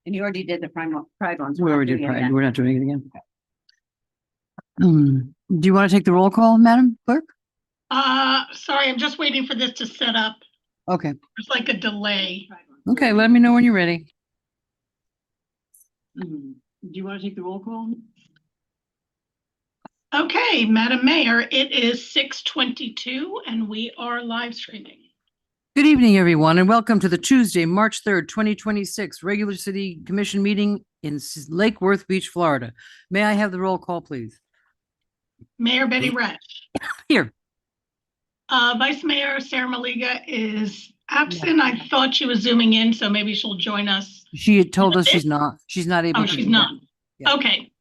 And you already did the Pride ones. We already did Pride. We're not doing it again. Do you want to take the roll call, Madam Clerk? Sorry, I'm just waiting for this to set up. Okay. There's like a delay. Okay, let me know when you're ready. Do you want to take the roll call? Okay, Madam Mayor, it is 6:22 and we are live streaming. Good evening, everyone, and welcome to the Tuesday, March 3rd, 2026 regular City Commission meeting in Lake Worth Beach, Florida. May I have the roll call, please? Mayor Betty Resch. Here. Vice Mayor Sarah Maliga is absent. I thought she was zooming in, so maybe she'll join us. She had told us she's not able Oh, to. she's do not. that. Yeah. Okay.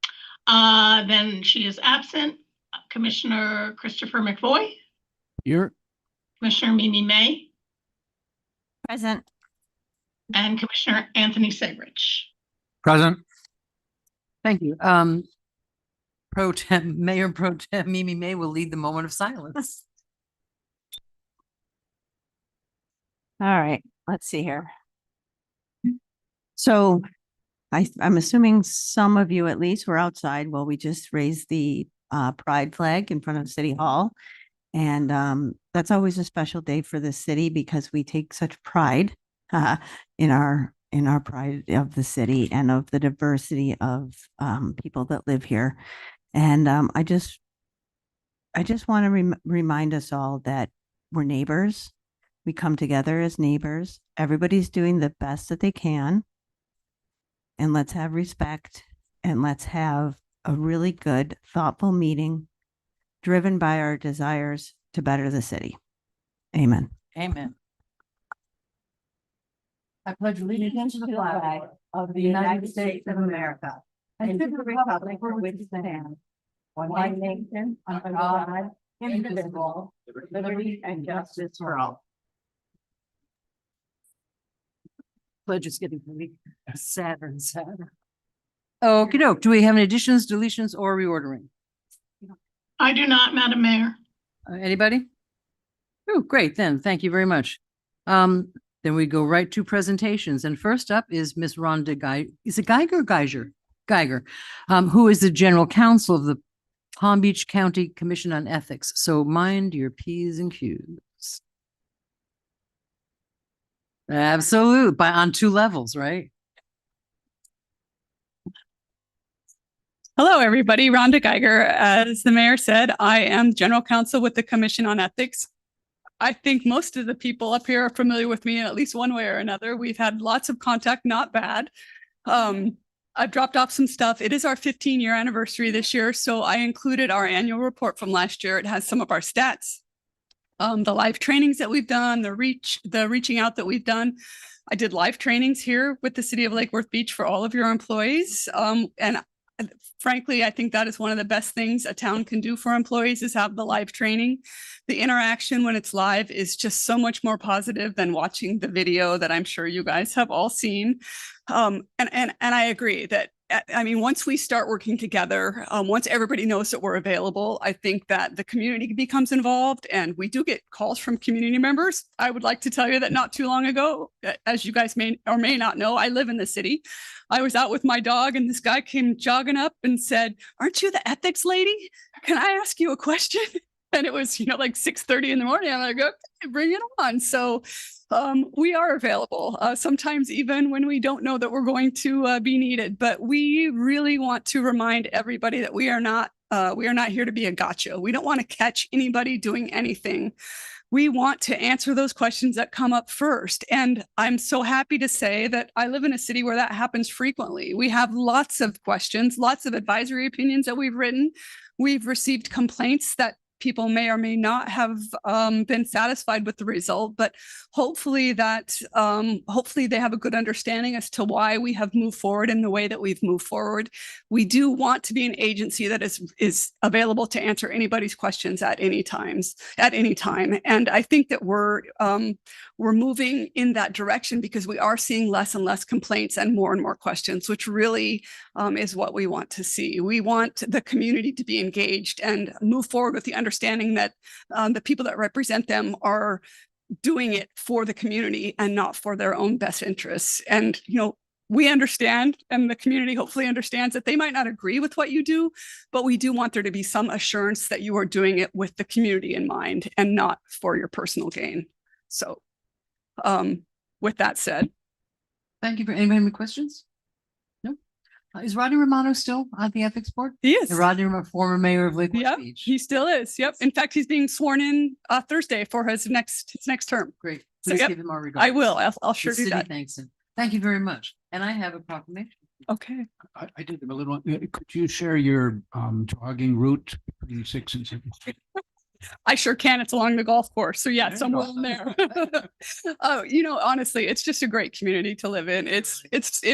Then she is absent. Commissioner Christopher McVoy. Here. Commissioner Mimi May. Present. And Commissioner Anthony Segrich. Present. Thank you. Mayor Pro Tem Mimi May will lead the moment of silence. All right, let's see here. So I'm assuming some of you at least were outside while we just raised the pride flag in front of City Hall. And that's always a special day for the city because we take such pride in our pride of the city and of the diversity of people that live here. And I just want to remind us all that we're neighbors. We come together as neighbors. Everybody's doing the best that they can. And let's have respect and let's have a really good, thoughtful meeting driven by our desires to better the city. Amen. Amen. I pledge allegiance to the flag of the United States of America and to the republic for which it stands, one nation, under God, indivisible, with liberty and justice for all. Pledge is getting really sadder and sadder. Okey doke. Do we have any additions, deletions, or reordering? I do not, Madam Mayor. Anybody? Oh, great. Then thank you very much. Then we go right to presentations. And first up is Miss Rhonda Geiger. Is it Geiger or Geiger? Geiger, who is the General Counsel of the Palm Beach County Commission on Ethics. So mind your P's and Q's. Absolutely. On two levels, right? Hello, everybody. Rhonda Geiger. As the mayor said, I am general counsel with the Commission on Ethics. I think most of the people up here are familiar with me in at least one way or another. We've had lots of contact, not bad. I've dropped off some stuff. It is our 15-year anniversary this year, so I included our annual report from last year. It has some of our stats, the live trainings that we've done, the reaching out that we've done. I did live trainings here with the City of Lake Worth Beach for all of your employees. And frankly, I think that is one of the best things a town can do for employees is have the live training. The interaction when it's live is just so much more positive than watching the video that I'm sure you guys have all seen. And I agree that, I mean, once we start working together, once everybody knows that we're available, I think that the community becomes involved and we do get calls from community members. I would like to tell you that not too long ago, as you guys may or may not know, I live in the city. I was out with my dog and this guy came jogging up and said, "Aren't you the ethics lady? Can I ask you a question?" And it was, like 6:30 in the morning. I'm like, okay, bring it on. So we are available sometimes even when we don't know that we're going to be needed. But we really want to remind everybody that we are not here to be a gotcha. We don't want to catch anybody doing anything. We want to answer those questions that come up first. And I'm so happy to say that I live in a city where that happens frequently. We have lots of questions, lots of advisory opinions that we've written. We've received complaints that people may or may not have been satisfied with the result, but hopefully they have a good understanding as to why we have moved forward in the way that we've moved forward. We do want to be an agency that is available to answer anybody's questions at any time. And I think that we're moving in that direction because we are seeing less and less complaints and more questions, which really is what we want to see. We want the community to be engaged and move forward with the understanding that the people that represent them are doing it for the community and not for their own best interests. And, we understand, and the community hopefully understands, that they might not agree with what you do, but we do want there to be some assurance that you are doing it with the community in mind and not for your personal gain. So with that said, Thank you. For anybody have any questions? No? Is Rodney Romano still on the ethics board? he is. And Rodney, former mayor of Lakewood Yep, Beach. he still is. Yep. In fact, he's being sworn in Thursday for his next term. Great. So, Please yep, give him our regards. I will. I'll The sure do city that. thanks him. Thank you very much. And I have a proclamation. Okay. I did them a little. Could you share your jogging route between 6 and 7? I sure can. It's along the golf course. So yeah, There you somewhere go. in there. Honestly, it's just a great community to live in. It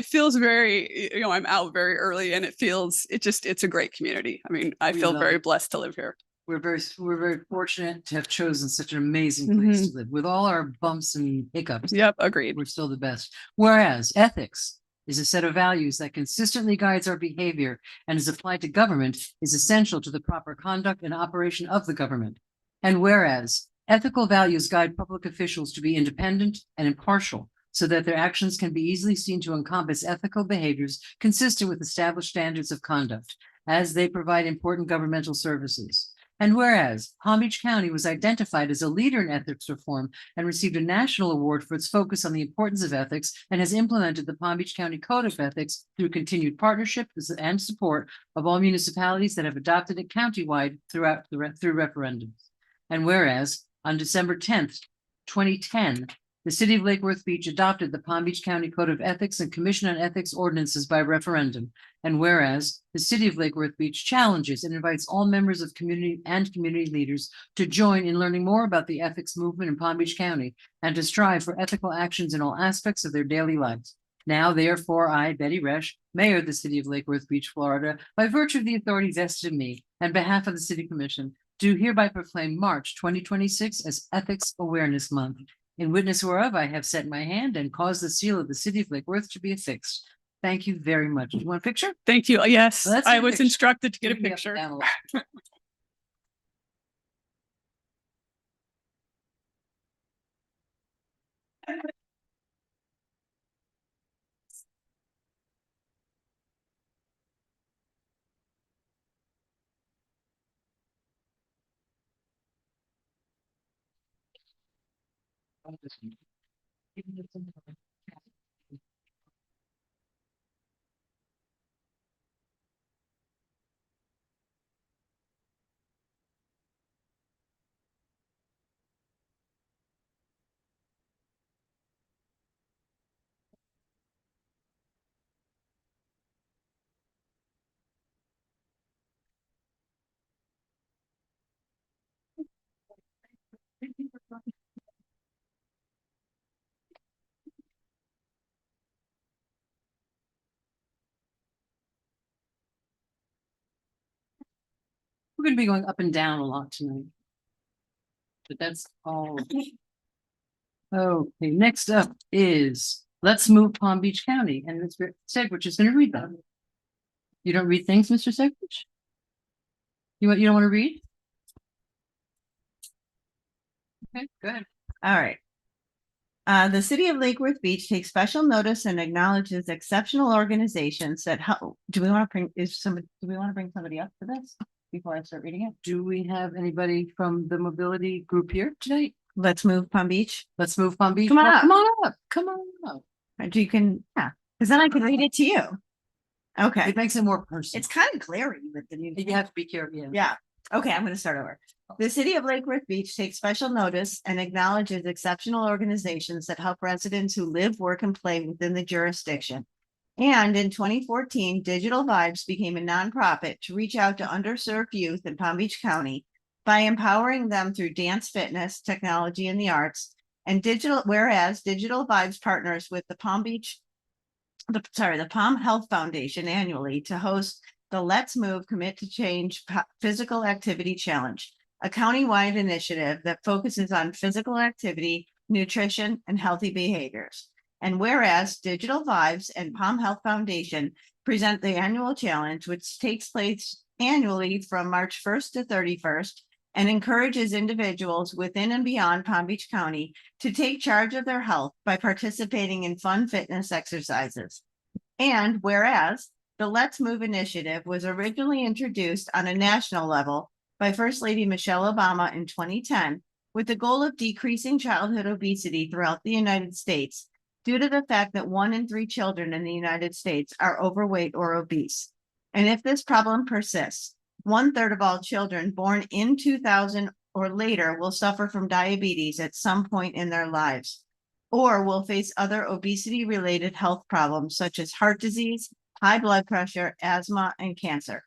feels very, I'm out very early and it's a great community. I mean, I We feel love very it. blessed to live here. We're very fortunate to have chosen such an amazing place to live. With all our bumps and hiccups, Yep. Agreed. we're still the best. Whereas ethics is a set of values that consistently guides our behavior and is applied to government is essential to the proper conduct and operation of the government. And whereas ethical values guide public officials to be independent and impartial so that their actions can be easily seen to encompass ethical behaviors consistent with established standards of conduct as they provide important governmental services. And whereas Palm Beach County was identified as a leader in ethics reform and received a national award for its focus on the importance of ethics and has implemented the Palm Beach County Code of Ethics through continued partnership and support of all municipalities that have adopted it countywide through referendums. And whereas on December 10th, 2010, the city of Lake Worth Beach adopted the Palm Beach County Code of Ethics and Commission on Ethics ordinances by referendum. And whereas the city of Lake Worth Beach challenges and invites all members of community and community leaders to join in learning more about the ethics movement in Palm Beach County and to strive for ethical actions in all aspects of their daily lives. Now, therefore, I, Betty Resch, Mayor of the city of Lake Worth Beach, Florida, by virtue of the authority vested in me, and behalf of the City Commission, do hereby proclaim March 2026 as Ethics Awareness Month. In witness whereof I have set my hand and caused the seal of the city of Lake Worth to be affixed. Thank you very much. Do you want a picture? Thank you. Yes, Let's I get a was picture. instructed to get a Bring me up and picture. down a little. We're going to be going up and down a lot tonight. But that's all. Okay, next up is Let's Move Palm Beach County, and Mr. Segwich is going to read them. You don't read things, Mr. Segwich? You don't want to read? Okay, good. All right. The city of Lake Worth Beach takes special notice and acknowledges exceptional organizations that help. Do we want to bring somebody up for this before I start reading it? Do we have anybody from the mobility group here tonight? Let's move Palm Beach. Let's Move Palm Beach. Come on Well, up. Come on up. Come on up. You can, yeah, because then I can read it to you. Okay. It makes it more personal. It's kind of glary with the new. You have to be careful. Yeah. Yeah. Okay, I'm going to start over. The city of Lake Worth Beach takes special notice and acknowledges exceptional organizations that help residents who live, work, and play within the jurisdiction. And in 2014, Digital Vibes became a nonprofit to reach out to underserved youth in Palm Beach County by empowering them through dance, fitness, technology, and the arts. And whereas Digital Vibes partners with the Palm Health Foundation annually to host the Let's Move Commit to Change Physical Activity Challenge, a countywide initiative that focuses on physical activity, nutrition, and healthy behaviors. And whereas Digital Vibes and Palm Health Foundation present the annual challenge, which takes place annually from March 1st to 31st, and encourages individuals within and beyond Palm Beach County to take charge of their health by participating in fun fitness exercises. And whereas the Let's Move initiative was originally introduced on a national level by First Lady Michelle Obama in 2010 with the goal of decreasing childhood obesity throughout the United States due to the fact that 1 in 3 children in the United States are overweight or obese. And if this problem persists, 1/3 of all children born in 2000 or later will suffer from diabetes at some point in their lives, or will face other obesity-related health problems such as heart disease, high blood pressure, asthma, and cancer.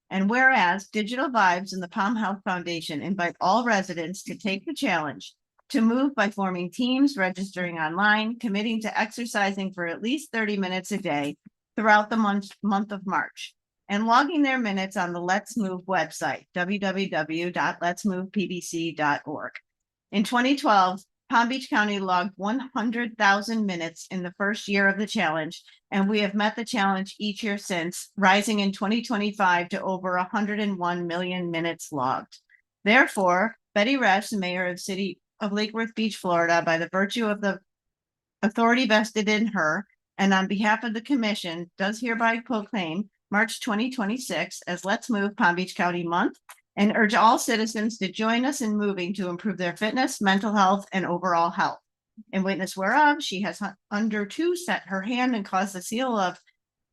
And whereas Digital Vibes and the Palm Health Foundation invite all residents to take the challenge to move by forming teams, registering online, committing to exercising for at least 30 minutes a day throughout the month of March, and logging their minutes on the Let's Move website, www.letsmovepbc.org. In 2012, Palm Beach County logged 100,000 minutes in the first year of the challenge, and we have met the challenge each year since, rising in 2025 to over 101 million minutes logged. Therefore, Betty Resch, the mayor of City of Lake Worth Beach, Florida, by the virtue of the authority vested in her, and on behalf of the commission, does hereby proclaim March 2026 as Let's Move Palm Beach County Month, and urge all citizens to join us in moving to improve their fitness, mental health, and overall health. In witness whereof, she has set her hand and caused the seal of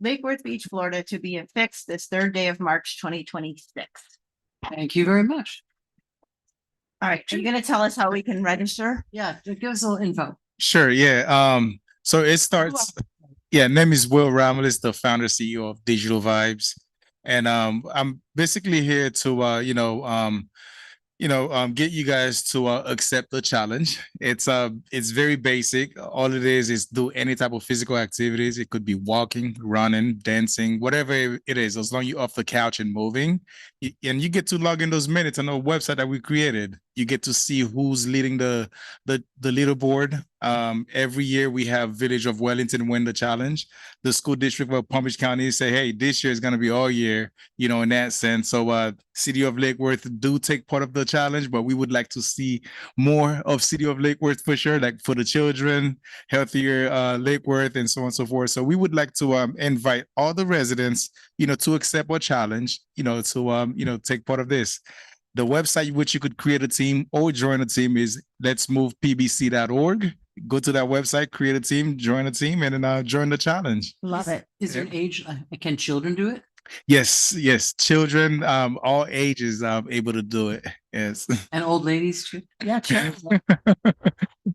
Lake Worth Beach, Florida to be affixed this 3rd day of March 2026. Thank you very much. All right, are you gonna tell us how we can register? Yeah, give us a little info. Sure, yeah. So it starts, yeah, name is Will Ramos, the founder CEO of Digital Vibes. And I'm basically here to get you guys to accept the challenge. It's very basic. All it is do any type of physical activities. It could be walking, running, dancing, whatever it is, as long as you're off the couch and moving. And you get to log in those minutes on the website that we created. You get to see who's leading the leaderboard. Every year we have Village of Wellington win the challenge. The school district of Palm Beach County say, hey, this year is going to be all year, in that sense. So City of Lake Worth do take part of the challenge, but we would like to see more of City of Lake Worth for sure, like for the children, healthier Lake Worth, and so on and so forth. So we would like to invite all the residents, to accept our challenge, to take part of this. The website which you could create a team or join a team is letsmovepbc.org. Go to that website, create a team, join a team, and then join the challenge. Love it. Is there an age? Can children do it? Yes, children, all ages able to do it. Yes. And old ladies too? Yeah, sure.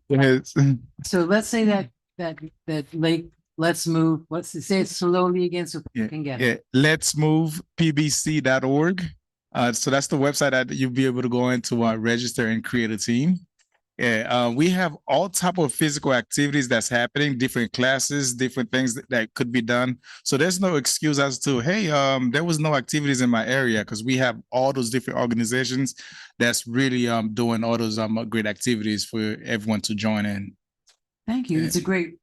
Yes. So let's say that Lake, let's move, say it slowly again so people can get it. Yeah. Letsmovepbc.org. So that's the website that you'll be able to go into register and create a team. Yeah, we have all type of physical activities that's happening, different classes, different things that could be done. So there's no excuse as to, hey, there was no activities in my area, because we have all those different organizations that's really doing all those great activities for everyone to join in. Thank you. Yeah. It's a great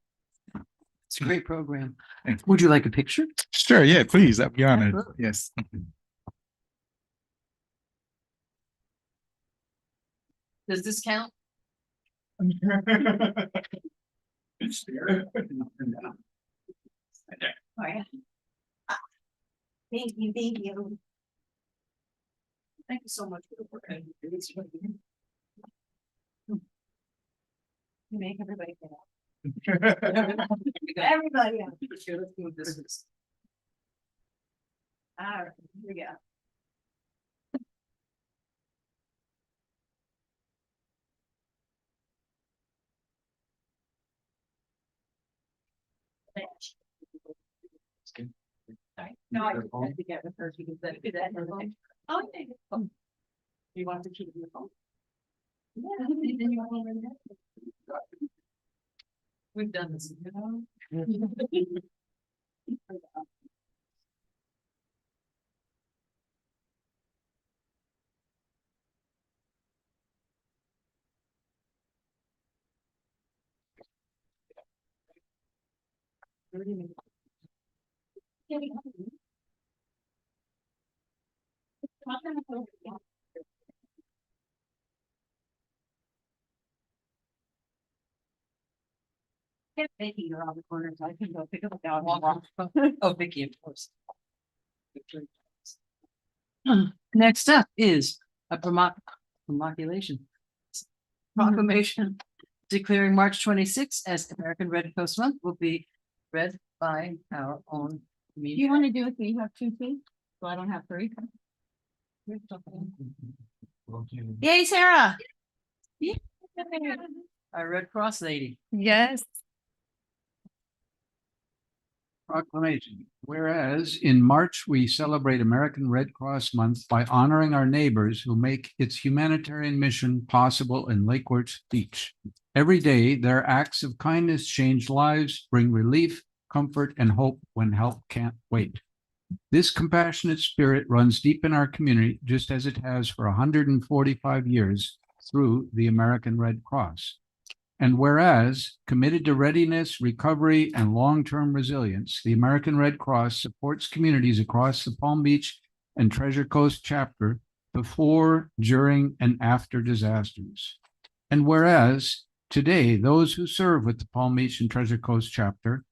program. Thank you. Would you like a picture? Sure, yeah, please. I'd be honored. Absolutely. Yes. Does this count? Oh, yeah. Thank you, thank you. Thank you so much for the work. You make everybody get up. Everybody up. All right, here we go. No, I just had to get with her because that is that. Oh, okay. You want to keep your phone? Yeah. Then you want to. We've done this, Get Vicky around the corner, so I can go pick up a dog. Oh, Vicky, of course. Next up is a proclamation declaring March 26th as American Red Cross Month will be read by our own. Do you want to do it? So you have 2 feet, so I don't have 3. Yay, Sarah. Our Red Cross lady. Yes. Proclamation. Whereas in March, we celebrate American Red Cross Month by honoring our neighbors who make its humanitarian mission possible in Lake Worth Beach. Every day, their acts of kindness change lives, bring relief, comfort, and hope when help can't wait. This compassionate spirit runs deep in our community, just as it has for 145 years through the American Red Cross. And whereas committed to readiness, recovery, and long-term resilience, the American Red Cross supports communities across the Palm Beach and Treasure Coast chapter before, during, and after disasters. And whereas today, those who serve with the Palm Beach and Treasure Coast chapter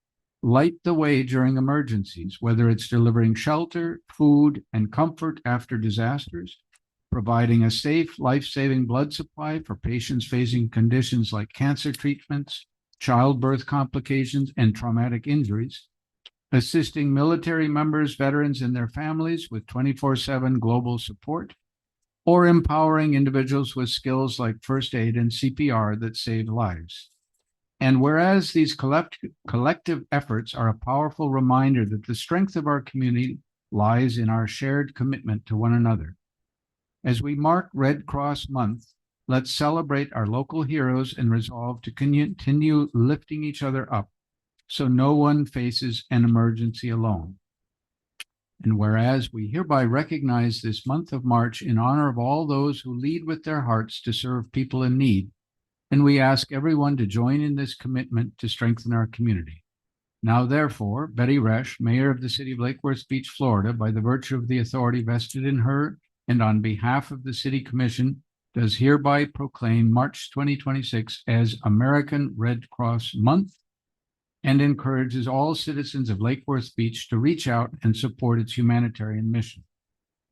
light the way during emergencies, whether it's delivering shelter, food, and comfort after disasters, providing a safe, life-saving blood supply for patients facing conditions like cancer treatments, childbirth complications, and traumatic injuries, assisting military members, veterans, and their families with 24/7 global support, or empowering individuals with skills like first aid and CPR that save lives. And whereas these collective efforts are a powerful reminder that the strength of our community lies in our shared commitment to one another. As we mark Red Cross Month, let's celebrate our local heroes and resolve to continue lifting each other up so no one faces an emergency alone. And whereas we hereby recognize this month of March in honor of all those who lead with their hearts to serve people in need, and we ask everyone to join in this commitment to strengthen our community. Now, therefore, Betty Resch, Mayor of the City of Lake Worth Beach, Florida, by the virtue of the authority vested in her and on behalf of the City Commission, does hereby proclaim March 2026 as American Red Cross Month and encourages all citizens of Lake Worth Beach to reach out and support its humanitarian mission.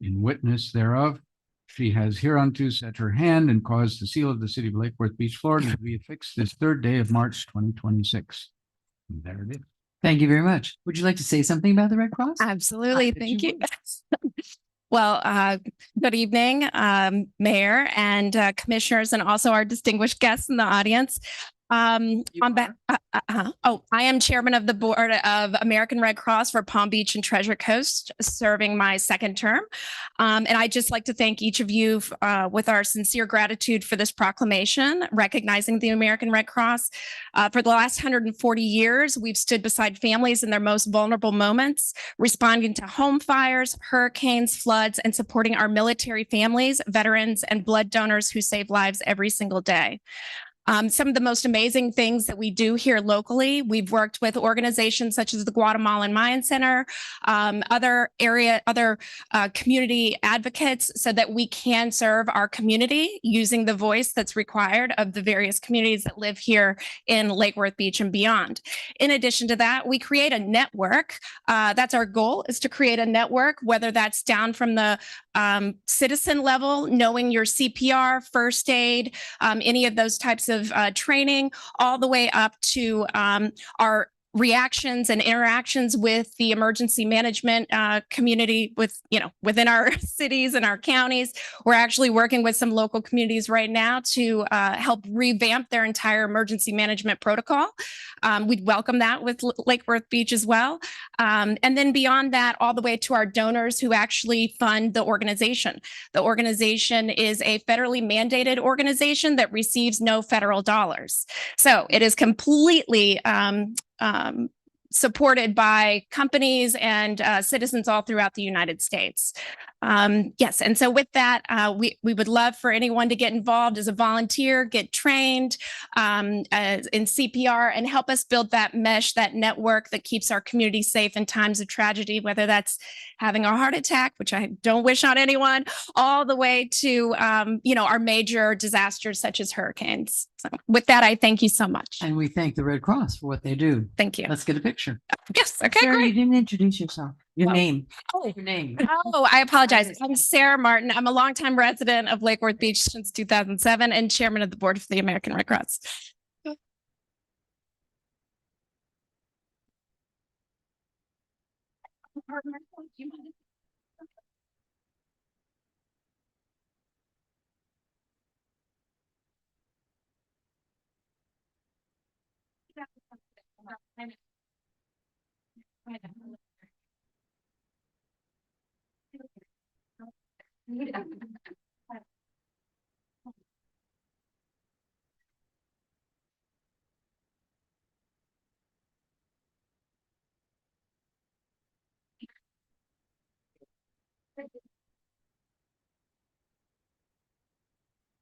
In witness thereof, she has hereunto set her hand and caused the seal of the City of Lake Worth Beach, Florida, to be affixed this 3rd day of March 2026. And there it is. Thank you very much. Would you like to say something about the Red Cross? Absolutely. bet Thank you you. Well, good evening, Mayor and Commissioners, and also our distinguished guests in the audience. I am Chairman of the Board of American Red Cross for Palm Beach and Treasure Coast, serving my 2nd term. And I'd just like to thank each of you with our sincere gratitude for this proclamation, recognizing the American Red Cross. For the last 140 years, we've stood beside families in their most vulnerable moments, responding to home fires, hurricanes, floods, and supporting our military families, veterans, and blood donors who save lives every single day. Some of the most amazing things that we do here locally, we've worked with organizations such as the Guatemalan Mayan Center, other community advocates, so that we can serve our community using the voice that's required of the various communities that live here in Lake Worth Beach and beyond. In addition to that, we create a network. That's our goal, is to create a network, whether that's down from the citizen level, knowing your CPR, first aid, any of those types of training, all the way up to our reactions and interactions with the emergency management community within our cities and our counties. We're actually working with some local communities right now to help revamp their entire emergency management protocol. We'd welcome that with Lake Worth Beach as well. And then beyond that, all the way to our donors who actually fund the organization. The organization is a federally mandated organization that receives no federal dollars. So it is completely supported by companies and citizens all throughout the United States. Yes, and so with that, we would love for anyone to get involved as a volunteer, get trained in CPR, and help us build that mesh, that network that keeps our community safe in times of tragedy, whether that's having a heart attack, which I don't wish on anyone, all the way to our major disasters such as hurricanes. So with that, I thank you so much. And we thank the Red Cross for what they do. Thank you. Let's get a picture. Yes. Okay. Sarah, Great. you didn't introduce yourself, your Oh. name. Your name. Oh, I apologize. I'm Sarah Martin. I'm a longtime resident of Lake Worth Beach since 2007 and chairman of the board for the American Red Cross.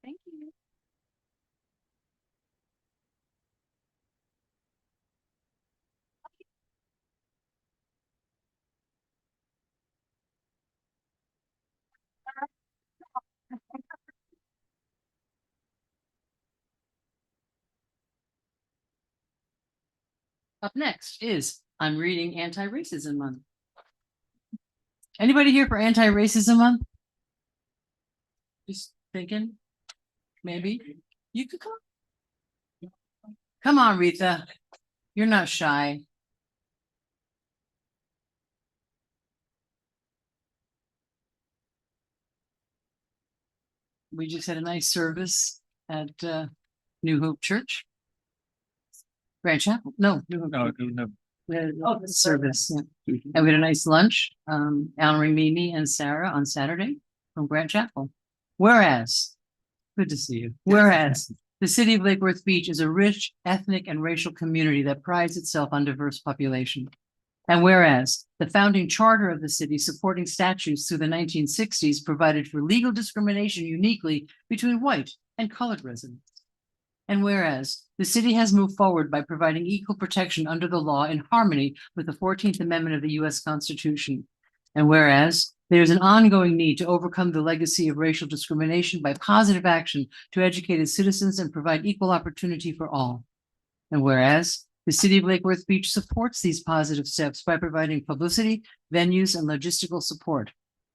Thank you. Up next is I'm reading Anti-Racism Month. Anybody here for Anti-Racism Month? Just thinking, maybe you could come. Come on, Rita. You're not shy. We just had a nice service at New Hope Church. Grand Chapel? No, New Hope. We had a service, yeah. And we had a nice lunch, honoring Mimi and Sarah on Saturday from Grand Chapel. Whereas, good to see you. Whereas the city of Lake Worth Beach is a rich ethnic and racial community that prides itself on diverse population. And whereas the founding charter of the city supporting statutes through the 1960s provided for legal discrimination uniquely between white and colored residents. And whereas the city has moved forward by providing equal protection under the law in harmony with the 14th Amendment of the U.S. Constitution. And whereas there is an ongoing need to overcome the legacy of racial discrimination by positive action to educated citizens and provide equal opportunity for all. And whereas the city of Lake Worth Beach supports these positive steps by providing publicity, venues, and logistical support.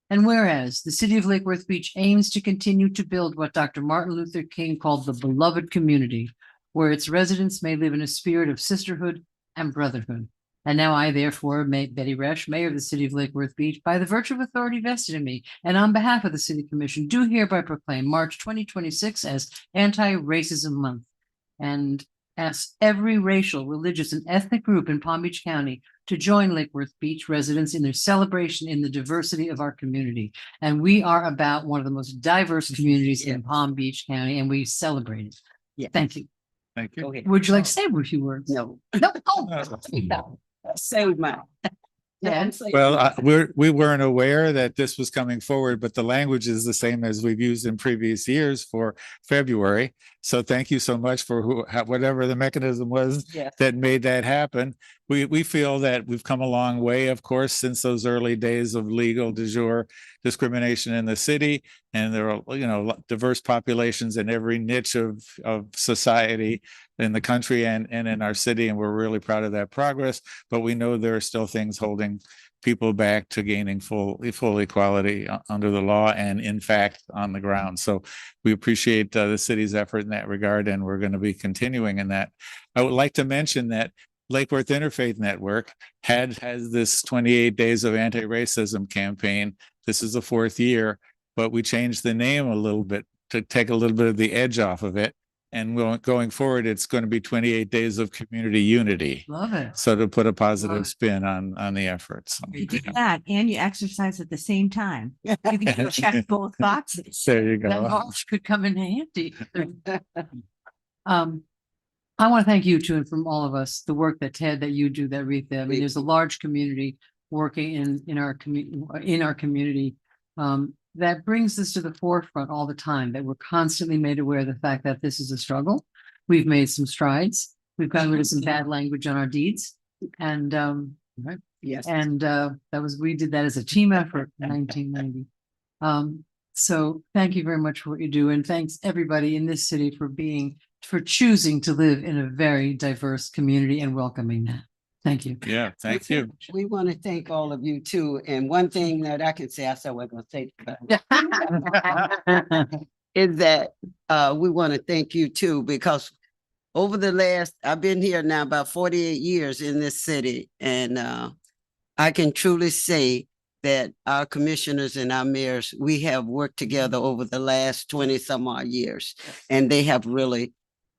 And whereas the city of Lake Worth Beach aims to continue to build what Dr. Martin Luther King called the beloved community, where its residents may live in a spirit of sisterhood and brotherhood. And now I, therefore, Betty Resch, Mayor of the City of Lake Worth Beach, by the virtue of authority vested in me, and on behalf of the City Commission, do hereby proclaim March 2026 as Anti-Racism Month, and ask every racial, religious, and ethnic group in Palm Beach County to join Lake Worth Beach residents in their celebration in the diversity of our community. And we are about one of the most diverse communities in Palm Beach County, and we celebrate it. Yeah. Thank you. Thank you. Would you like to say a few words? No. No. Oh, no. Say my. Yeah. Well, we weren't aware that this was coming forward, but the language is the same as we've used in previous years for February. So thank you so much for whatever the mechanism was Yes. that made that happen. We feel that we've come a long way, of course, since those early days of legal de jure discrimination in the city. And there are, diverse populations in every niche of society in the country and in our city. And we're really proud of that progress, but we know there are still things holding people back to gaining full equality under the law and in fact on the ground. So we appreciate the city's effort in that regard, and we're going to be continuing in that. I would like to mention that Lake Worth Interfaith Network has this 28 Days of Anti-Racism campaign. This is the 4th year, but we changed the name a little bit to take a little bit of the edge off of it. And going forward, it's going to be 28 Days of Community Unity. Love it. So to put a positive Love it. spin on the efforts. You do that and you exercise at the same time. You can check both boxes. There you That go. mulch could come in handy. I want to thank you too, and from all of us, the work that Ted, that you do, that Rita. I mean, there's a large community working in our community That brings us to the forefront all the time, that we're constantly made aware of the fact that this is a struggle. We've made some strides. We've gotten rid of some bad language on our deeds. And right. Yes. And we did that as a team effort in 1990. So thank you very much for what you do. And thanks everybody in this city for choosing to live in a very diverse community and welcoming that. Thank you. Yeah, thank you. We want to thank all of you too. And one thing that I can say, I said we're going to say, is that we want to thank you too, because over the last, I've been here now about 48 years in this city. And I can truly say that our commissioners and our mayors, we have worked together over the last 20 some odd years, and they have really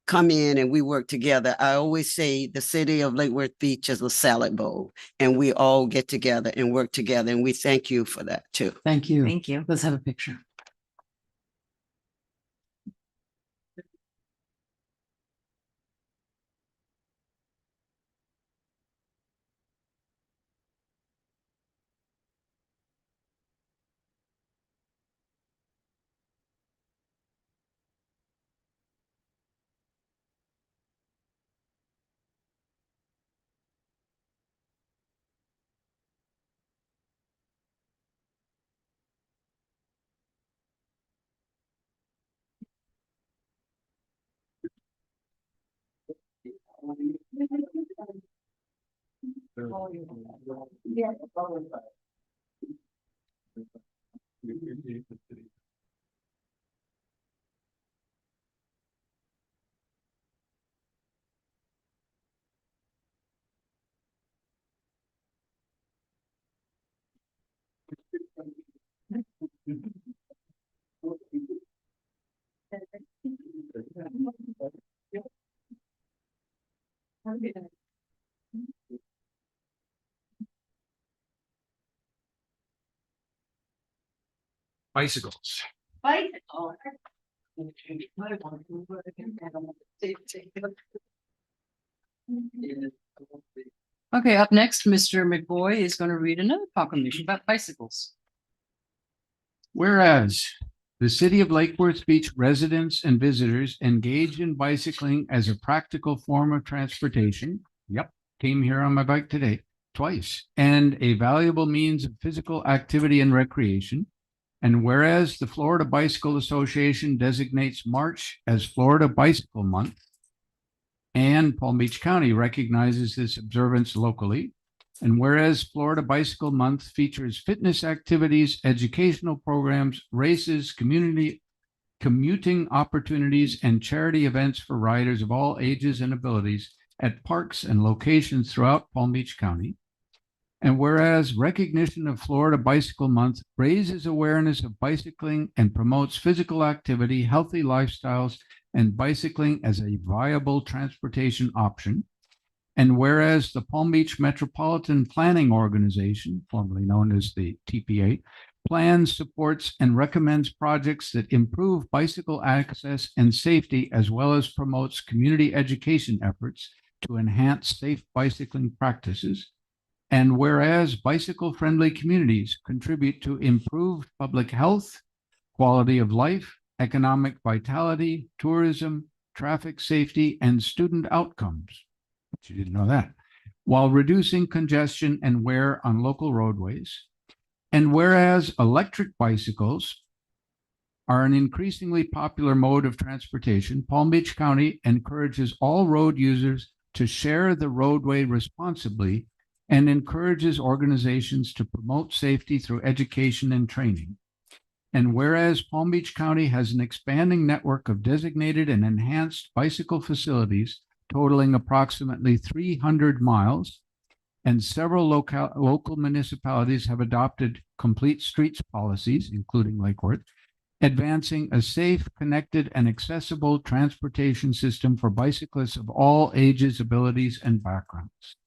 come in and we work together. I always say the city of Lake Worth Beach is a salad bowl, and we all get together and work together. And we thank you for that too. Thank you. Thank you. Let's have a picture. Bicycles. Okay, up next, Mr. McBoy is going to read another proclamation about bicycles. Whereas the city of Lake Worth Beach residents and visitors engage in bicycling as a practical form of transportation. Yep, came here on my bike today, twice, and a valuable means of physical activity and recreation. And whereas the Florida Bicycle Association designates March as Florida Bicycle Month, and Palm Beach County recognizes this observance locally. And whereas Florida Bicycle Month features fitness activities, educational programs, races, commuting opportunities, and charity events for riders of all ages and abilities at parks and locations throughout Palm Beach County. And whereas recognition of Florida Bicycle Month raises awareness of bicycling and promotes physical activity, healthy lifestyles, and bicycling as a viable transportation option. And whereas the Palm Beach Metropolitan Planning Organization, formerly known as the TPA, plans, supports, and recommends projects that improve bicycle access and safety, as well as promotes community education efforts to enhance safe bicycling practices. And whereas bicycle-friendly communities contribute to improved public health, quality of life, economic vitality, tourism, traffic safety, and student outcomes. But you didn't know that. While reducing congestion and wear on local roadways. And whereas electric bicycles are an increasingly popular mode of transportation, Palm Beach County encourages all road users to share the roadway responsibly and encourages organizations to promote safety through education and training. And whereas Palm Beach County has an expanding network of designated and enhanced bicycle facilities totaling approximately 300 miles, and several local municipalities have adopted complete streets policies, including Lake Worth, advancing a safe, connected, and accessible transportation system for bicyclists of all ages, abilities, and backgrounds.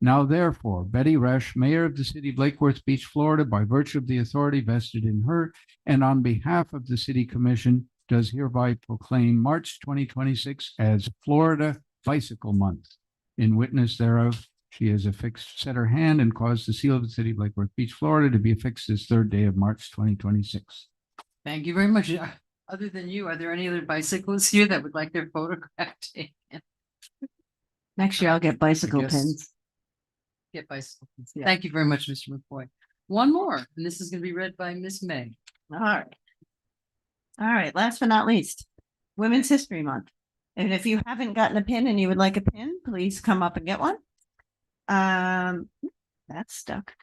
Now, therefore, Betty Resch, Mayor of the City of Lake Worth Beach, Florida, by virtue of the authority vested in her, and on behalf of the City Commission, does hereby proclaim March 2026 as Florida Bicycle Month. In witness thereof, She has set her hand and caused the seal of the city of Lake Worth Beach, Florida to be affixed this 3rd day of March 2026. Thank you very much. Other than you, are there any other bicyclists here that would like their photograph taken? Next year I'll get bicycle guess- pins. Get bicycles. Yeah. Thank you very much, Mr. McCoy. One more, and this is going to be read by Miss May. All right. All right, last but not least, Women's History Month. And if you haven't gotten a pin and you would like a pin, please come up and get one. That's stuck.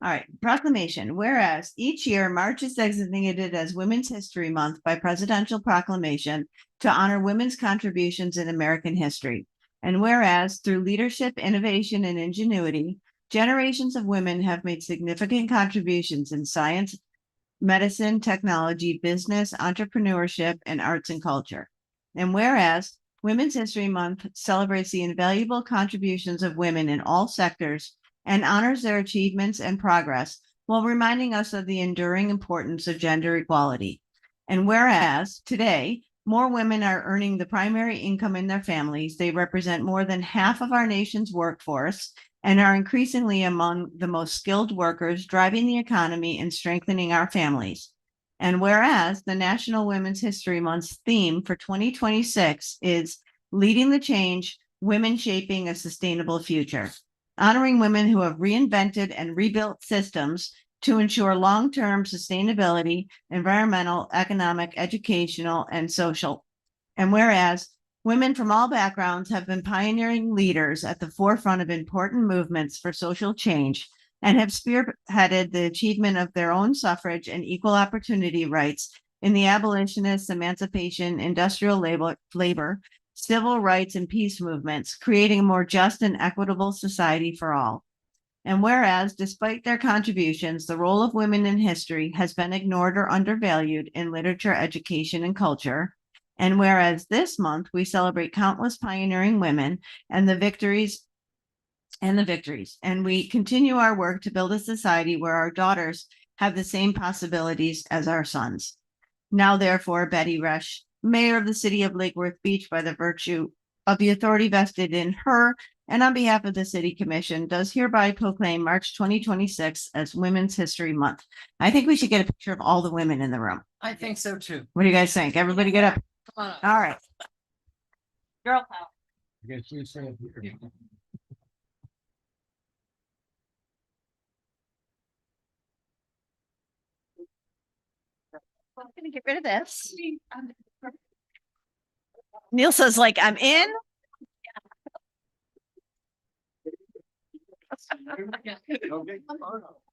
All right, proclamation. Whereas each year, March is designated as Women's History Month by presidential proclamation to honor women's contributions in American history. And whereas through leadership, innovation, and ingenuity, generations of women have made significant contributions in science, medicine, technology, business, entrepreneurship, and arts and culture. And whereas Women's History Month celebrates the invaluable contributions of women in all sectors and honors their achievements and progress while reminding us of the enduring importance of gender equality. And whereas today, more women are earning the primary income in their families, they represent more than half of our nation's workforce and are increasingly among the most skilled workers, driving the economy and strengthening our families. And whereas the National Women's History Month's theme for 2026 is Leading the Change, Women Shaping a Sustainable Future, honoring women who have reinvented and rebuilt systems to ensure long-term sustainability, environmental, economic, educational, and social. And whereas women from all backgrounds have been pioneering leaders at the forefront of important movements for social change and have spearheaded the achievement of their own suffrage and equal opportunity rights in the abolitionist, emancipation, industrial labor, civil rights, and peace movements, creating a more just and equitable society for all. And whereas, despite their contributions, the role of women in history has been ignored or undervalued in literature, education, and culture. And whereas this month we celebrate countless pioneering women and the victories, and we continue our work to build a society where our daughters have the same possibilities as our sons. Now, therefore, Betty Rush, Mayor of the City of Lake Worth Beach, by the virtue of the authority vested in her and on behalf of the City Commission, does hereby proclaim March 2026 as Women's History Month. I think we should get a picture of all the women in the room. I think so too. What do you guys think? Everybody get up. Come on up. All right. Girl power. Yes, you say it here. I'm gonna get rid of this. Neil says like, I'm in.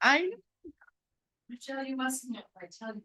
I Michelle, you must know, I tell you.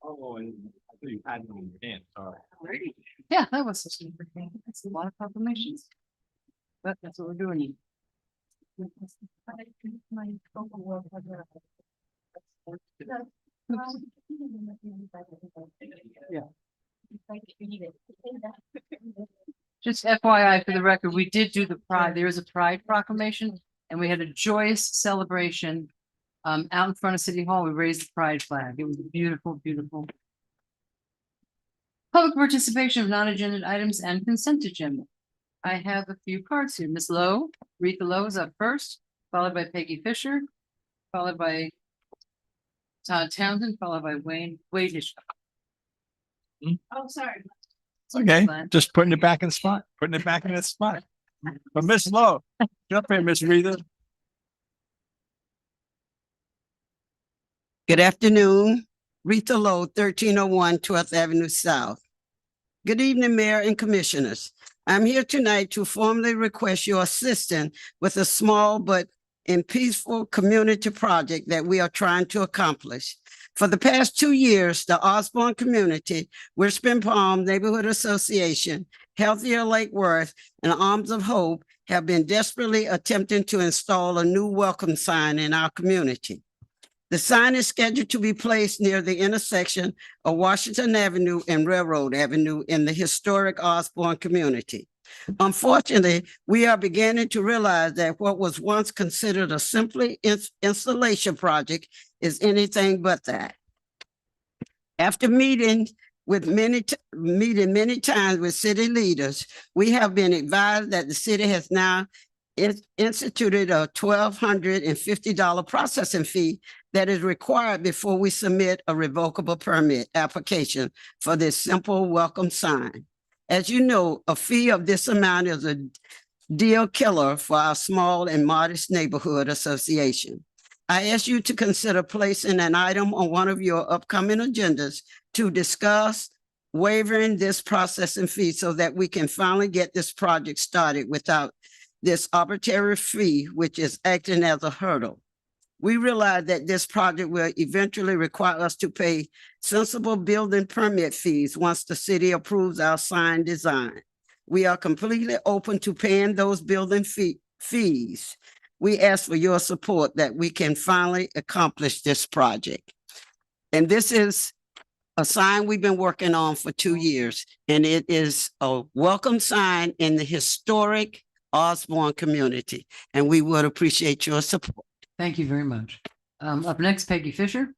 Oh, and I think you had it in your hand, sorry. Yeah, that was such that's a lot of proclamations. But that's what we're doing. Yeah. Just FYI for the record, we did do the pride, there is a pride proclamation and we had a joyous celebration. Out in front of City Hall, we raised the pride flag. It was beautiful, beautiful. Public participation of non-agenda items and consent agenda. I have a few cards here. Ms. Lowe, Rita Lowe is up first, followed by Peggy Fisher, followed by Todd Townsend, followed by Wade Hitchcock. Oh, sorry. Okay, Glenn. just putting it back in spot, putting it back in its spot. But Miss Lowe, jump in, Miss Rita. Good afternoon. Rita Lowe, 1301 12th Avenue South. Good evening, Mayor and Commissioners. I'm here tonight to formally request your assistance with a small but peaceful community project that we are trying to accomplish. For the past 2 years, the Osborne community, Whispering Palm Neighborhood Association, Healthier Lake Worth, and Arms of Hope have been desperately attempting to install a new welcome sign in our community. The sign is scheduled to be placed near the intersection of Washington Avenue and Railroad Avenue in the historic Osborne community. Unfortunately, we are beginning to realize that what was once considered a simply installation project is anything but that. After meeting many times with city leaders, we have been advised that the city has now instituted a $1,250 processing fee that is required before we submit a revocable permit application for this simple welcome sign. As you know, a fee of this amount is a deal killer for our small and modest neighborhood association. I ask you to consider placing an item on one of your upcoming agendas to discuss waiving this processing fee so that we can finally get this project started without this arbitrary fee, which is acting as a hurdle. We realize that this project will eventually require us to pay sensible building permit fees once the city approves our sign design. We are completely open to paying those building fees. We ask for your support that we can finally accomplish this project. And this is a sign we've been working on for 2 years, and it is a welcome sign in the historic Osborne community, and we would appreciate your support. Thank you very much. Up next, Peggy Fisher.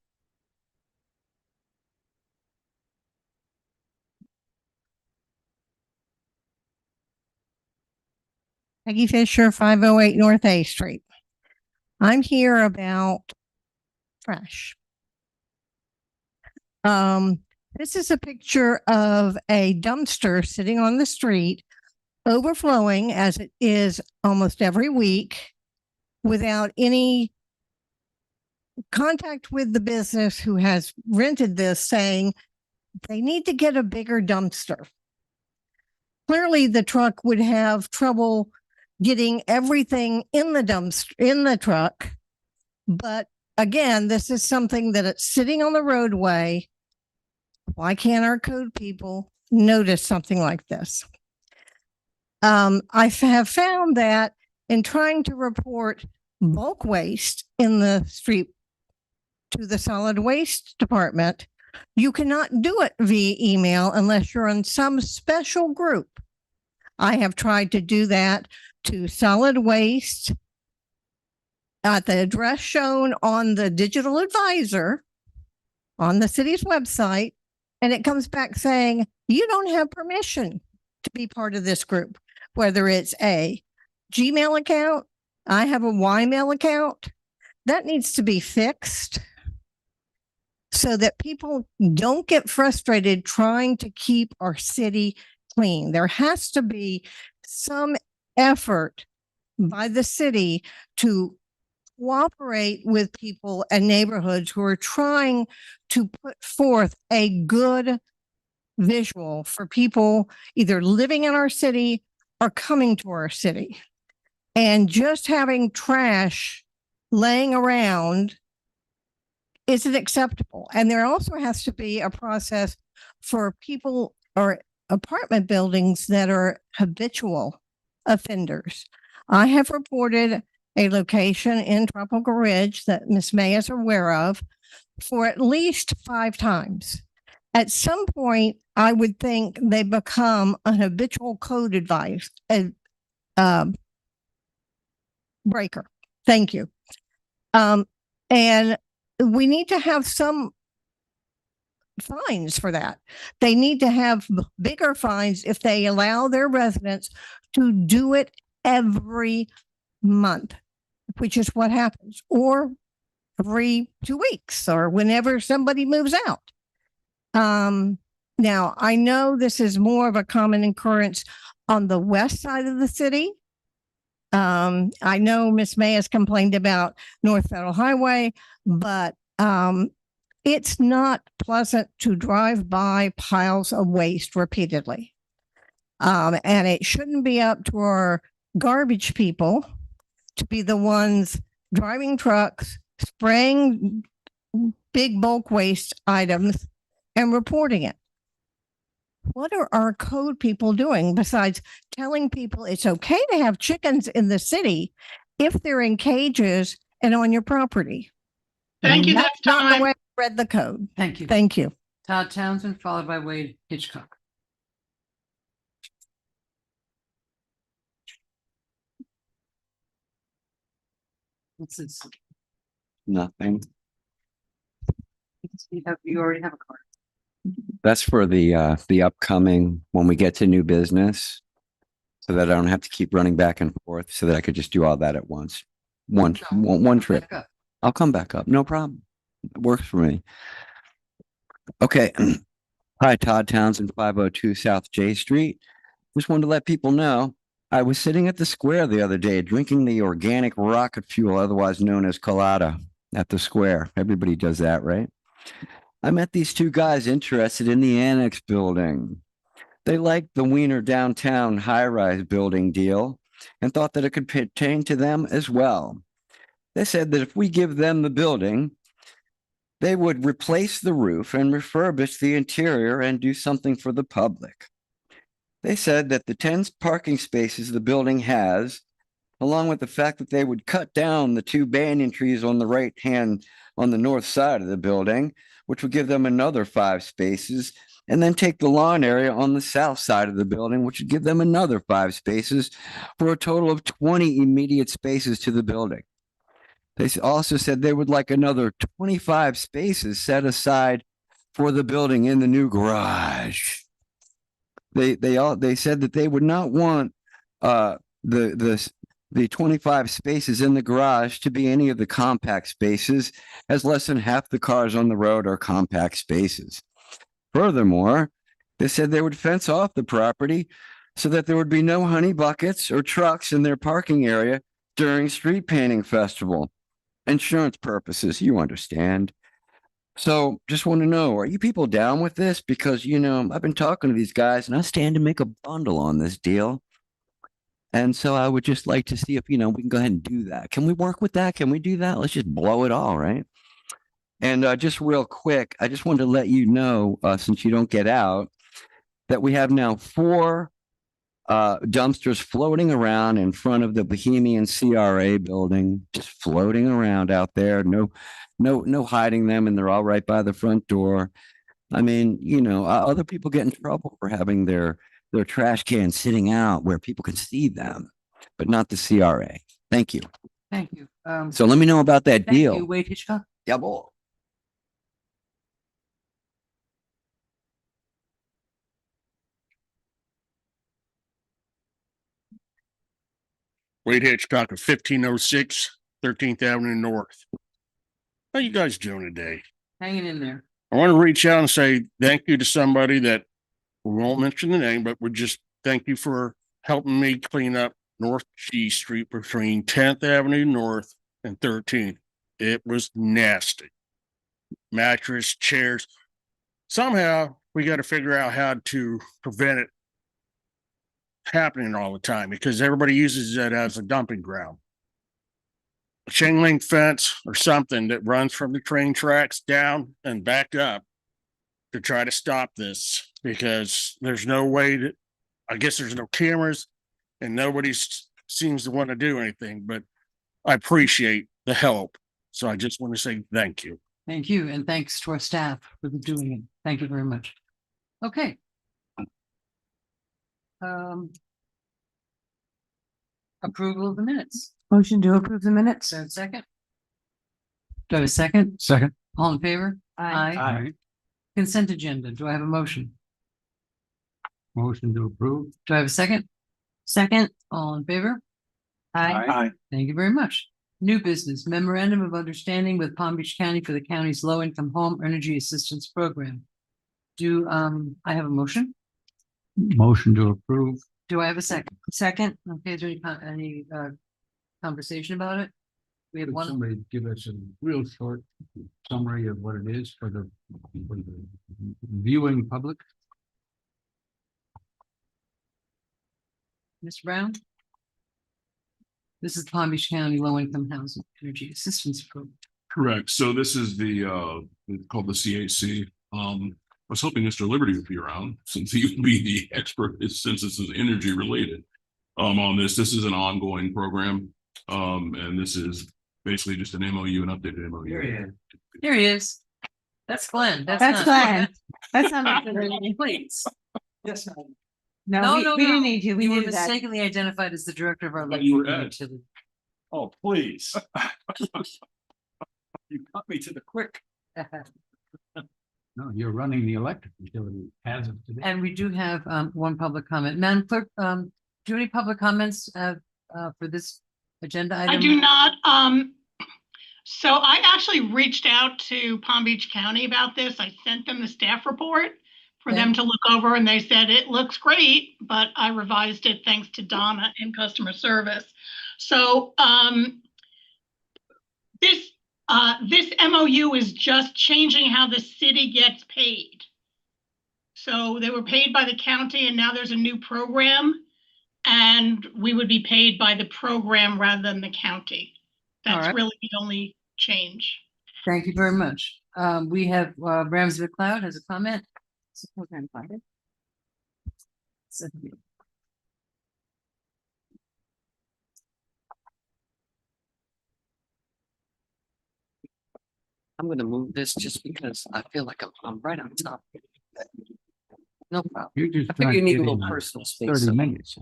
Peggy Fisher, 508 North A Street. I'm here about trash. This is a picture of a dumpster sitting on the street, overflowing as it is almost every week, without any contact with the business who has rented this, saying they need to get a bigger dumpster. Clearly, the truck would have trouble getting everything in the dumpster, in the truck. But again, this is something that it's sitting on the roadway. Why can't our code people notice something like this? I have found that in trying to report bulk waste in the street to the solid waste department, you cannot do it via email unless you're in some special group. I have tried to do that to solid waste at the address shown on the digital advisor on the city's website, and it comes back saying, you don't have permission to be part of this group, whether it's a Gmail account, I have a Ymail account. That needs to be fixed so that people don't get frustrated trying to keep our city clean. There has to be some effort by the city to cooperate with people and neighborhoods who are trying to put forth a good visual for people either living in our city or coming to our city. And just having trash laying around isn't acceptable. And there also has to be a process for people or apartment buildings that are habitual offenders. I have reported a location in Tropical Ridge that Ms. May is aware of for at least 5 times. At some point, I would think they become an habitual code advice, breaker. Thank you. And we need to have some fines for that. They need to have bigger fines if they allow their residents to do it every month, which is what happens, or every 2 weeks, or whenever somebody moves out. Now, I know this is more of a common occurrence on the west side of the city, I know Miss May has complained about North Federal Highway, but it's not pleasant to drive by piles of waste repeatedly. And it shouldn't be up to our garbage people to be the ones driving trucks, spraying big bulk waste items and reporting it. What are our code people doing besides telling people it's okay to have chickens in the city if they're in cages and on your property? Thank you. That's That's not the time. way I read the code. Thank you. Thank you. Todd Townsend, followed by Wade Hitchcock. What's this? Nothing. You already have a card. That's for the upcoming, when we get to new business. So that I don't have to keep running back and forth, so that I could just do all that at once. One trip. Back up. I'll come back up. No problem. It works for me. Okay. Hi, Todd Townsend, 502 South J Street. Just wanted to let people know, I was sitting at the square the other day drinking the organic rocket fuel, otherwise known as colada, at the square. Everybody does that, right? I met these two guys interested in the annex building. They liked the Wiener downtown high-rise building deal and thought that it could pertain to them as well. They said that if we give them the building, they would replace the roof and refurbish the interior and do something for the public. They said that the 10 parking spaces the building has, along with the fact that they would cut down the 2 banyan trees on the right hand on the north side of the building, which would give them another 5 spaces, and then take the lawn area on the south side of the building, which would give them another 5 spaces for a total of 20 immediate spaces to the building. They also said they would like another 25 spaces set aside for the building in the new garage. They said that they would not want the 25 spaces in the garage to be any of the compact spaces, as less than half the cars on the road are compact spaces. Furthermore, they said they would fence off the property so that there would be no honey buckets or trucks in their parking area during street painting festival. Insurance purposes, you understand. So just want to know, are you people down with this? Because, you know, I've been talking to these guys and I stand to make a bundle on this deal. And so I would just like to see if, you know, we can go ahead and do that. Can we work with that? Can we do that? Let's just blow it all, right? And just real quick, I just wanted to let you know, since you don't get out, that we have now 4 dumpsters floating around in front of the Bohemian CRA building, just floating around out there. No hiding them, and they're all right by the front door. I mean, you know, other people get in trouble for having their trash cans sitting out where people can see them, but not the CRA. Thank you. Thank you. So let me know about that Thank deal. you, Wade Hitchcock. Yeah, boy. Wade Hitchcock of 1506 13th Avenue North. How you guys doing today? Hanging in there. I want to reach out and say thank you to somebody that we won't mention the name, but we just thank you for helping me clean up North G Street between 10th Avenue North and 13th. It was nasty. Mattress, chairs. Somehow we got to figure out how to prevent it happening all the time, because everybody uses it as a dumping ground. A chain link fence or something that runs from the train tracks down and back up to try to stop this, because there's no way to, I guess there's no cameras and nobody seems to want to do anything, but I appreciate the help. So I just want to say thank you. Thank you. And thanks to our staff for doing it. Thank you very much. Okay. Approval of the minutes. Motion to approve the minutes. So second. Do I have a second? Second. All in favor? Aye. Consent agenda. Do I have a motion? Motion to approve. Do I have a second? Second. All in favor? Aye. Thank you very much. New business memorandum of understanding with Palm Beach County for the county's low-income home energy assistance program. Do I have a motion? Motion to approve. Do I have a second? Second, Okay, is there any conversation about it? We have Could one. somebody give us a real short summary of what it is for the viewing public? Mr. Brown? This is Palm Beach County Low Income Housing Energy Assistance Program. Correct. So this is the it's called the CAC. I was hoping Mr. Liberty would be around since he would be the expert since this is energy related. On this. This is an ongoing program. And this is basically just an MOU, an updated MOU. Here he is. That's Glenn. that's not- Glenn. That's not my. Please. Yes. No, we didn't need you. We You were needed that. mistakenly identified as the director of our. thought you were electric Ed. utility. Oh, please. You cut me to the quick. No, you're running the electric utility as of today. And we do have one public comment. Madam Clerk, do you have any public comments for this agenda item? I do not. So I actually reached out to Palm Beach County about this. I sent them the staff report for them to look over, and they said it looks great, but I revised it thanks to Donna in customer service. So this MOU is just changing how the city gets paid. So they were paid by the county, and now there's a new program, and we would be paid by the program rather than the county. That's right. really the only change. Thank you very much. We have Ramsey McLeod has a comment. Support and invited. I'm gonna move this just because I feel like I'm right on top. No problem. You're just I figure not you need a getting little personal space. 30 so- minutes.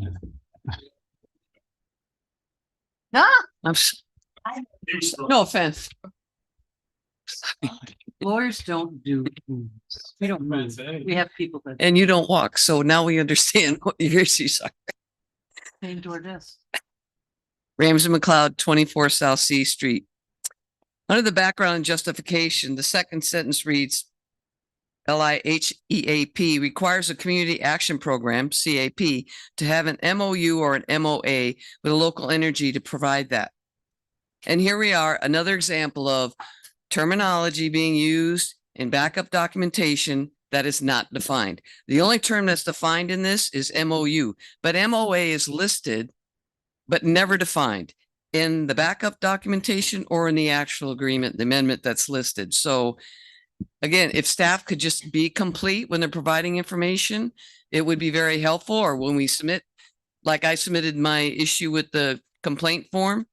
I'm no offense. Lawyers don't do. We don't move. We have people that And you don't walk, so now we understand what your issues are. came to our desk. Ramsey McLeod, 24 South C Street. Under the background and justification, the second sentence reads, LIHEAP requires a community action program, CAP, to have an MOU or an MOA with a local energy to provide that. And here we are, another example of terminology being used in backup documentation that is not defined. The only term that's defined in this is MOU, but MOA is listed, but never defined in the backup documentation or in the actual agreement, the amendment that's listed. So again, if staff could just be complete when they're providing information, it would be very helpful. Or when we submit, like I submitted my issue with the complaint form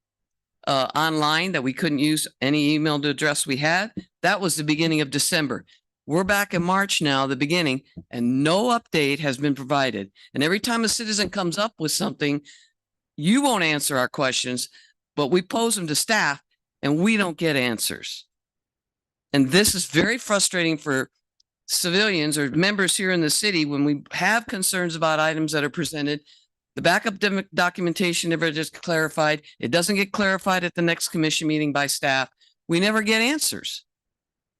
online that we couldn't use any email address we had. That was the beginning of December. We're back in March now, the beginning, and no update has been provided. And every time a citizen comes up with something, you won't answer our questions, but we pose them to staff and we don't get answers. And this is very frustrating for civilians or members here in the city when we have concerns about items that are presented. The backup documentation never just clarified. It doesn't get clarified at the next commission meeting by staff. We never get answers.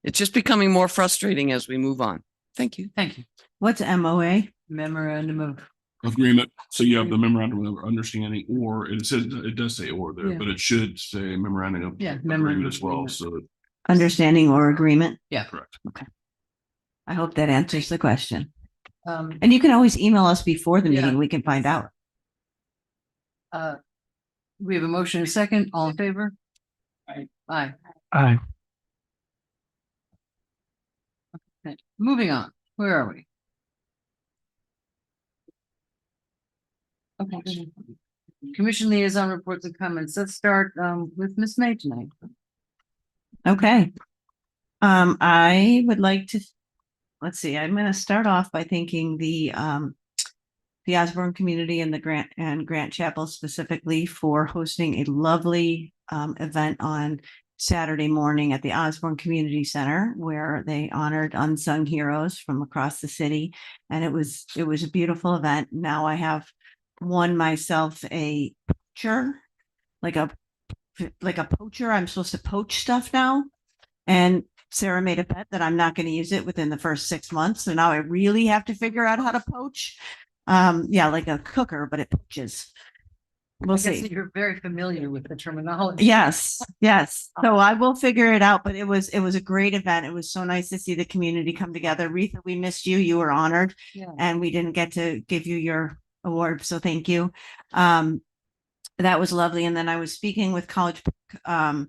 It's just becoming more frustrating as we move on. Thank you. Thank you. What's MOA? Memorandum of, Agreement. So you have the memorandum of understanding, or it says, it does say or there, Yeah. but it should say memorandum of Yeah, agreement memorandum as of well. agreement. So Understanding or agreement? yeah. correct. I hope that answers the question. Um, And you can always email us before the Yeah. meeting. We can find out. we have a motion and a second. All in favor? Aye. Aye. Aye. Okay. Moving on. Where are we? Okay. Commission liaison reports and comments. Let's start with Ms. May tonight. Okay. I would like to, let's see, I'm gonna start off by thanking the Osborne community and the Grant Chapel specifically for hosting a lovely event on Saturday morning at the Osborne Community Center, where they honored unsung heroes from across the city. And it was a beautiful event. Now I have won myself a poacher, like a poacher. I'm supposed to poach stuff now. And Sarah made a bet that I'm not going to use it within the first 6 months. So now I really have to figure out how to poach. Yeah, like a cooker, but it pitches. We'll I guess see. you're very familiar with the terminology. Yes, yes. So I will figure it out, but it was a great event. It was so nice to see the community come together. Retha, we missed you. You were honored Yeah. and we didn't get to give you your award. So thank you. That was lovely. And then I was speaking with College Park,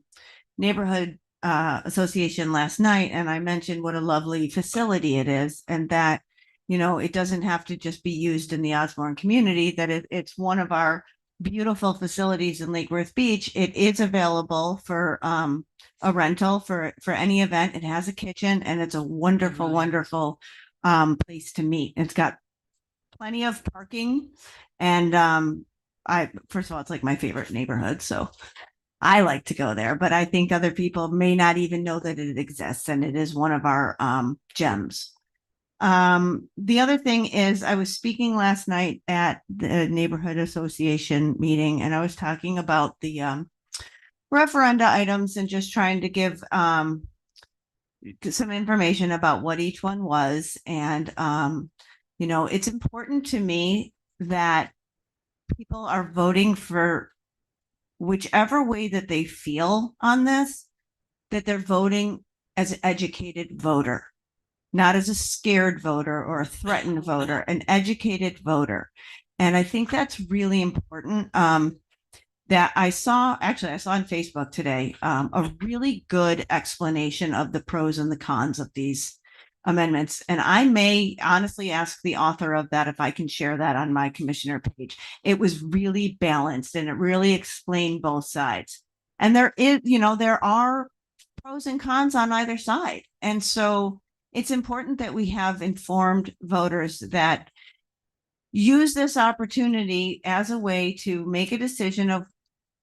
Neighborhood Association last night, and I mentioned what a lovely facility it is, and that, you know, it doesn't have to just be used in the Osborne community, that it's one of our beautiful facilities in Lake Worth Beach. It is available for a rental for any event. It has a kitchen and it's a wonderful, wonderful place to meet. It's got plenty of parking, and first of all, it's like my favorite neighborhood, so I like to go there, but I think other people may not even know that it exists, and it is one of our gems. The other thing is, I was speaking last night at the neighborhood association meeting, and I was talking about the referenda items and just trying to give some information about what each one was. And you know, it's important to me that people are voting for whichever way that they feel on this, that they're voting as an educated voter, not as a scared voter or a threatened voter, an educated voter. And I think that's really important. That I saw on Facebook today, a really good explanation of the pros and the cons of these amendments. And I may honestly ask the author of that if I can share that on my commissioner page. It was really balanced and it really explained both sides. And there is, you know, there are pros and cons on either side. And so it's important that we have informed voters that use this opportunity as a way to make a decision of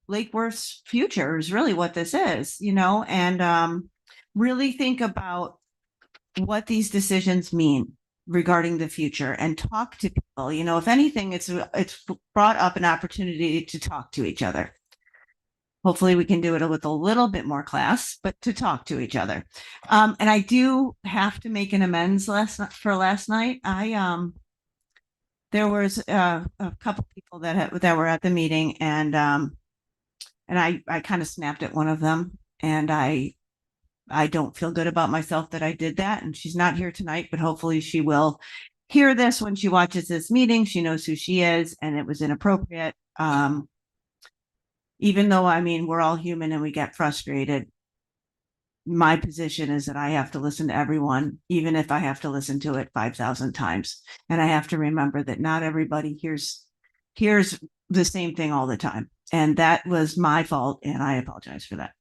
Lake Worth's future is really what this is, you know, and really think about what these decisions mean regarding the future and talk to people. You know, if anything, it's brought up an opportunity to talk to each other. Hopefully we can do it with a little bit more class, but to talk to each other. And I do have to make an amends for last night. There was a couple people that were at the meeting, and I kind of snapped at one of them, and I don't feel good about myself that I did that. And she's not here tonight, but hopefully she will hear this when she watches this meeting. She knows who she is, and it was inappropriate. Even though, I mean, we're all human and we get frustrated. My position is that I have to listen to everyone, even if I have to listen to it 5,000 times. And I have to remember that not everybody hears the same thing all the time. And that was my fault, and I apologize for that.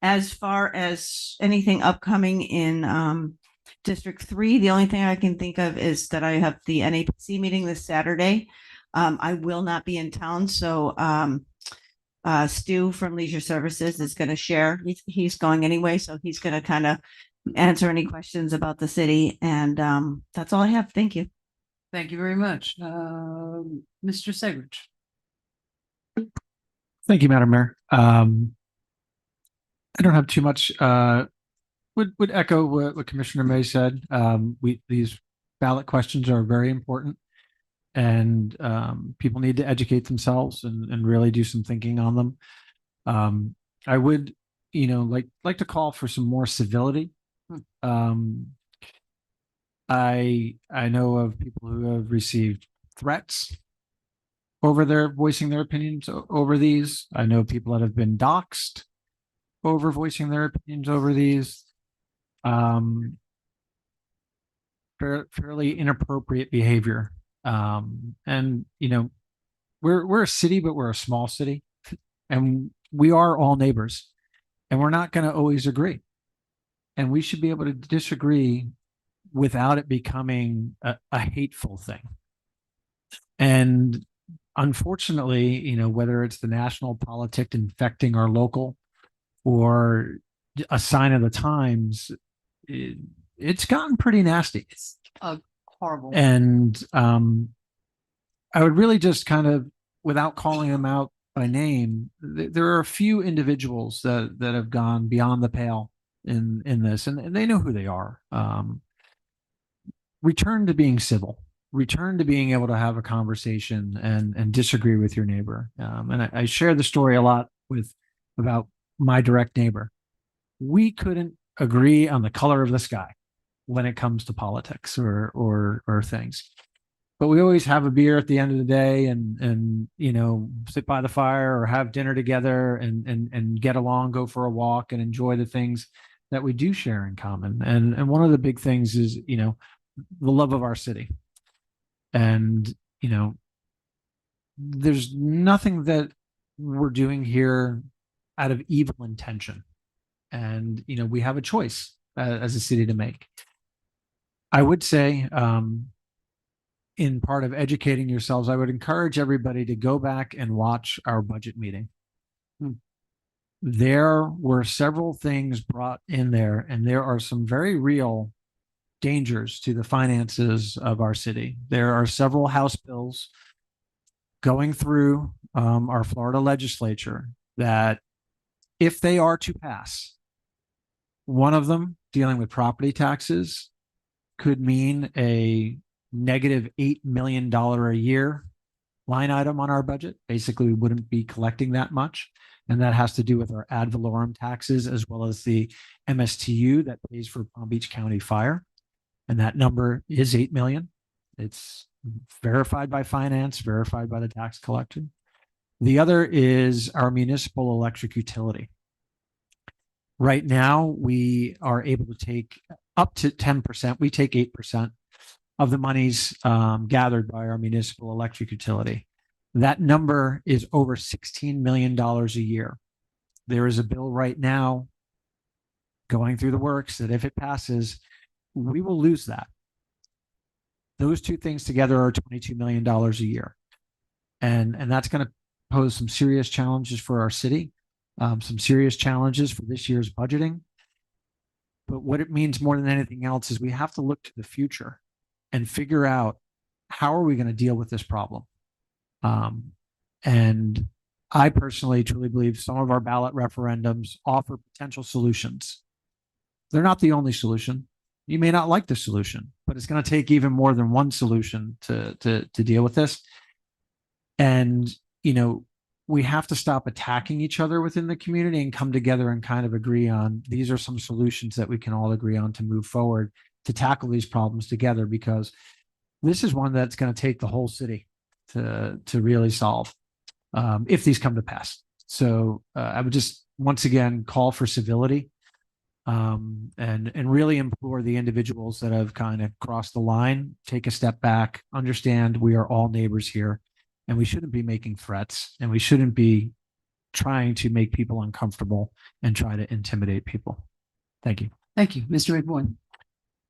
As far as anything upcoming in District 3, the only thing I can think of is that I have the NAPC meeting this Saturday. I will not be in town, so Stu from Leisure Services is going to share. He's going anyway, so he's going to kind of answer any questions about the city. And that's all I have. Thank you. Thank you very much. Mr. Segrich. Thank you, Madam Mayor. I don't have too much. Would echo what Commissioner May said. These ballot questions are very important, and people need to educate themselves and really do some thinking on them. I would, like to call for some more civility. I know of people who have received threats over their voicing their opinions over these. I know people that have been doxxed over voicing their opinions over these. Fairly inappropriate behavior. And we're a city, but we're a small city, and we are all neighbors, and we're not going to always agree. And we should be able to disagree without it becoming a hateful thing. And unfortunately, whether it's the national politic infecting our local or a sign of the times, it's gotten pretty nasty. It's horrible. And I would really just kind of, without calling them out by name, there are a few individuals that have gone beyond the pale in this, and they know who they are. Return to being civil. return to being able to have a conversation and disagree with your neighbor. And I share the story a lot about my direct neighbor. We couldn't agree on the color of the sky when it comes to politics or things. But we always have a beer at the end of the day and sit by the fire or have dinner together and get along, go for a walk and enjoy the things that we do share in common. And one of the big things is, the love of our city. And, there's nothing that we're doing here out of evil intention. And, we have a choice as a city to make. I would say, in part of educating yourselves, I would encourage everybody to go back and watch our budget meeting. There were several things brought in there, and there are some very real dangers to the finances of our city. There are several House bills going through our Florida legislature that, if they are to pass, one of them dealing with property taxes could mean a negative $8 million a year line item on our budget. Basically, we wouldn't be collecting that much. And that has to do with our ad valorem taxes, as well as the MSTU that pays for Palm Beach County Fire. And that number is 8 million. It's verified by finance, verified by the tax collector. The other is our municipal electric utility. Right now, we are able to take up to 10%. We take 8% of the monies gathered by our municipal electric utility. That number is over $16 million a year. There is a bill right now going through the works that, if it passes, we will lose that. Those two things together are $22 million a year. And that's going to pose some serious challenges for our city, some serious challenges for this year's budgeting. But what it means more than anything else is we have to look to the future and figure out, how are we going to deal with this problem? And I personally truly believe some of our ballot referendums offer potential solutions. They're not the only solution. You may not like the solution, but it's going to take even more than one solution to deal with this. And, we have to stop attacking each other within the community and come together and kind of agree on, these are some solutions that we can all agree on to move forward to tackle these problems together, because this is one that's going to take the whole city to really solve, if these come to pass. So I would just once again call for civility, and really implore the individuals that have kind of crossed the line, take a step back, understand we are all neighbors here, and we shouldn't be making threats, and we shouldn't be trying to make people uncomfortable and try to intimidate people. Thank you. Thank you, Mr. McBoyd.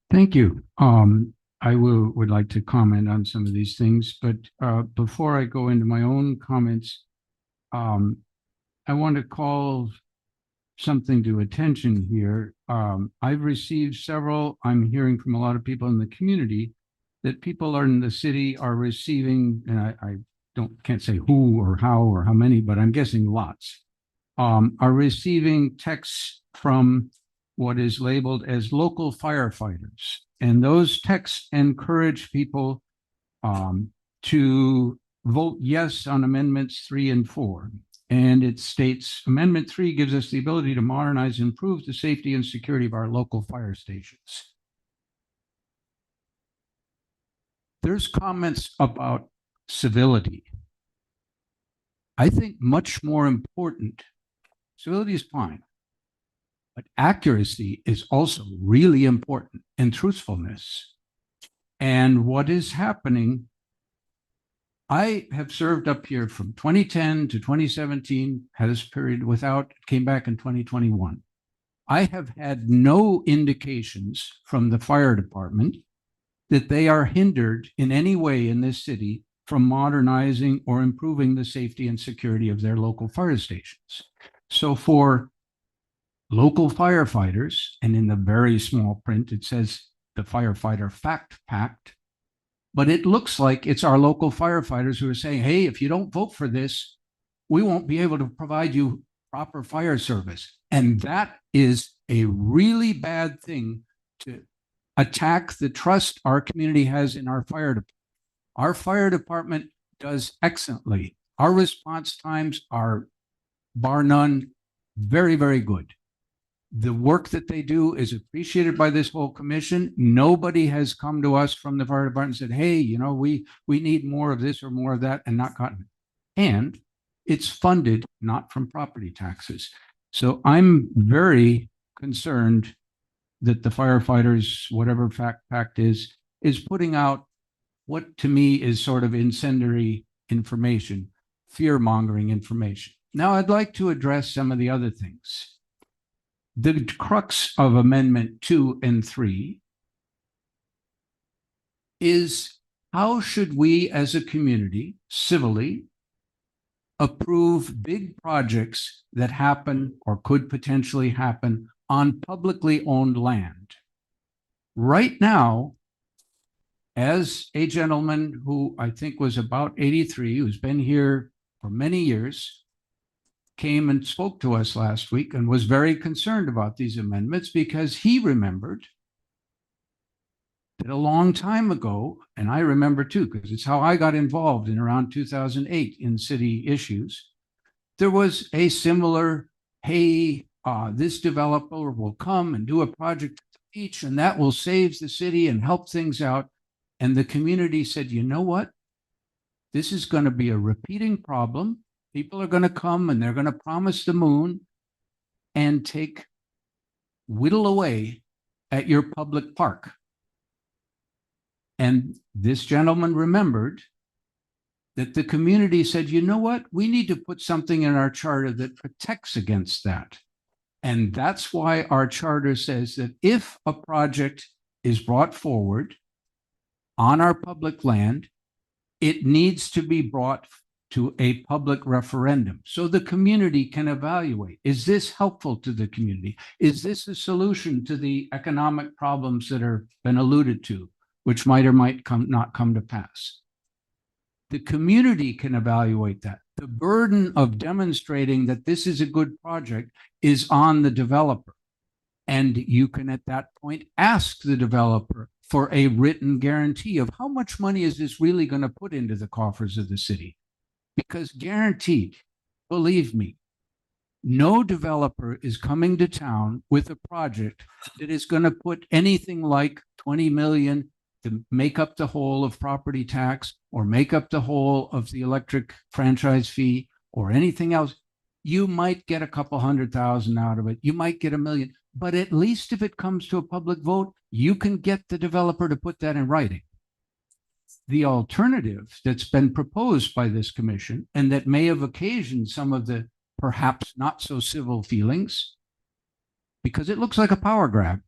Thank you. I would like to comment on some of these things, but before I go into my own comments, I want to call something to attention here. I've received several, I'm hearing from a lot of people in the community that people in the city are receiving, and I can't say who or how many, but I'm guessing lots, are receiving texts from what is labeled as local firefighters. And those texts encourage people to vote yes on amendments 3 and 4. And it states, Amendment 3 gives us the ability to modernize and improve the safety and security of our local fire stations. There's comments about civility. I think much more important, civility is fine, but accuracy is also really important, and truthfulness. And what is happening, I have served up here from 2010 to 2017, had this period came back in 2021. I have had no indications from the fire department that they are hindered in any way in this city from modernizing or improving the safety and security of their local fire stations. So for local firefighters, and in the very small print, it says the Firefighter Fact Pact, but it looks like it's our local firefighters who are saying, hey, if you don't vote for this, we won't be able to provide you proper fire service. And that is a really bad thing to attack the trust our community has in our fire department. Our fire department does excellently. Our response times are bar none, very, very good. The work that they do is appreciated by this whole commission. Nobody has come to us from the fire department and said, hey, you know, we need more of this or more of that, and not gotten it. And it's funded not from property taxes. So I'm very concerned that the firefighters, whatever pact is putting out what to me is sort of incendiary information, fear-mongering information. Now, I'd like to address some of the other things. The crux of Amendment 2 and 3 is how should we as a community civilly approve big projects that happen or could potentially happen on publicly owned land? Right now, as a gentleman who I think was about 83, who's been here for many years, came and spoke to us last week and was very concerned about these amendments because he remembered that a long time ago, and I remember too, because it's how I got involved in around 2008 in city issues, there was a similar, hey, this developer will come and do a project at the beach and that will save the city and help things out. And the community said, you know what? This is going to be a repeating problem. People are going to come and they're going to promise the moon and whittle away at your public park. And this gentleman remembered that the community said, you know what? We need to put something in our charter that protects against that. And that's why our charter says that if a project is brought forward on our public land, it needs to be brought to a public referendum so the community can evaluate. Is this helpful to the community? Is this a solution to the economic problems that are been alluded to, which might or might not come to pass? The community can evaluate that. The burden of demonstrating that this is a good project is on the developer. And you can at that point ask the developer for a written guarantee of how much money is this really going to put into the coffers of the city? Because guaranteed, believe me, no developer is coming to town with a project that is going to put anything like 20 million to make up the whole of property tax or make up the whole of the electric franchise fee or anything else. You might get a couple $100,000 out of it. You might get $1 million, but at least if it comes to a public vote, you can get the developer to put that in writing. The alternative that's been proposed by this commission and that may have occasioned some of the perhaps not so civil feelings, because it looks like a power grab,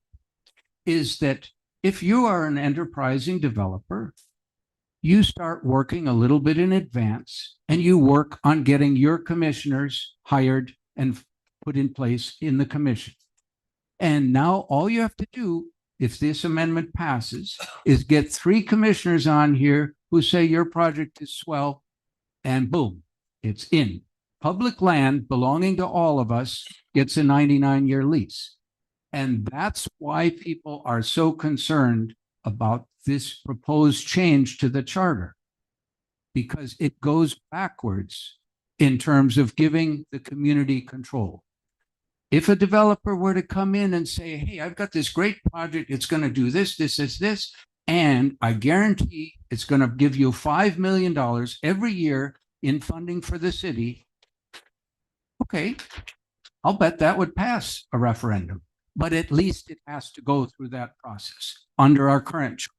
is that if you are an enterprising developer, you start working a little bit in advance and you work on getting your commissioners hired and put in place in the commission. And now all you have to do, if this amendment passes, is get 3 commissioners on here who say your project is swell, and boom, it's in. Public land belonging to all of us gets a 99-year lease. And that's why people are so concerned about this proposed change to the charter, because it goes backwards in terms of giving the community control. If a developer were to come in and say, hey, I've got this great project, it's going to do this, this, and I guarantee it's going to give you $5 million every year in funding for the city, okay, I'll bet that would pass a referendum. But at least it has to go through that process under our current charter.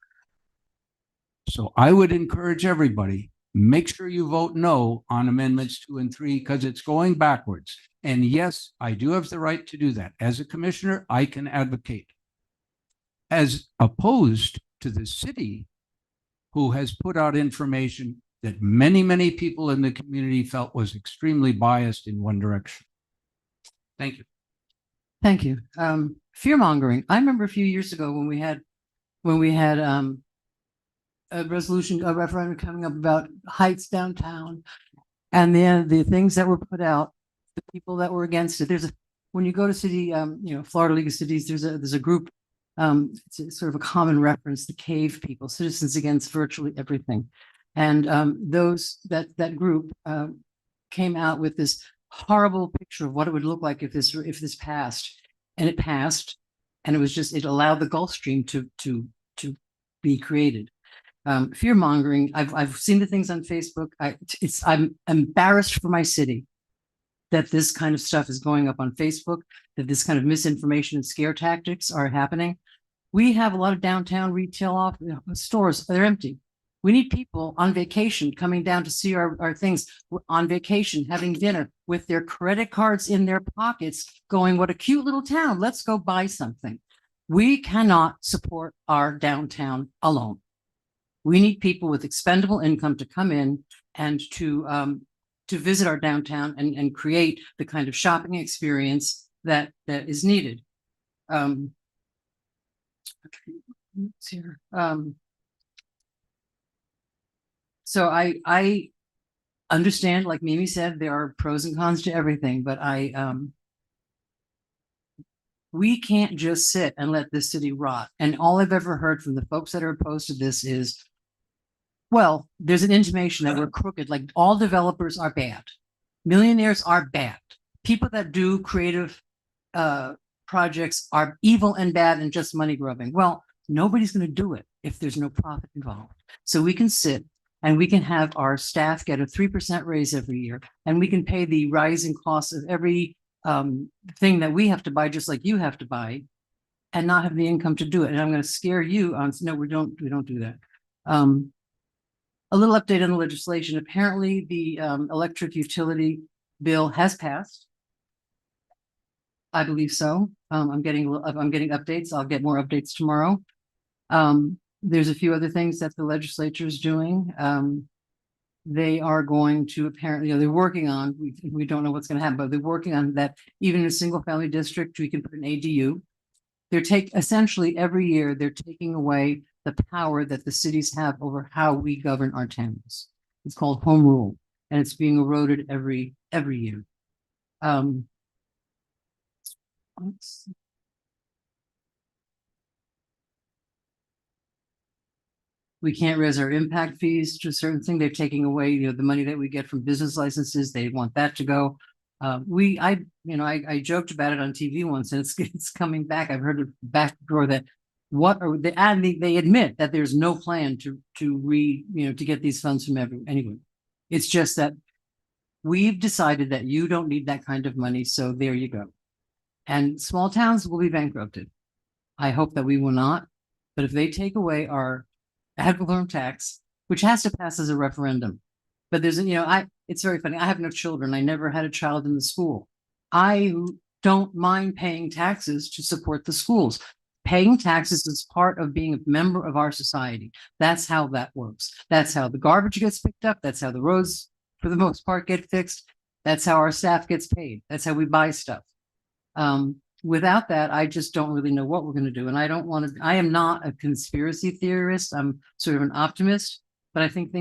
So I would encourage everybody, make sure you vote no on amendments 2 and 3 because it's going backwards. And yes, I do have the right to do that. As a commissioner, I can advocate. As opposed to the city, who has put out information that many, many people in the community felt was extremely biased in one direction. Thank you. Thank you. Fear mongering. I remember a few years ago when we had a referendum coming up about heights downtown, and then the things that were put out, the people that were against it. When you go to city, Florida League of Cities, there's a group. It's sort of a common reference, the CAVE people, Citizens Against Virtually Everything. And that group came out with this horrible picture of what it would look like if this passed. And it passed, and it allowed the Gulf Stream to be created. Fear mongering. I've seen the things on Facebook. I'm embarrassed for my city that this kind of stuff is going up on Facebook, that this kind of misinformation and scare tactics are happening. We have a lot of downtown retail stores. They're empty. We need people on vacation coming down to see our things. We're on vacation, having dinner with their credit cards in their pockets, going, what a cute little town. Let's go buy something. We cannot support our downtown alone. We need people with expendable income to come in and to visit our downtown and create the kind of shopping experience that is needed. So I understand, like Mimi said, there are pros and cons to everything, but we can't just sit and let this city rot. And all I've ever heard from the folks that are opposed to this is, well, there's an intimation that we're crooked, like all developers are bad. Millionaires are bad. People that do creative projects are evil and bad and just money grubbing. Well, nobody's going to do it if there's no profit involved. So we can sit and we can have our staff get a 3% raise every year, and we can pay the rising costs of every thing that we have to buy, just like you have to buy, and not have the income to do it. And I'm going to scare you on, no, we don't do that. A little update on the legislation. Apparently the electric utility bill has passed. I believe so. I'm getting updates. I'll get more updates tomorrow. There's a few other things that the legislature is doing. They are going to apparently, they're working on, we don't know what's going to happen, but they're working on that. Even in a single family district, we can put an ADU. Essentially every year, they're taking away the power that the cities have over how we govern our towns. It's called home rule, and it's being eroded every year. We can't raise our impact fees to a certain thing. They're taking away, the money that we get from business licenses. They want that to go. I joked about it on TV once, and it's coming back. I've heard it backdoor that they admit that there's no plan to get these funds from anyone. It's just that we've decided that you don't need that kind of money. So there you go. And small towns will be bankrupted. I hope that we will not. But if they take away our ad valorem tax, which has to pass as a referendum, but it's very funny. I have no children. I never had a child in the school. I don't mind paying taxes to support the schools. Paying taxes is part of being a member of our society. That's how that works. That's how the garbage gets picked up. That's how the roads, for the most part, get fixed. That's how our staff gets paid. That's how we buy stuff. Without that, I just don't really know what we're going to do. And I am not a conspiracy theorist. I'm sort of an optimist, but I think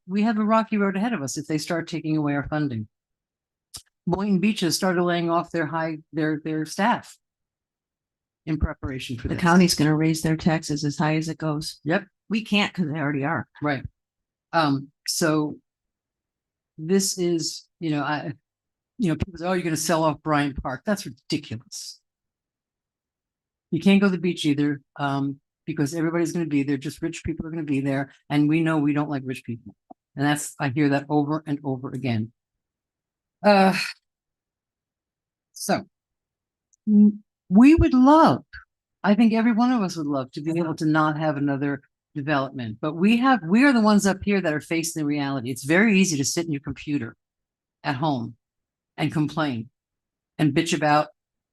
we have a rocky road ahead of us if they start taking away our funding. Boynton Beach has started laying off their staff in preparation for The this. county's going to raise their taxes as high as it goes. Yep. We can't because they already are. Right. So this is, people say, oh, you're going to sell off Bryant Park. That's ridiculous. You can't go to the beach either, because everybody's going to be there. Just rich people are going to be there. And we know we don't like rich people. And I hear that over and over again. So we would love, I think every one of us would love to be able to not have another development, but we are the ones up here that are facing the reality. It's very easy to sit in your computer at home and complain and bitch about,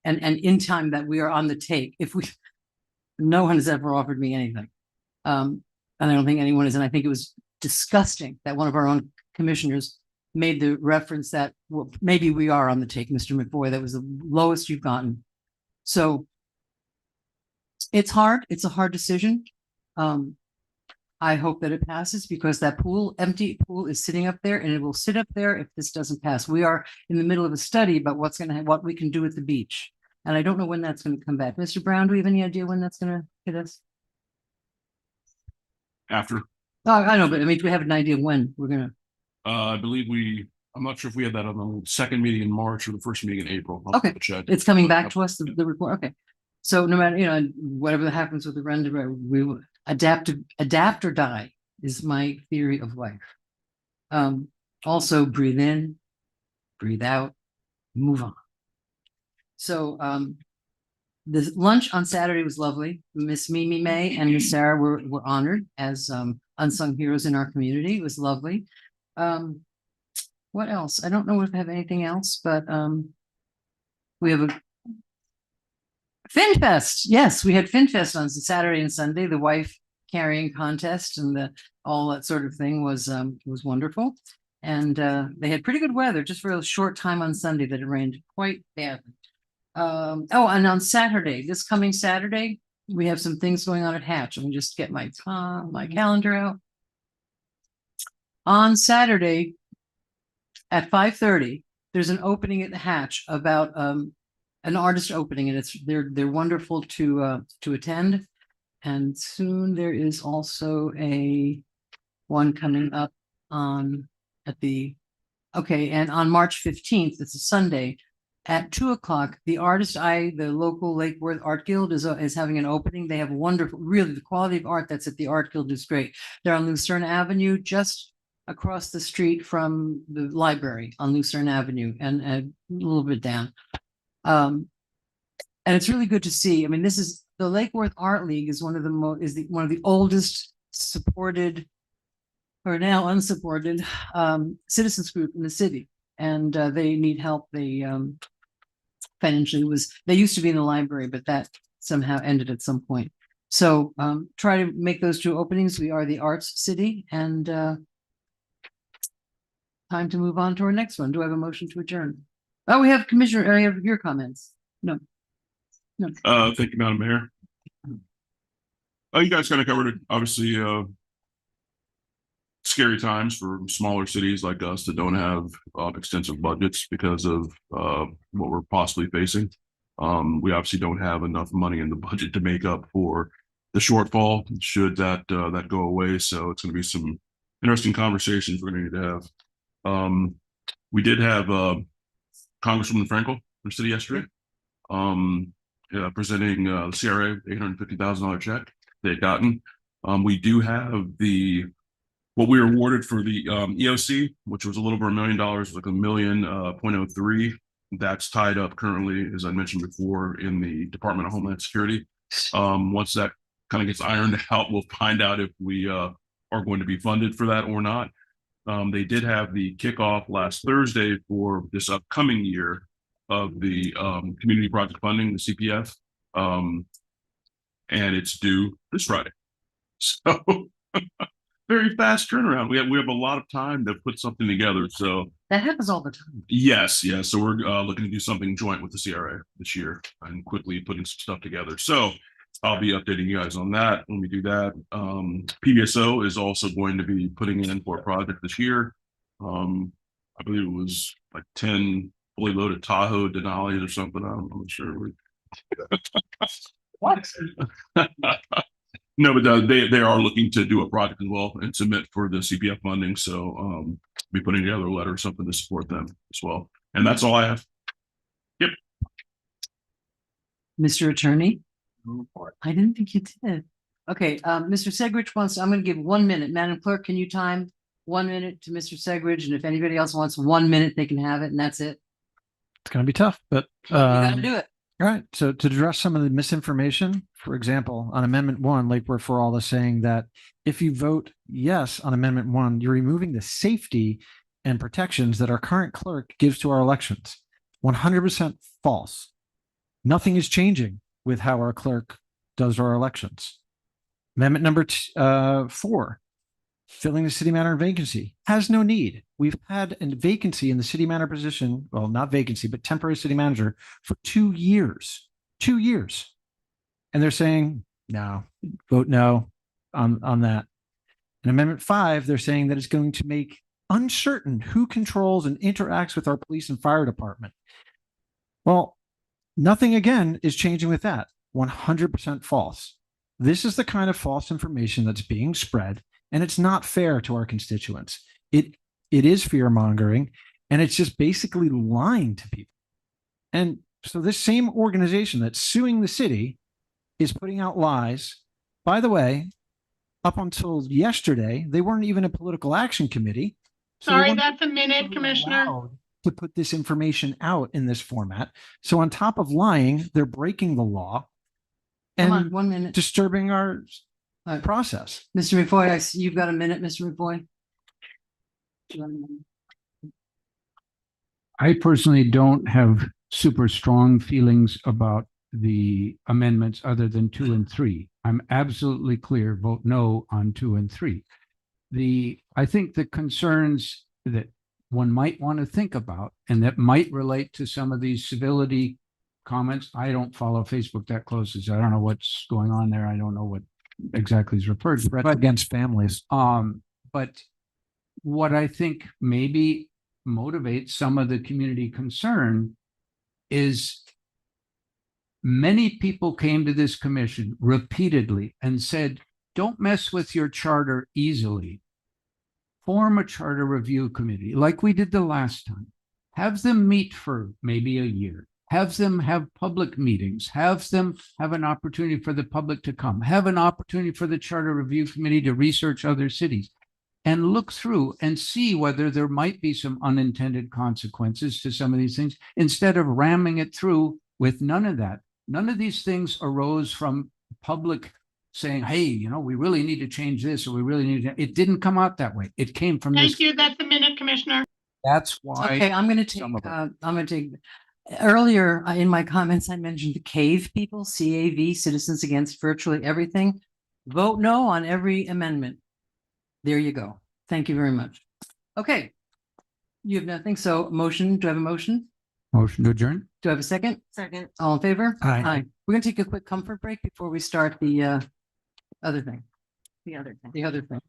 and in time that we are on the take. No one has ever offered me anything. And I don't think anyone is. And I think it was disgusting that one of our own commissioners made the reference that, well, maybe we are on the take, Mr. McBoy. That was the lowest you've gotten. So it's hard. It's a hard decision. I hope that it passes, because that empty pool is sitting up there, and it will sit up there if this doesn't pass. We are in the middle of a study about what we can do with the beach. And I don't know when that's going to come back. Mr. Brown, do we have any idea when that's going to hit us? After. Oh, I know, but I mean, do we have an idea of when we're gonna? I believe I'm not sure if we had that on the second meeting in March or the first meeting in April. I'll Okay, double check. it's coming back to us, the report, okay. So no matter, whatever happens with the render, we will adapt or die is my theory of life. Also breathe in, breathe out, move on. So, the lunch on Saturday was lovely. Miss Mimi May and Miss Sarah were honored as, unsung heroes in our community. It was lovely. What else? I don't know if I have anything else, but, we have a FinFest. Yes, we had FinFest on Saturday and Sunday, the wife carrying contest and all that sort of thing was wonderful. And they had pretty good weather just for a short time on Sunday that it rained quite badly. And on Saturday, this coming Saturday, we have some things going on at Hatch. Let me just get my calendar out. On Saturday at 5:30, there's an opening at the Hatch about an artist opening, and they're wonderful to attend. And soon there is also one coming up and on March 15th, it's a Sunday at 2:00, the local Lake Worth Art Guild is having an opening. They have wonderful, really the quality of art that's at the Art Guild is great. They're on Lucerne Avenue, just across the street from the library on Lucerne Avenue and a little bit down. And it's really good to see. I mean, this is the Lake Worth Art League is one of the oldest supported or now unsupported citizens group in the city, and they need help. They financially they used to be in the library, but that somehow ended at some point. So try to make those two openings. We are the arts city, and time to move on to our next one. Do I have a motion to adjourn? Oh, we have Commissioner, I have your comments. No. Thank you, Madam Mayor. You guys kind of covered it. Obviously, scary times for smaller cities like us that don't have extensive budgets because of what we're possibly facing. We obviously don't have enough money in the budget to make up for the shortfall should that go away. So it's going to be some interesting conversations we're going to need to have. We did have Congresswoman Frankel from the city yesterday. Presenting the CRA $850,000 check they had gotten. We do have what we were awarded for the EOC, which was a little over $1 million, like $1.03 million. That's tied up currently, as I mentioned before, in the Department of Homeland Security. Once that kind of gets ironed out, we'll find out if we are going to be funded for that or not. They did have the kickoff last Thursday for this upcoming year of the community project funding, the CPF, and it's due this Friday. So very fast turnaround. We have a lot of time to put something together. So that happens all the time. Yes. So we're looking to do something joint with the CRA this year and quickly putting some stuff together. So I'll be updating you guys on that when we do that. PBSO is also going to be putting in for a project this year. I believe it was like 10 fully loaded Tahoe Denali's or something. I'm not sure. What? No, but they are looking to do a project as well and submit for the CPF funding. So be putting together a letter or something to support them as well. And that's all I have. Yep. Mr. Attorney? I didn't think you did. Okay, Mr. Segridge I'm going to give 1 minute. Madam Clerk, can you time 1 minute to Mr. Segridge? And if anybody else wants 1 minute, they can have it, and that's it. It's going to be tough, but You gotta do it. all right. So to address some of the misinformation, for example, on Amendment 1, Lake Worth for All is saying that if you vote yes on Amendment 1, you're removing the safety and protections that our current clerk gives to our elections. 100% false. Nothing is changing with how our clerk does our elections. Amendment number 4, filling the city manager vacancy has no need. We've had a vacancy in the city manager position, well, not vacancy, but temporary city manager for 2 years. 2 years. And they're saying, no, vote no on that. In Amendment 5, they're saying that it's going to make uncertain who controls and interacts with our police and fire department. Well, nothing again is changing with that. 100% false. This is the kind of false information that's being spread And it's not fair to our constituents. It is fear mongering, and it's just basically lying to people. And so this same organization that's suing the city is putting out lies. By the way, up until yesterday, they weren't even a political action committee. so they Sorry, weren't that's a minute, really Commissioner. allowed to put this information out in this format. So on top of lying, they're breaking the law Come on, and 1 minute. disturbing our Right. process. Mr. McFoy, I see you've got a minute, Mr. McFoy. I personally don't have super strong feelings about the amendments other than 2 and 3. I'm absolutely clear, vote no on 2 and 3. I think the concerns that one might want to think about and that might relate to some of these civility comments. I don't follow Facebook that closely, so I don't know what's going on there. I don't know what exactly is referred to. Threats But against families. but what I think maybe motivates some of the community concern is many people came to this commission repeatedly and said, don't mess with your charter easily. Form a charter review committee like we did the last time. Have them meet for maybe a year. Have them have public meetings. Have them have an opportunity for the public to come. Have an opportunity for the charter review committee to research other cities and look through and see whether there might be some unintended consequences to some of these things instead of ramming it through with none of that. None of these things arose from public saying, hey, you know, we really need to change this or we really need to. It didn't come out that way. It came from Thank this. you. That's a minute, Commissioner. That's why. Okay, I'm gonna take, some of it. earlier in my comments, I mentioned the CAVE people, CAV, Citizens Against Virtually Everything. Vote no on every amendment. There you go. Thank you very much. Okay. You have nothing, so motion, do I have a motion? Motion to adjourn. Do I have a second? Second. All in favor? Aye. We're gonna take a quick comfort break before we start the other thing. The other thing. The other thing.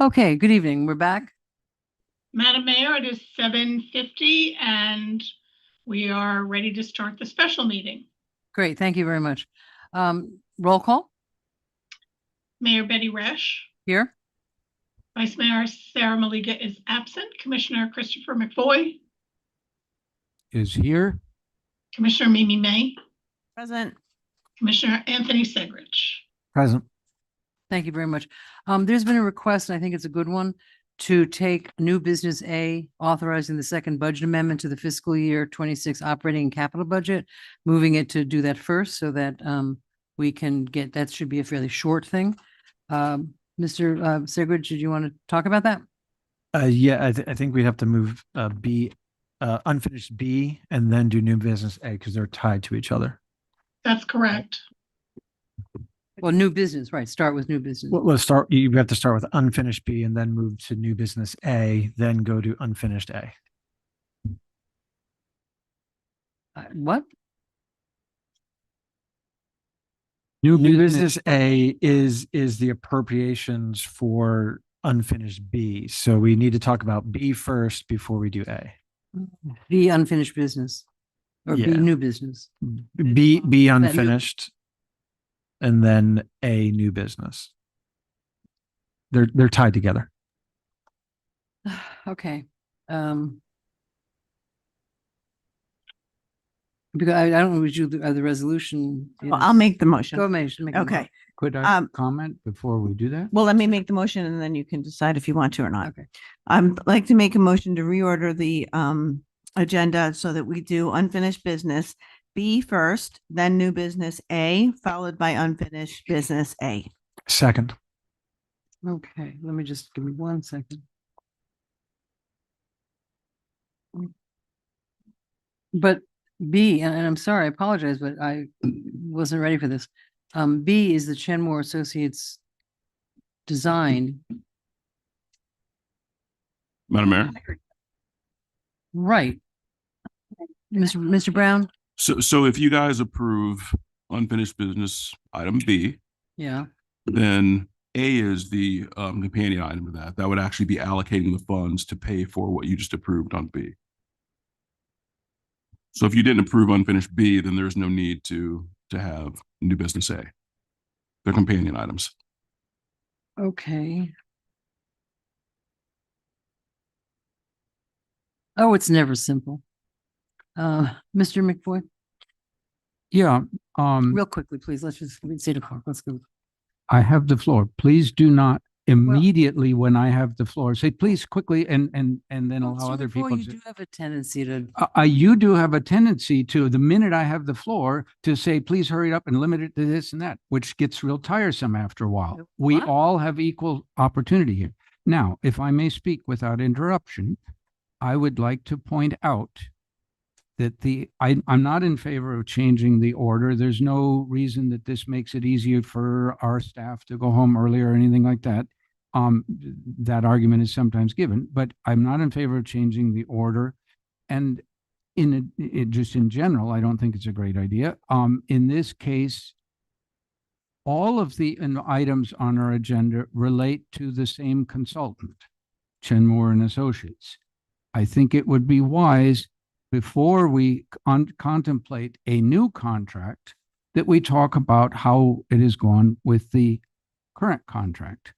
Okay, good evening. We're back. Madam Mayor, it is 7:50 and we are ready to start the special meeting. Great, thank you very much. Roll call Mayor Betty Resch, here. Vice Mayor Sarah Maliga is absent. Commissioner Christopher McFoy, Is here. Commissioner Mimi May, Present. Commissioner Anthony Segrich. Present. Thank you very much. There's been a request, and I think it's a good one, to take new business A, authorizing the second budget amendment to the fiscal year 26 operating and capital budget, moving it to do that first so that we can get, that should be a fairly short thing. Mr. Segrich, did you want to talk about that? Yeah, I think we'd have to move B, unfinished B, and then do new business A because they're tied to each other. That's correct. Well, new business, right? Start with new business. Well, let's start. You have to start with unfinished B and then move to new business A, then go to unfinished A. What? New business A is the appropriations for unfinished B. So we need to talk about B first before we do A. B unfinished business or B Yeah. new business. B unfinished, and then A new business. They're tied together. Okay. Because I don't know, would you, the resolution? Well, I'll make the motion. Go, make the Okay. motion. Could I Um, comment before we do that? Well, let me make the motion and then you can decide if you want to or not. Okay. I'd like to make a motion to reorder the agenda so that we do unfinished business B first, then new business A, followed by unfinished business A. Second. Okay, let me just, give me 1 second. But B, and I'm sorry, I apologize, but I wasn't ready for this. B is the Chenmore Associates design. Madam Mayor. Right. Mr. Brown? So if you guys approve unfinished business item B, Yeah. then A is the companion item to that. That would actually be allocating the funds to pay for what you just approved on B. So if you didn't approve unfinished B, then there's no need to have new business A. They're companion items. Okay. Oh, it's never simple. Mr. McFoy, Yeah, real quickly, please. Let's just, it's 8 o'clock. Let's go. I have the floor. Please do not immediately when I have the floor, say, please quickly and then allow Mr. other McFoy, people you to. do have a tendency to, You do have a tendency to, the minute I have the floor, to say, please hurry up and limit it to this and that, which gets real tiresome after a while. We What? all have equal opportunity here. Now, if I may speak without interruption, I would like to point out that I'm not in favor of changing the order. There's no reason that this makes it easier for our staff to go home earlier or anything like that. That argument is sometimes given, but I'm not in favor of changing the order. And just in general, I don't think it's a great idea. In this case, all of the items on our agenda relate to the same consultant, Chenmore and Associates. I think it would be wise, before we contemplate a new contract, that we talk about how it has gone with the current contract.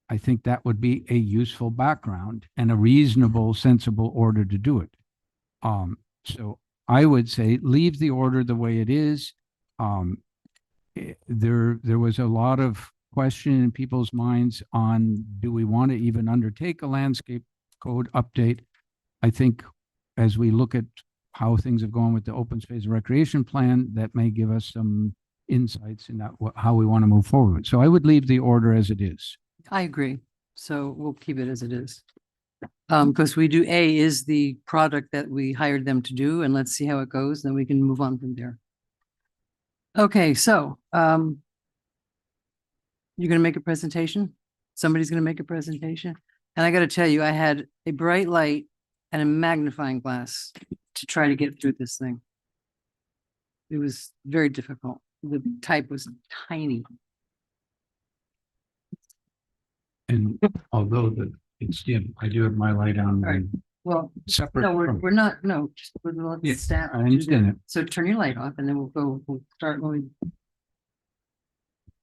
I think that would be a useful background and a reasonable, sensible order to do it. So I would say leave the order the way it is. There was a lot of question in people's minds on, do we want to even undertake a landscape code update? I think as we look at how things have gone with the open space and recreation plan, that may give us some insights in that, how we want to move forward. So I would leave the order as it is. I agree. So we'll keep it as it is. Because we do, A is the product that we hired them to do, and let's see how it goes, then we can move on from there. Okay, so, you're gonna make a presentation? Somebody's gonna make a presentation? And I gotta tell you, I had a bright light and a magnifying glass to try to get through this thing. It was very difficult. The type was tiny. And although it's dim, I do have my light on Right. and Well, separate no, from. we're not, no, just we're gonna let the Yeah, staff. I do understand that. it. So turn your light off and then we'll start going.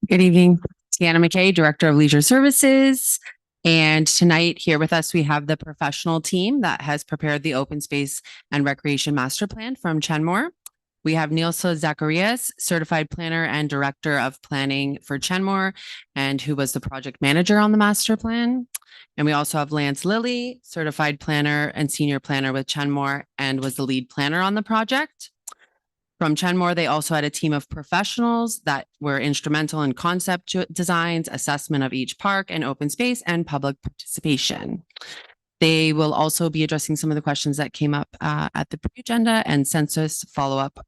Good evening, Tiana McKay, Director of Leisure Services. And tonight here with us, we have the professional team that has prepared the Open Space and Recreation Master Plan from Chenmore. We have Nilsa Zacharias, Certified Planner and Director of Planning for Chenmore, and who was the project manager on the master plan. And we also have Lance Lilly, Certified Planner and Senior Planner with Chenmore, and was the lead planner on the project. From Chenmore, they also had a team of professionals that were instrumental in concept designs, assessment of each park and open space, and public participation. They will also be addressing some of the questions that came up at the pre-agenda and census follow-up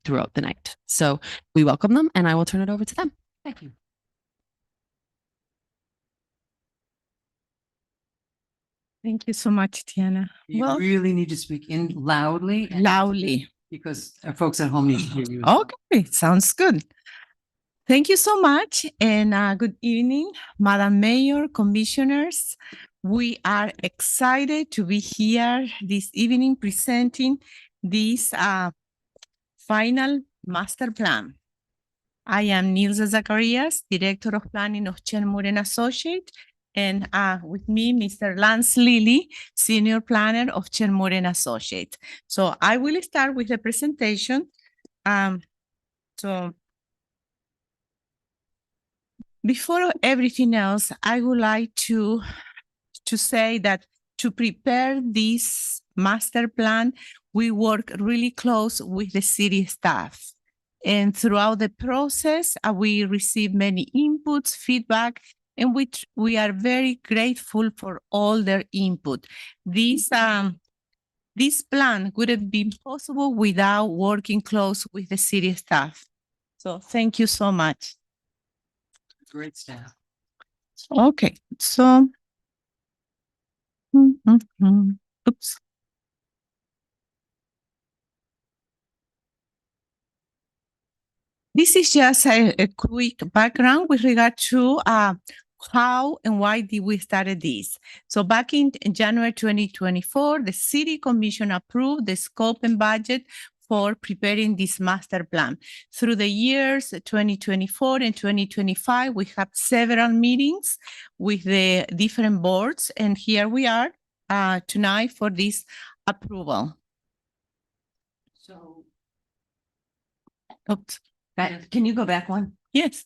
throughout the night. So we welcome them, and I will turn it over to them. Thank you. Thank you so much, Tiana. You Well, really need to speak in loudly. and- loudly. Because folks at home need to hear you. Okay, sounds good. Thank you so much and good evening, Madam Mayor, Commissioners. We are excited to be here this evening presenting this final master plan. I am Nilsa Zacharias, Director of Planning of Chenmore and Associate, and with me, Mr. Lance Lilly, Senior Planner of Chenmore and Associate. So I will start with the presentation. So before everything else, I would like to say that to prepare this master plan, we work really close with the city staff. And throughout the process, we receive many inputs, feedback, and we are very grateful for all their input. This plan wouldn't be possible without working close with the city staff. So thank you so much. Great staff. Okay, so. Oops. This is just a quick background with regard to how and why did we started this. So back in January 2024, the City Commission approved the scope and budget for preparing this master plan. Through the years 2024 and 2025, we have several meetings with the different boards, and here we are tonight for this approval. So. Oops. Can you go back one? Yes.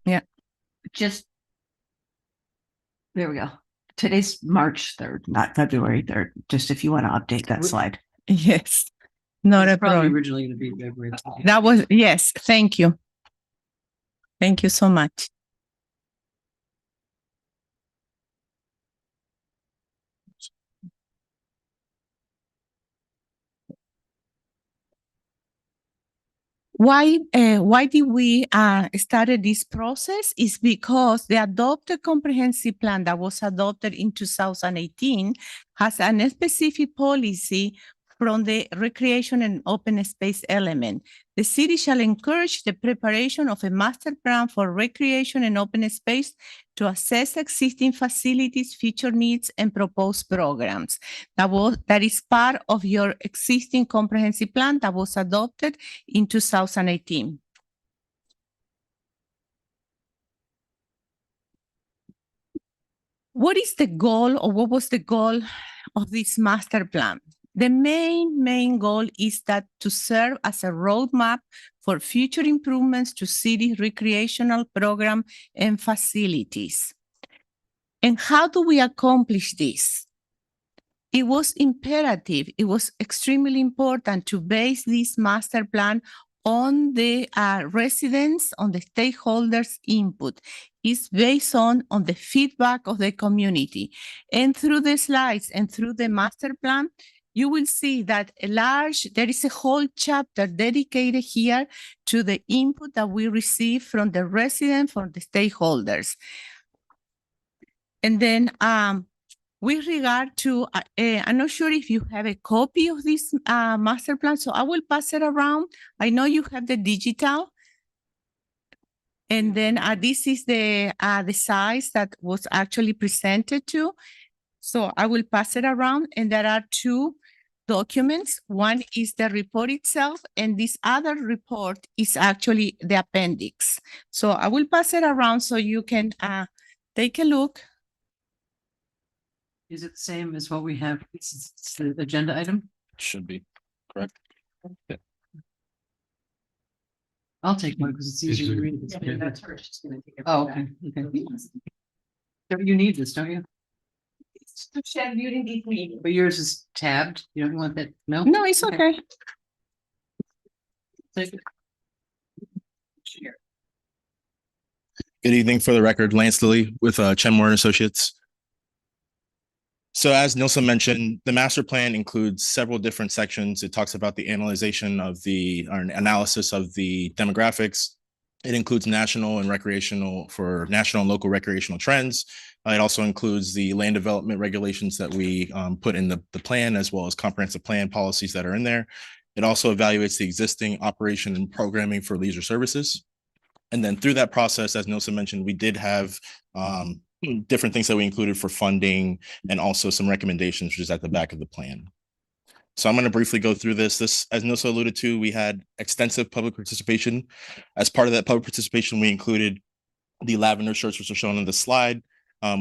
Yeah. Just. There we go. Today's March 3rd, not February 3rd. Just if you want to update that slide. Yes. Not a Probably problem. originally going to be February. That was, yes, thank you. Thank you so much. Why did we started this process is because the adopted comprehensive plan that was adopted in 2018 has a specific policy from the recreation and open space element. The city shall encourage the preparation of a master plan for recreation and open space to assess existing facilities, future needs, and proposed programs. That is part of your existing comprehensive plan that was adopted in 2018. What is the goal, or what was the goal of this master plan? The main goal is that to serve as a roadmap for future improvements to city recreational program and facilities. And how do we accomplish this? It was imperative, it was extremely important to base this master plan on the residents, on the stakeholders' input. It's based on the feedback of the community. And through the slides and through the master plan, you will see that there is a whole chapter dedicated here to the input that we receive from the residents, from the stakeholders. And then with regard to, I'm not sure if you have a copy of this master plan, so I will pass it around. I know you have the digital. And then this is the size that was actually presented to. So I will pass it around, and there are two documents. One is the report itself, and this other report is actually the appendix. So I will pass it around so you can take a look. Is it the same as what we have? It's the agenda item? Should be, correct? I'll take one because it's easier to read. Yeah, that's her. She's gonna take it. Oh, okay, okay. So you need this, don't you? But yours is tabbed. You don't want that? No? No, it's okay. Take it. Good evening. For the record, Lance Lilly with Chenmore and Associates. So as Nilsa mentioned, the master plan includes several different sections. It talks about the analyzation of the or analysis of the demographics. It includes national and local recreational trends. It also includes the land development regulations that we put in the plan, as well as comprehensive plan policies that are in there. It also evaluates the existing operation and programming for leisure services. And then through that process, as Nilsa mentioned, we did have different things that we included for funding and also some recommendations, which is at the back of the plan. So I'm going to briefly go through this. As Nilsa alluded to, we had extensive public participation. As part of that public participation, we included the lavender shirts, which are shown on the slide.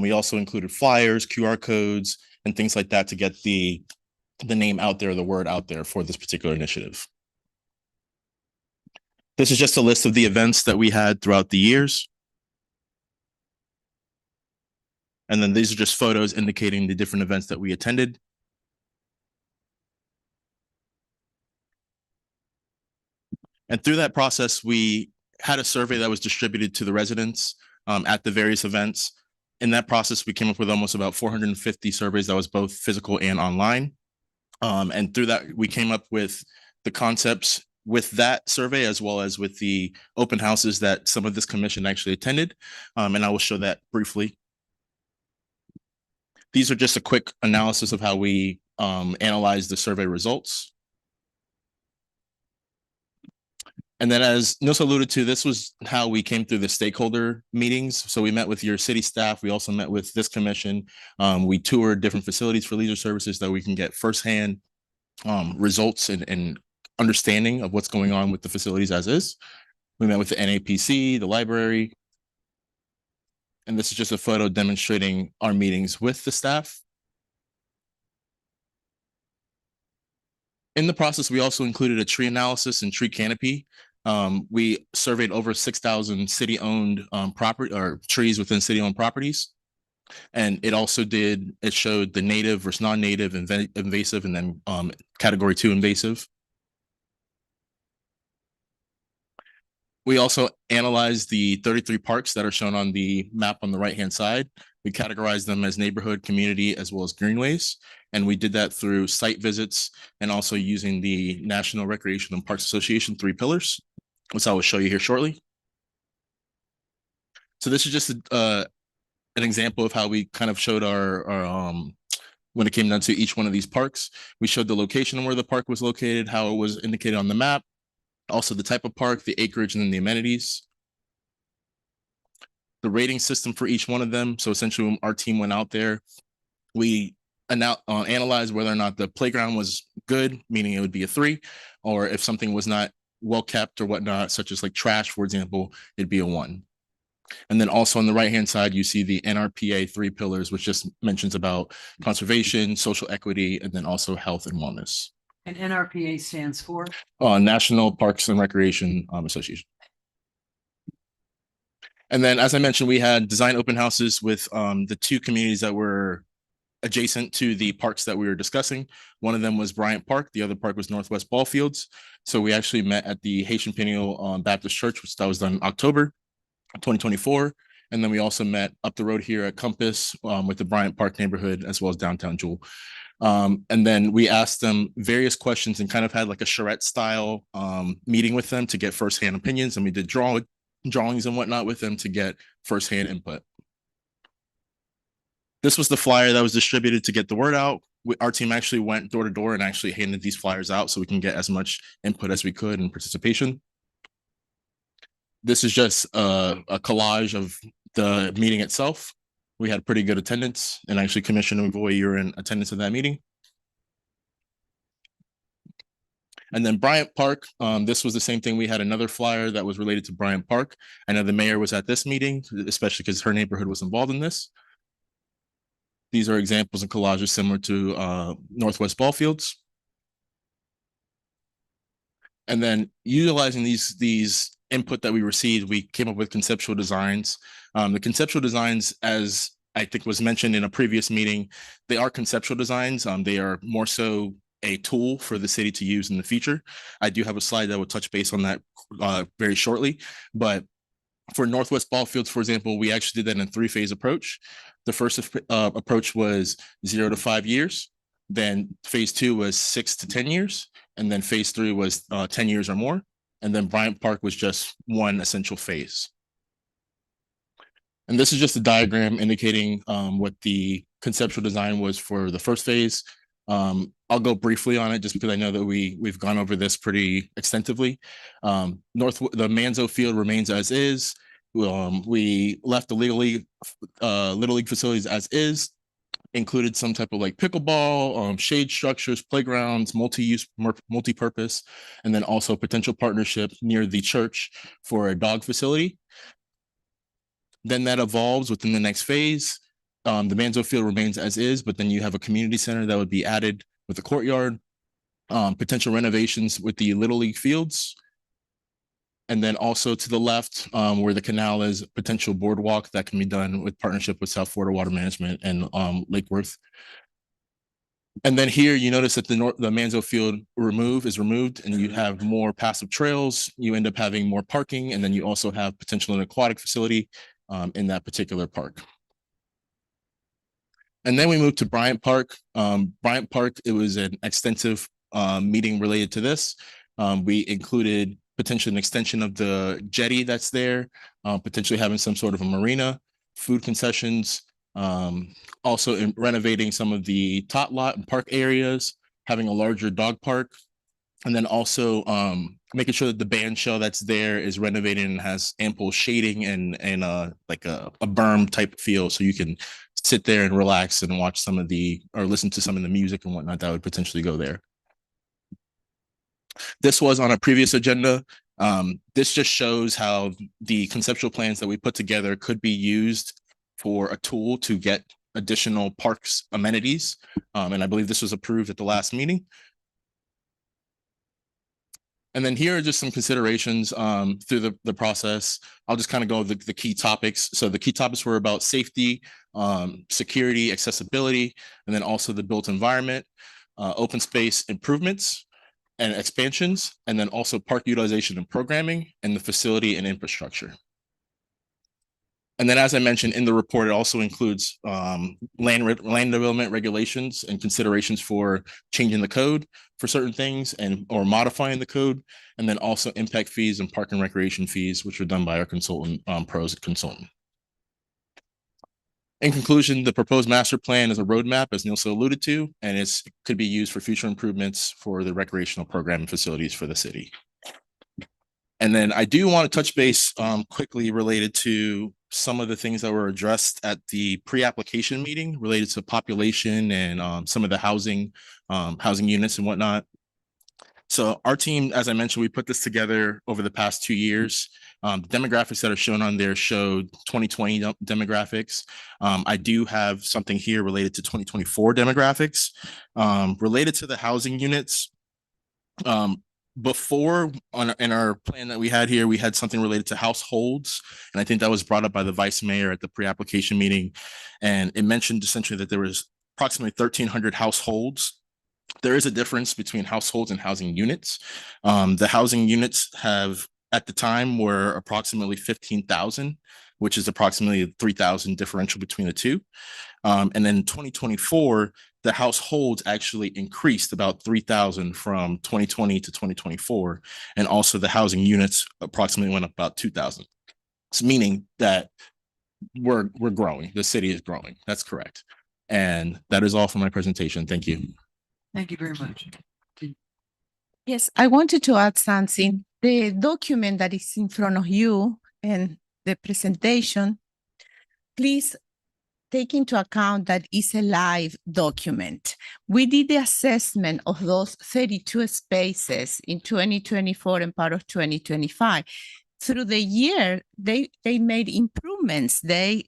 We also included flyers, QR codes, and things like that to get the name out there, the word out there for this particular initiative. This is just a list of the events that we had throughout the years. And then these are just photos indicating the different events that we attended. And through that process, we had a survey that was distributed to the residents at the various events. In that process, we came up with almost about 450 surveys that was both physical and online. And through that, we came up with the concepts with that survey, as well as with the open houses that some of this commission actually attended. And I will show that briefly. These are just a quick analysis of how we analyzed the survey results. And then as Nilsa alluded to, this was how we came through the stakeholder meetings. So we met with your city staff. We also met with this commission. We toured different facilities for leisure services that we can get firsthand results and understanding of what's going on with the facilities as is. We met with the NAPC, the library. And this is just a photo demonstrating our meetings with the staff. In the process, we also included a tree analysis and tree canopy. We surveyed over 6,000 city-owned property or trees within city-owned properties. And it also showed the native versus non-native, invasive, and then category 2 invasive. We also analyzed the 33 parks that are shown on the map on the right-hand side. We categorized them as neighborhood, community, as well as greenways. And we did that through site visits and also using the National Recreation and Parks Association 3 pillars, which I will show you here shortly. So this is just an example of how we kind of showed our when it came down to each one of these parks. We showed the location of where the park was located, how it was indicated on the map, also the type of park, the acreage, and then the amenities. The rating system for each one of them. So essentially when our team went out there, we analyzed whether or not the playground was good, meaning it would be a 3, or if something was not well kept or whatnot, such as like trash, for example, it'd be a 1. And then also on the right-hand side, you see the NRPA 3 pillars, which just mentions about conservation, social equity, and then also health and wellness. And NRPA stands for? National Parks and Recreation Association. And then, as I mentioned, we had design open houses with the 2 communities that were adjacent to the parks that we were discussing. One of them was Bryant Park. The other park was Northwest Ballfields. So we actually met at the Haitian Peniel Baptist Church, which that was done in October 2024. And then we also met up the road here at Compass with the Bryant Park neighborhood, as well as downtown Jewel. And then we asked them various questions and kind of had like a charrette style meeting with them to get firsthand opinions. And we did drawings and whatnot with them to get firsthand input. This was the flyer that was distributed to get the word out. Our team actually went door to door and actually handed these flyers out so we can get as much input as we could and participation. This is just a collage of the meeting itself. We had pretty good attendance, and actually Commissioner McVoy, you're in attendance at that meeting. And then Bryant Park, this was the same thing. We had another flyer that was related to Bryant Park. I know the mayor was at this meeting, especially because her neighborhood was involved in this. These are examples of collages similar to Northwest Ballfields. And then utilizing these input that we received, we came up with conceptual designs. The conceptual designs, as I think was mentioned in a previous meeting, they are conceptual designs. They are more so a tool for the city to use in the future. I do have a slide that will touch base on that very shortly. But for Northwest Ballfields, for example, we actually did that in a 3-phase approach. The first approach was 0 to 5 years. Then phase 2 was 6 to 10 years. And then phase 3 was 10 years or more. And then Bryant Park was just one essential phase. And this is just a diagram indicating what the conceptual design was for the first phase. I'll go briefly on it just because I know that we've gone over this pretty extensively. The Manzo Field remains as is. We left the Little League facilities as is, included some type of like pickleball, shade structures, playgrounds, multi-use, multi-purpose, and then also potential partnership near the church for a dog facility. Then that evolves within the next phase. The Manzo Field remains as is, but then you have a community center that would be added with a courtyard, potential renovations with the Little League fields. And then also to the left, where the canal is, potential boardwalk that can be done with partnership with South Florida Water Management and Lake Worth. And then here you notice that the Manzo Field is removed, and you have more passive trails. You end up having more parking, and then you also have potential an aquatic facility in that particular park. And then we moved to Bryant Park. Bryant Park, it was an extensive meeting related to this. We included potentially an extension of the jetty that's there, potentially having some sort of a marina, food concessions, also in renovating some of the tot lot and park areas, having a larger dog park, and then also making sure that the band shell that's there is renovated and has ample shading and like a berm type feel, so you can sit there and relax and watch some of or listen to some of the music and whatnot that would potentially go there. This was on a previous agenda. This just shows how the conceptual plans that we put together could be used for a tool to get additional parks amenities. And I believe this was approved at the last meeting. And then here are just some considerations through the process. I'll just kind of go over the key topics. So the key topics were about safety, security, accessibility, and then also the built environment, open space improvements and expansions, and then also park utilization and programming, and the facility and infrastructure. And then, as I mentioned in the report, it also includes land development regulations and considerations for changing the code for certain things or modifying the code, and then also impact fees and park and recreation fees, which are done by our consultant, Pros consultant. In conclusion, the proposed master plan is a roadmap, as Nilsa alluded to, and it could be used for future improvements for the recreational program and facilities for the city. And then I do want to touch base quickly related to some of the things that were addressed at the pre-application meeting related to population and some of the housing units and whatnot. So our team, as I mentioned, we put this together over the past 2 years. The demographics that are shown on there showed 2020 demographics. I do have something here related to 2024 demographics. Related to the housing units, before in our plan that we had here, we had something related to households. And I think that was brought up by the vice mayor at the pre-application meeting. And it mentioned essentially that there was approximately 1,300 households. There is a difference between households and housing units. The housing units at the time were approximately 15,000, which is approximately 3,000 differential between the two. And then in 2024, the households actually increased about 3,000 from 2020 to 2024. And also the housing units approximately went up about 2,000. It's meaning that we're growing. The city is growing. That's correct. And that is all for my presentation. Thank you. Thank you very much. Yes, I wanted to add something. the document that is in front of you and the presentation, please take into account that it's a live document. We did the assessment of those 32 spaces in 2024 and part of 2025. Through the year, they made improvements. They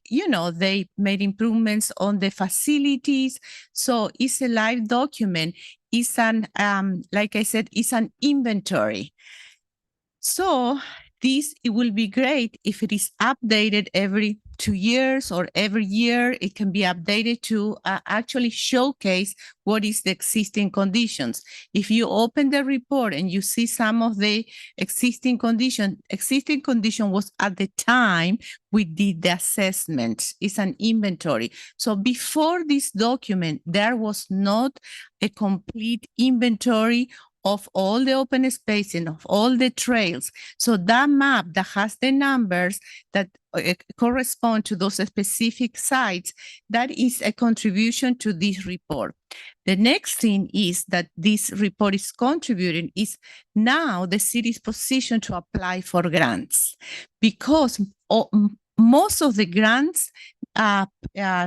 made improvements on the facilities. So it's a live document. It's like I said, it's an inventory. So it will be great if it is updated every 2 years or every year. It can be updated to actually showcase what is the existing conditions. If you open the report and you see some of the existing condition was at the time we did the assessment. It's an inventory. So before this document, there was not a complete inventory of all the open space and of all the trails. So that map that has the numbers that correspond to those specific sites, that is a contribution to this report. The next thing is that this report is contributing is now the city's position to apply for grants, because most of the grants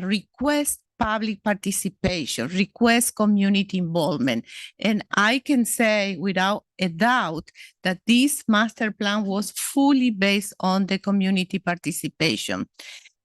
request public participation, request community involvement. And I can say without a doubt that this master plan was fully based on the community participation.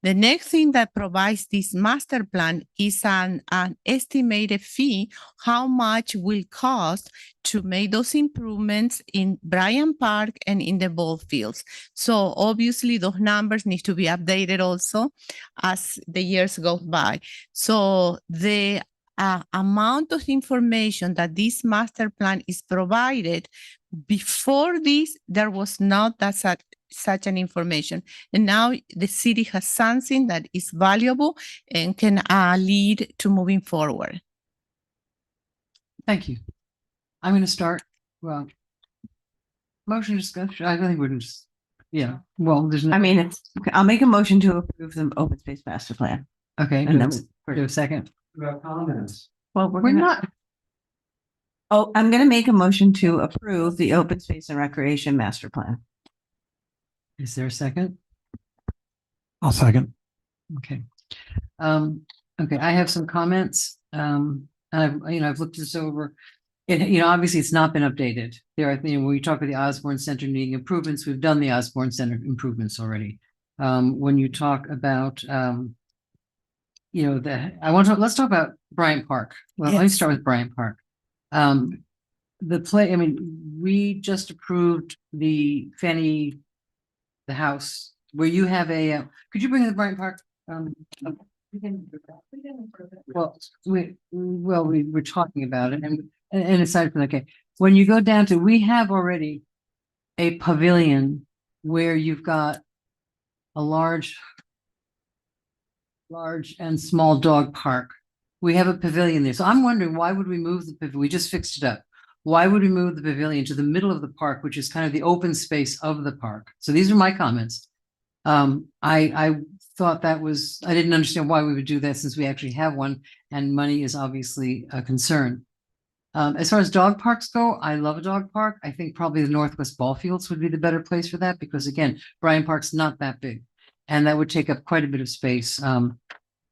The next thing that provides this master plan is an estimated fee, how much will cost to make those improvements in Bryant Park and in the ball fields. So obviously those numbers need to be updated also as the years go by. So the amount of information that this master plan is provided, before this, there was not such an information. And now the city has something that is valuable and can lead to moving forward. Thank you. I'm going to start, well, motion discussion. I think we're just, yeah, well, there's no. I mean, I'll make a motion to approve the open space master plan. Okay, And then do a second. Comments. Well, We're not. Oh, I'm going to make a motion to approve the open space and recreation master plan. Is there a second? I'll second. Okay. Okay, I have some comments. I've looked this over. Obviously it's not been updated. There are, when we talk about the Osborne Center needing improvements, we've done the Osborne Center improvements already. When you talk about, let's talk about Bryant Park. Well, let me start with Bryant Park. We just approved the house where you have a, could you bring in the Bryant Park? We were talking about it and aside from, okay, when you go down to, we have already a pavilion where you've got a large and small dog park. We have a pavilion there. So I'm wondering, why would we move the pavilion? We just fixed it up. Why would we move the pavilion to the middle of the park, which is kind of the open space of the park? So these are my comments. I thought that was, I didn't understand why we would do that since we actually have one and money is obviously a concern. As far as dog parks go, I love a dog park. I think probably the Northwest Ball Fields would be the better place for that because again, Bryant Park's not that big and that would take up quite a bit of space.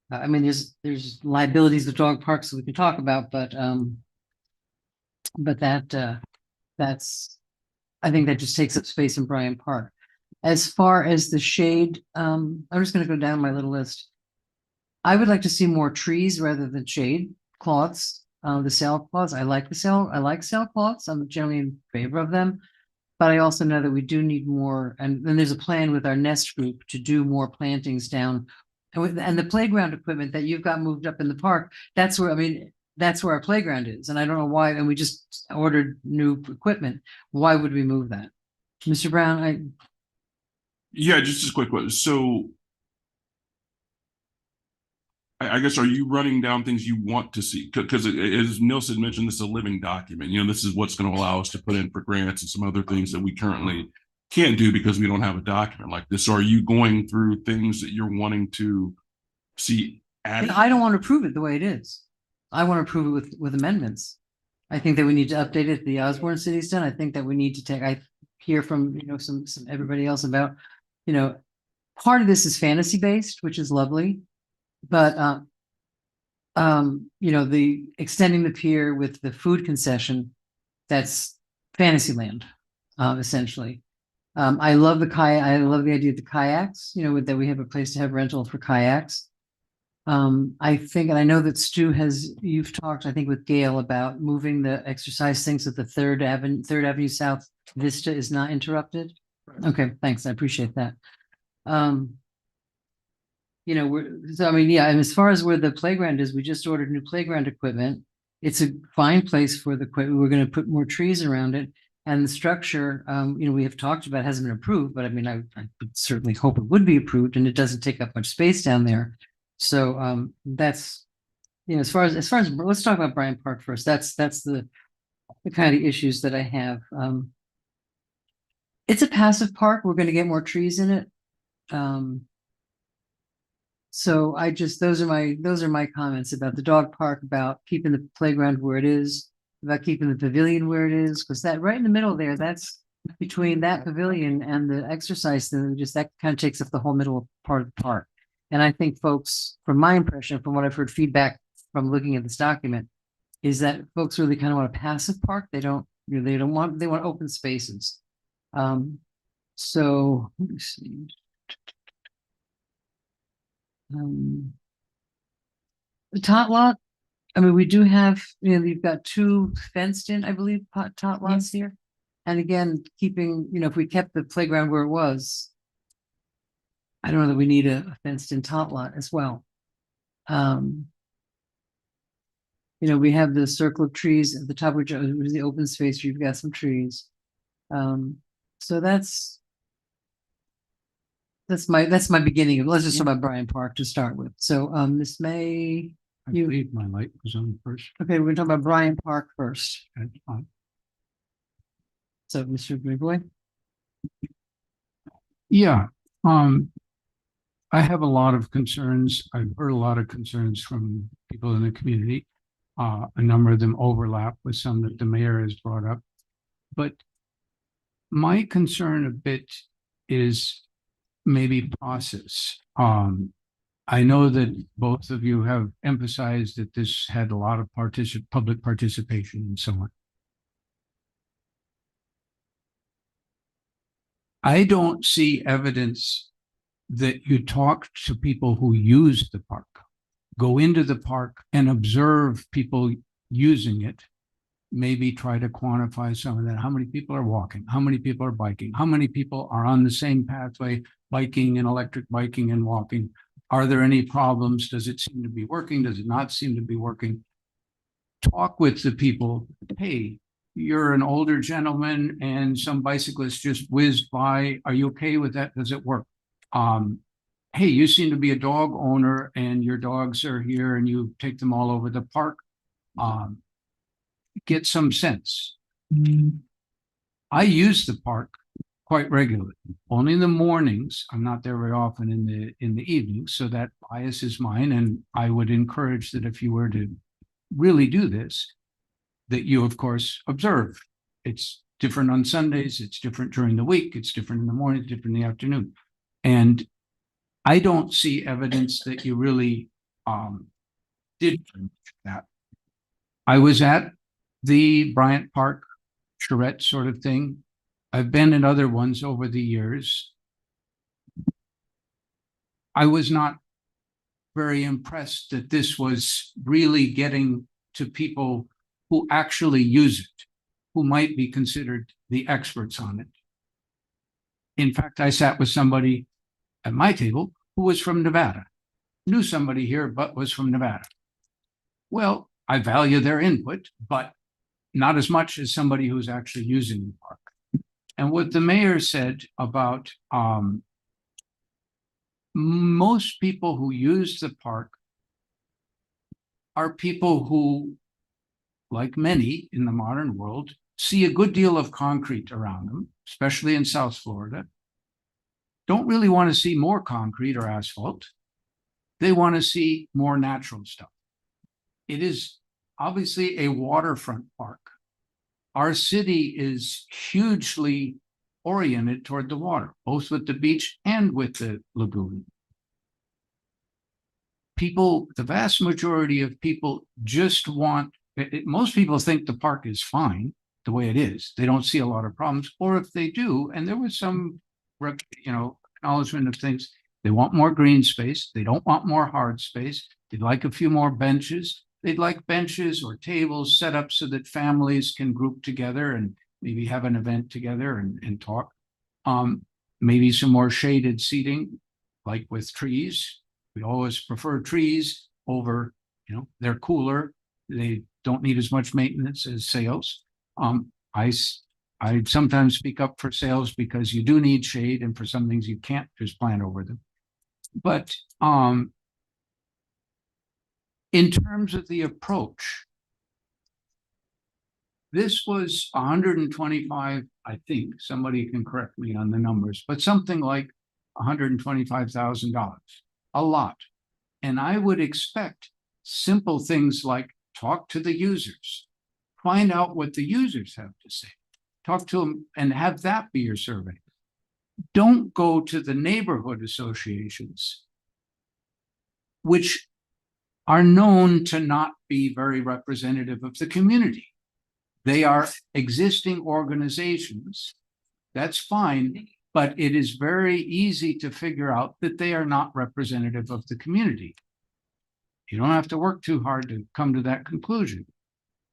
There's liabilities of dog parks that we can talk about, but that's, I think that just takes up space in Bryant Park. As far as the shade, I'm just going to go down my little list. I would like to see more trees rather than shade cloths. The sailcloths, I like sailcloths. I'm generally in favor of them, but I also know that we do need more. And then there's a plan with our Nest group to do more plantings down, and the playground equipment that you've got moved up in the park. That's where our playground is, and I don't know why. And we just ordered new equipment. Why would we move that, Mr. Brown? Yeah, just a quick question. So I guess, are you running down things you want to see? Because as Nils had mentioned, this is a living document. This is what's going to allow us to put in for grants and some other things that we currently can't do because we don't have a document like this. So are you going through things that you're wanting to see added? I don't want to approve it the way it is. I want to approve it with amendments. I think that we need to update it. The Osborne City's done. I think that we need to take, hear from, some everybody else about, part of this is fantasy based, which is lovely. But, the extending the pier with the food concession, that's fantasy land, essentially. I love I love the idea of the kayaks, that we have a place to have rental for kayaks. I think, and I know that you've talked, I think, with Gail about moving the exercise things at the Third Avenue South Vista is not interrupted. Okay, thanks. I appreciate that. And as far as where the playground is, we just ordered new playground equipment. It's a fine place for the equipment. We're going to put more trees around it. And the structure, we have talked about hasn't been approved, but I would certainly hope it would be approved, and it doesn't take up much space down there. So that's, as far as let's talk about Bryant Park first. That's the kind of issues that I have. It's a passive park. We're going to get more trees in it. So those are my comments about the dog park, about keeping the playground where it is, about keeping the pavilion where it is, because that right in the middle there, that's between that pavilion and the exercise thing, that kind of takes up the whole middle part of the park. And I think folks, from my impression, from what I've heard feedback from looking at this document, is that folks really kind of want a passive park. They want open spaces. So let me see. The tot lot, we do have, you've got 2 fenced in, I believe, tot lots here. And again, keeping, if we kept the playground where it was, I don't know that we need a fenced in tot lot as well. We have the circle of trees at the top, which is the open space. You've got some trees. So that's my beginning. Let's just talk about Bryant Park to start with. So, Ms. May, I believe my light was on first. okay, we're gonna talk about Bryant Park first. That's fine. So, Mr. McBoy. Yeah, I have a lot of concerns. I've heard a lot of concerns from people in the community. A number of them overlap with some that the mayor has brought up. But my concern a bit is maybe process. I know that both of you have emphasized that this had a lot of public participation and so on. I don't see evidence that you talk to people who use the park, go into the park and observe people using it. Maybe try to quantify some of that. How many people are walking? How many people are biking? How many people are on the same pathway, biking and electric biking and walking? Are there any problems? Does it seem to be working? Does it not seem to be working? Talk with the people. Hey, you're an older gentleman and some bicyclists just whizzed by. Are you okay with that? Does it work? Hey, you seem to be a dog owner and your dogs are here and you take them all over the park. Get some sense. I use the park quite regularly, only in the mornings. I'm not there very often in the evenings, so that bias is mine. And I would encourage that if you were to really do this, that you, of course, observe. It's different on Sundays. It's different during the week. It's different in the morning, different in the afternoon. And I don't see evidence that you really did that. I was at the Bryant Park charrette sort of thing. I've been in other ones over the years. I was not very impressed that this was really getting to people who actually use it, who might be considered the experts on it. In fact, I sat with somebody at my table who was from Nevada, knew somebody here, but was from Nevada. Well, I value their input, but not as much as somebody who's actually using the park. And what the mayor said about most people who use the park are people who, like many in the modern world, see a good deal of concrete around them, especially in South Florida, don't really want to see more concrete or asphalt. They want to see more natural stuff. It is obviously a waterfront park. Our city is hugely oriented toward the water, both with the beach and with the lagoon. People, the vast majority of people just want, most people think the park is fine the way it is. They don't see a lot of problems, or if they do, and there was some, acknowledgement of things, they want more green space. They don't want more hard space. They'd like a few more benches. They'd like benches or tables set up so that families can group together and maybe have an event together and talk. Maybe some more shaded seating, like with trees. We always prefer trees over, they're cooler. They don't need as much maintenance as sails. I sometimes speak up for sails because you do need shade, and for some things you can't just plant over them. But in terms of the approach, this was 125, I think, somebody can correct me on the numbers, but something like $125,000, a lot. And I would expect simple things like talk to the users, find out what the users have to say, talk to them and have that be your survey. Don't go to the neighborhood associations, which are known to not be very representative of the community. They are existing organizations. That's fine, but it is very easy to figure out that they are not representative of the community. You don't have to work too hard to come to that conclusion.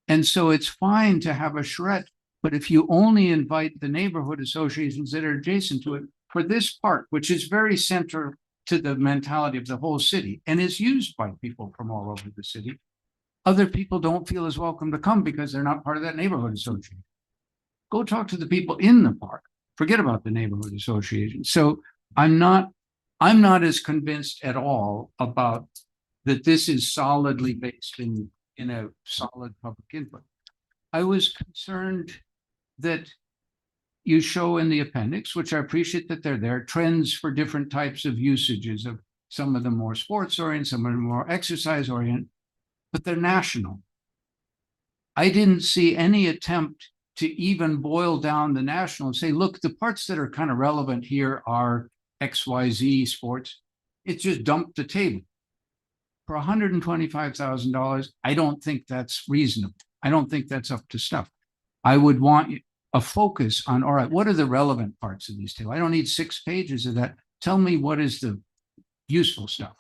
And so it's fine to have a charrette, but if you only invite the neighborhood associations that are adjacent to it for this park, which is very central to the mentality of the whole city and is used by people from all over the city, other people don't feel as welcome to come because they're not part of that neighborhood association. Go talk to the people in the park. Forget about the neighborhood association. So I'm not as convinced at all about that this is solidly based in a solid public input. I was concerned that you show in the appendix, which I appreciate that they're there, trends for different types of usages of some of them more sports oriented, some of them more exercise oriented, but they're national. I didn't see any attempt to even boil down the national and say, look, the parts that are kind of relevant here are XYZ sports. It's just dumped the table. For $125,000, I don't think that's reasonable. I don't think that's up to stuff. I would want a focus on, all right, what are the relevant parts of these tables? I don't need 6 pages of that. Tell me what is the useful stuff.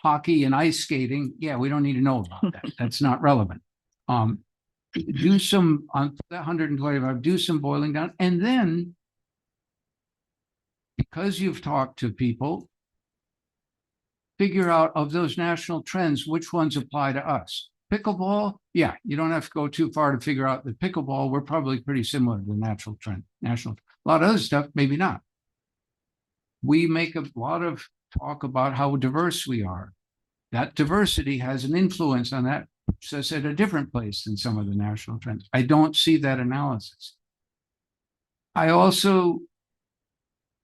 Hockey and ice skating, yeah, we don't need to know about that. That's not relevant. Do some, on that 125, do some boiling down. And then, because you've talked to people, figure out of those national trends, which ones apply to us. Pickleball, yeah, you don't have to go too far to figure out that pickleball, we're probably pretty similar to the national trend. A lot of other stuff, maybe not. We make a lot of talk about how diverse we are. That diversity has an influence on that, which is at a different place than some of the national trends. I don't see that analysis. I also,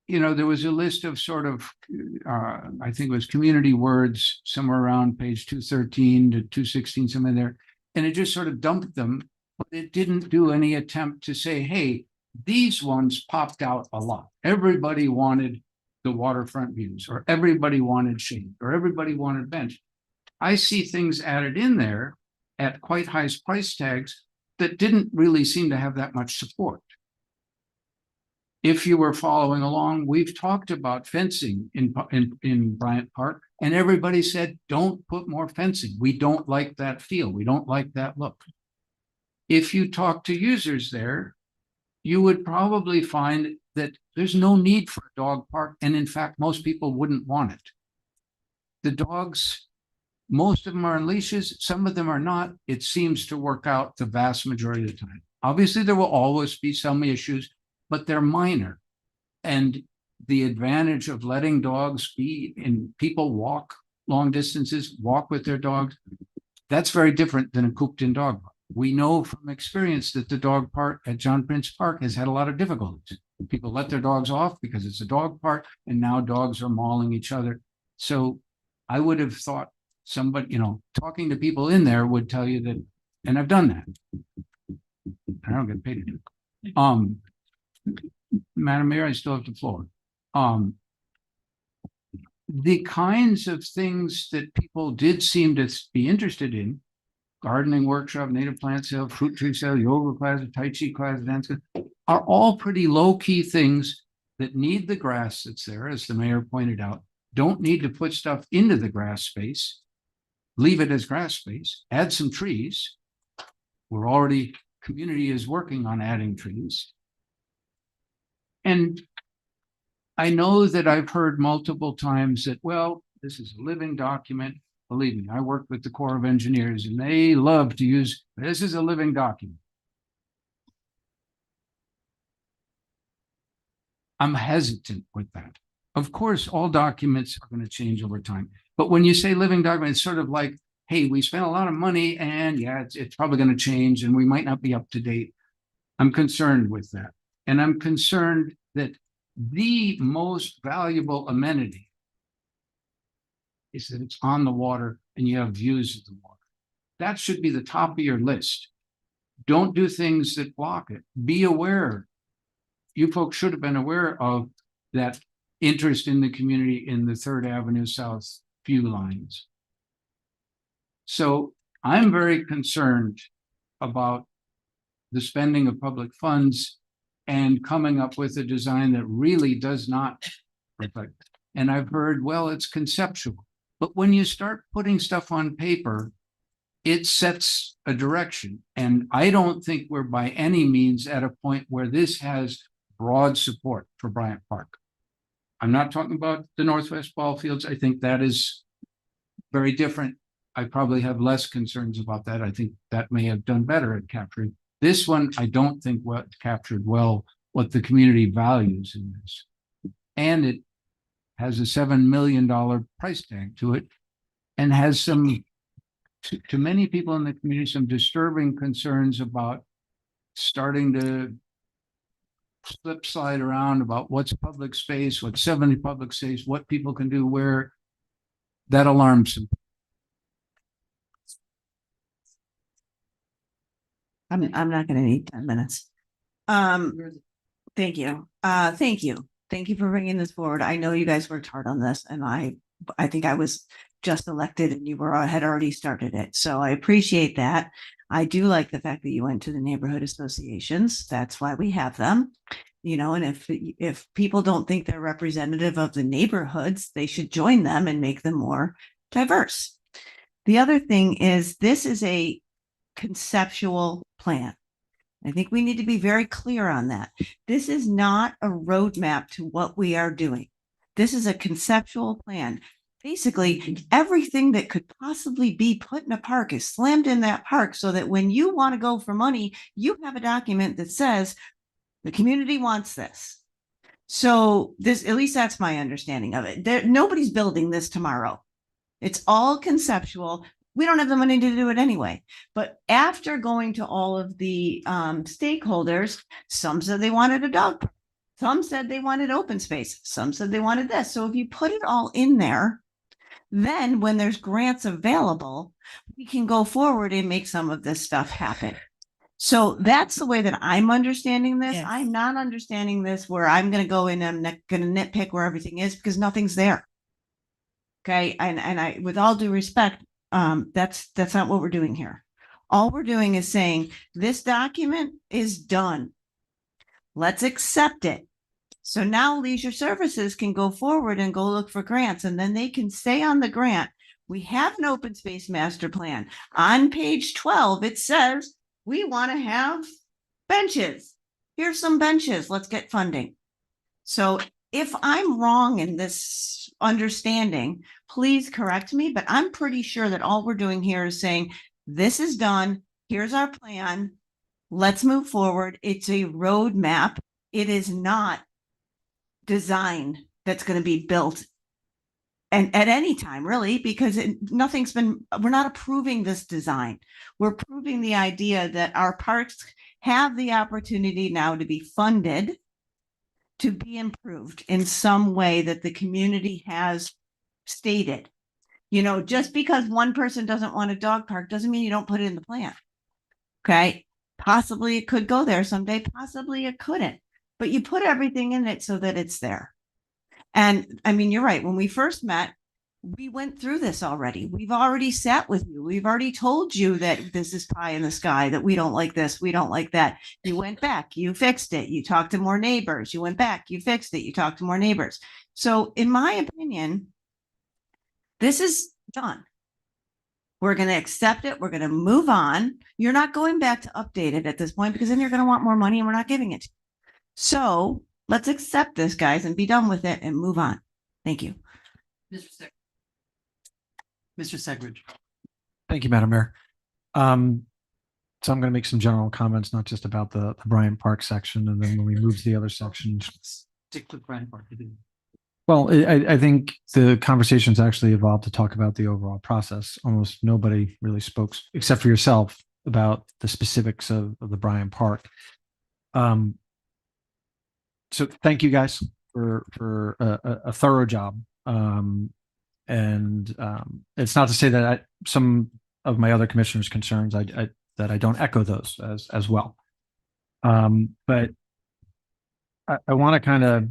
there was a list of sort of, I think it was community words, somewhere around page 213 to 216, somewhere there. And it just sort of dumped them, but it didn't do any attempt to say, hey, these ones popped out a lot. Everybody wanted the waterfront views, or everybody wanted shade, or everybody wanted bench. I see things added in there at quite high price tags that didn't really seem to have that much support. If you were following along, we've talked about fencing in Bryant Park, and everybody said, don't put more fencing. We don't like that feel. We don't like that look. If you talk to users there, you would probably find that there's no need for a dog park. And in fact, most people wouldn't want it. The dogs, most of them are on leashes. Some of them are not. It seems to work out the vast majority of the time. Obviously, there will always be some issues, but they're minor. And the advantage of letting dogs be, and people walk long distances, walk with their dogs, that's very different than a cooped-in dog park. We know from experience that the dog park at John Prince Park has had a lot of difficulties. People let their dogs off because it's a dog park, and now dogs are mauling each other. So I would have thought somebody, talking to people in there would tell you that, and I've done that. I don't get paid to do it. Madam Mayor, I still have the floor. The kinds of things that people did seem to be interested in, gardening workshop, native plant sale, fruit tree sale, yoga class, Tai Chi class, dance, are all pretty low-key things that need the grass that's there, as the mayor pointed out. Don't need to put stuff into the grass space. Leave it as grass space, add some trees. Community is working on adding trees. And I know that I've heard multiple times that, well, this is a living document. Believe me, I work with the Corps of Engineers and they love to use, this is a living document. I'm hesitant with that. Of course, all documents are going to change over time. But when you say living document, it's sort of like, hey, we spent a lot of money and yeah, it's probably going to change and we might not be up to date. I'm concerned with that. And I'm concerned that the most valuable amenity is that it's on the water and you have views of the water. That should be the top of your list. Don't do things that block it. Be aware. You folks should have been aware of that interest in the community in the 3rd Avenue South view lines. So I'm very concerned about the spending of public funds and coming up with a design that really does not reflect. And I've heard, well, it's conceptual. But when you start putting stuff on paper, it sets a direction. And I don't think we're by any means at a point where this has broad support for Bryant Park. I'm not talking about the Northwest ball fields. I think that is very different. I probably have less concerns about that. I think that may have done better at capturing. This one, I don't think captured well what the community values in this. And it has a $7 million price tag to it and has some, to many people in the community, some disturbing concerns about starting to slip slide around about what's public space, what's 70 public space, what people can do where. That alarms them. I'm not gonna need 10 minutes. Thank you. Thank you. Thank you for bringing this forward. I know you guys worked hard on this and I think I was just elected and you had already started it. So I appreciate that. I do like the fact that you went to the neighborhood associations. That's why we have them. You know, and if people don't think they're representative of the neighborhoods, they should join them and make them more diverse. The other thing is this is a conceptual plan. I think we need to be very clear on that. This is not a roadmap to what we are doing. This is a conceptual plan. Basically, everything that could possibly be put in a park is slammed in that park so that when you want to go for money, you have a document that says the community wants this. So this, at least that's my understanding of it. Nobody's building this tomorrow. It's all conceptual. We don't have the money to do it anyway. But after going to all of the stakeholders, some said they wanted a dog park. Some said they wanted open space. Some said they wanted this. So if you put it all in there, then when there's grants available, we can go forward and make some of this stuff happen. So that's the way that I'm understanding this. Yes. I'm not understanding this where I'm going to go in and I'm going to nitpick where everything is because nothing's there. Okay. And I, with all due respect, that's not what we're doing here. All we're doing is saying this document is done. Let's accept it. So now Leisure Services can go forward and go look for grants, and then they can say on the grant, we have an open space master plan. On page 12, it says we want to have benches. Here's some benches. Let's get funding. So if I'm wrong in this understanding, please correct me, but I'm pretty sure that all we're doing here is saying, this is done. Here's our plan. Let's move forward. It's a roadmap. It is not design that's going to be built and at any time really, because we're not approving this design. We're approving the idea that our parks have the opportunity now to be funded to be improved in some way that the community has stated. You know, just because one person doesn't want a dog park doesn't mean you don't put it in the plan. Okay. Possibly it could go there someday. Possibly it couldn't. but you put everything in it so that it's there. And I mean, you're right. When we first met, we went through this already. We've already sat with you. We've already told you that this is pie in the sky, that we don't like this, we don't like that. You went back, you fixed it, you talked to more neighbors, you went back, you fixed it, you talked to more neighbors. So in my opinion, this is done. We're going to accept it. We're going to move on. You're not going back to update it at this point because then you're going to want more money and we're not giving it to you. So let's accept this, guys, and be done with it and move on. Thank you. Mr. Segridge. Thank you, Madam Mayor. So I'm going to make some general comments, not just about the Bryant Park section, and then when we move to the other sections. Stick with Bryant Park. Well, I think the conversations actually evolved to talk about the overall process. Almost nobody really spoke, except for yourself, about the specifics of the Bryant Park. So thank you guys for a thorough job. And it's not to say that some of my other commissioners' concerns, that I don't echo those as well. But I want to kind of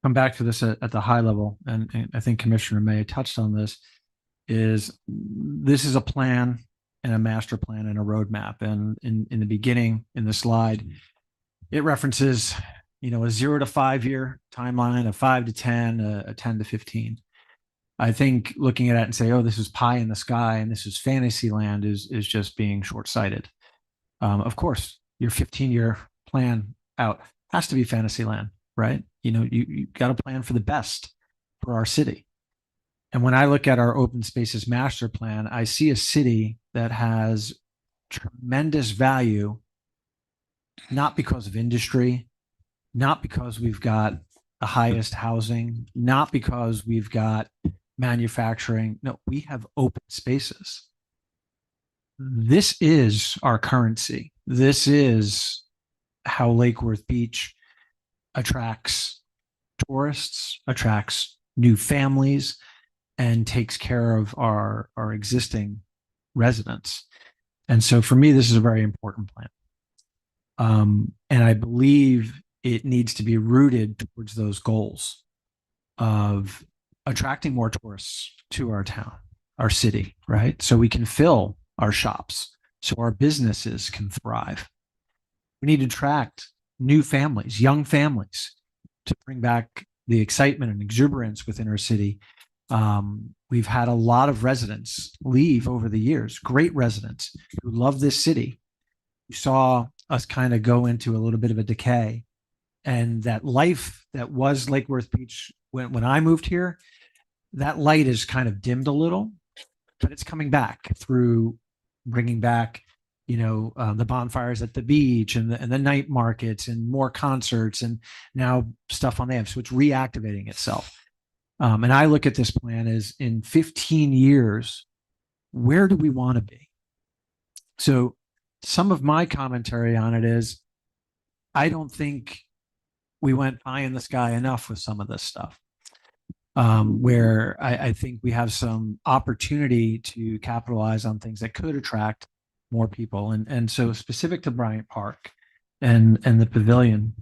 come back to this at the high level, and I think Commissioner May touched on this. This is a plan and a master plan and a roadmap. And in the beginning, in the slide, it references, a 0 to 5 year timeline, a 5 to 10, a 10 to 15. I think looking at it and say, oh, this is pie in the sky and this is fantasy land is just being short-sighted. Of course, your 15-year plan out has to be fantasy land, right? You got to plan for the best for our city. And when I look at our open spaces master plan, I see a city that has tremendous value, not because of industry, not because we've got the highest housing, not because we've got manufacturing. No, we have open spaces. This is our currency. This is how Lake Worth Beach attracts tourists, attracts new families, and takes care of our existing residents. And so for me, this is a very important plan. And I believe it needs to be rooted towards those goals of attracting more tourists to our town, our city, right? So we can fill our shops, so our businesses can thrive. We need to attract new families, young families, to bring back the excitement and exuberance within our city. We've had a lot of residents leave over the years, great residents who love this city. You saw us kind of go into a little bit of a decay, and that life that was Lake Worth Beach when I moved here, that light is kind of dimmed a little, but it's coming back through bringing back the bonfires at the beach and the night markets and more concerts and now stuff on the app. So it's reactivating itself. And I look at this plan as in 15 years, where do we want to be? So some of my commentary on it is, I don't think we went pie in the sky enough with some of this stuff. Where I think we have some opportunity to capitalize on things that could attract more people. And so specific to Bryant Park and the pavilion,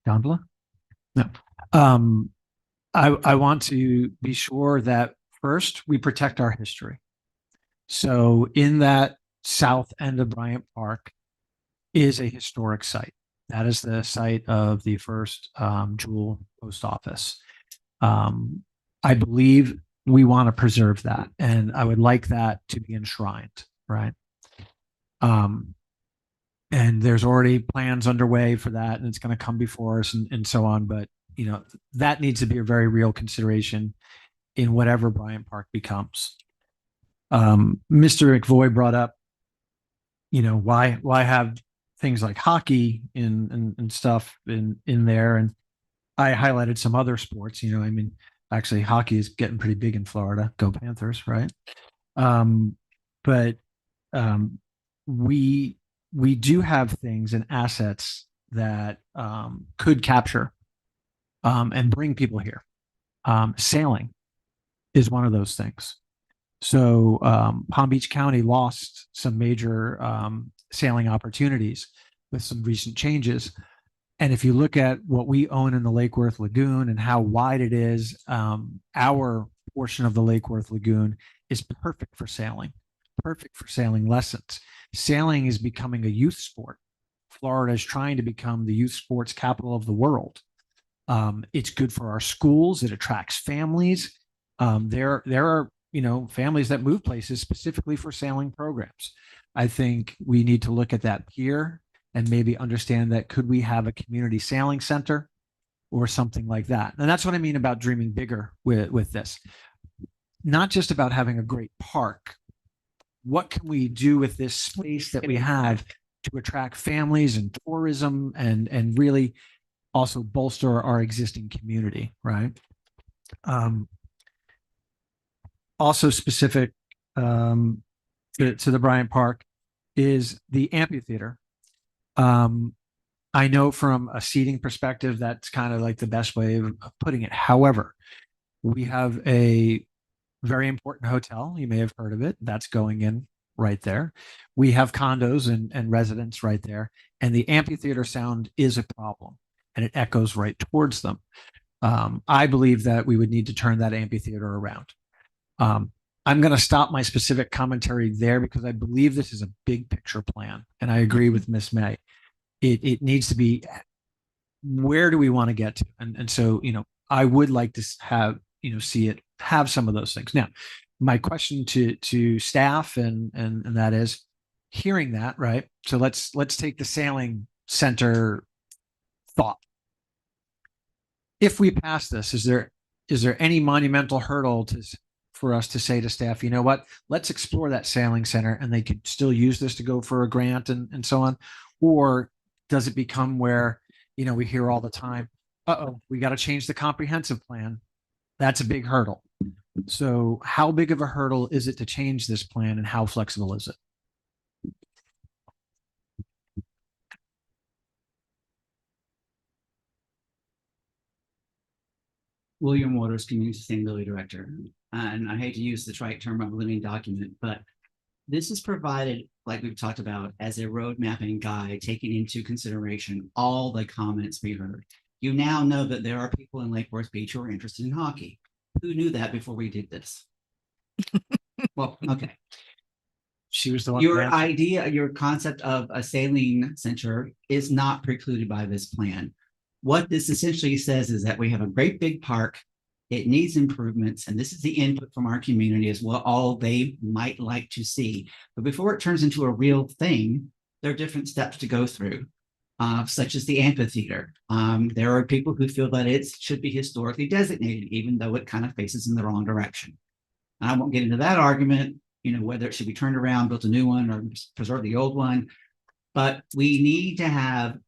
gondola? No. I want to be sure that first we protect our history. So in that south end of Bryant Park is a historic site. That is the site of the first Jewel post office. I believe we want to preserve that, and I would like that to be enshrined, right? And there's already plans underway for that, and it's going to come before us and so on. But that needs to be a very real consideration in whatever Bryant Park becomes. Mr. McVoy brought up, why have things like hockey and stuff in there, and I highlighted some other sports. Actually, hockey is getting pretty big in Florida. Go Panthers, right? But we do have things and assets that could capture and bring people here. Sailing is one of those things. So Palm Beach County lost some major sailing opportunities with some recent changes. And if you look at what we own in the Lake Worth Lagoon and how wide it is, our portion of the Lake Worth Lagoon is perfect for sailing lessons. Sailing is becoming a youth sport. Florida is trying to become the youth sports capital of the world. It's good for our schools. It attracts families. There are, families that move places specifically for sailing programs. I think we need to look at that here and maybe understand that could we have a community sailing center or something like that. And that's what I mean about dreaming bigger with this. Not just about having a great park. What can we do with this space that we have to attract families and tourism and really also bolster our existing community, right? Also specific to the Bryant Park is the amphitheater. I know from a seating perspective, that's kind of like the best way of putting it. However, we have a very important hotel. You may have heard of it. That's going in right there. We have condos and residents right there. And the amphitheater sound is a problem and it echoes right towards them. I believe that we would need to turn that amphitheater around. I'm going to stop my specific commentary there because I believe this is a big picture plan. And I agree with Miss May. It needs to be, where do we want to get to? And so, I would like to have, see it have some of those things. Now, my question to staff and that is hearing that, right? So let's take the sailing center thought. If we pass this, is there any monumental hurdle for us to say to staff, you know what, let's explore that sailing center and they could still use this to go for a grant and so on? Or does it become where, we hear all the time, we got to change the comprehensive plan. That's a big hurdle. So how big of a hurdle is it to change this plan and how flexible is it? William Waters, Community Sustainability Director. And I hate to use the trite term of a living document, but this is provided, like we've talked about, as a road mapping guide, taking into consideration all the comments we heard. You now know that there are people in Lake Worth Beach who are interested in hockey. Who knew that before we did this? Well, okay. She was the one. Your idea, your concept of a sailing center is not precluded by this plan. What this essentially says is that we have a great big park. It needs improvements, and this is the input from our community as well, all they might like to see. But before it turns into a real thing, there are different steps to go through, such as the amphitheater. There are people who feel that it should be historically designated, even though it kind of faces in the wrong direction. I won't get into that argument, whether it should be turned around, built a new one, or preserve the old one. But we need to have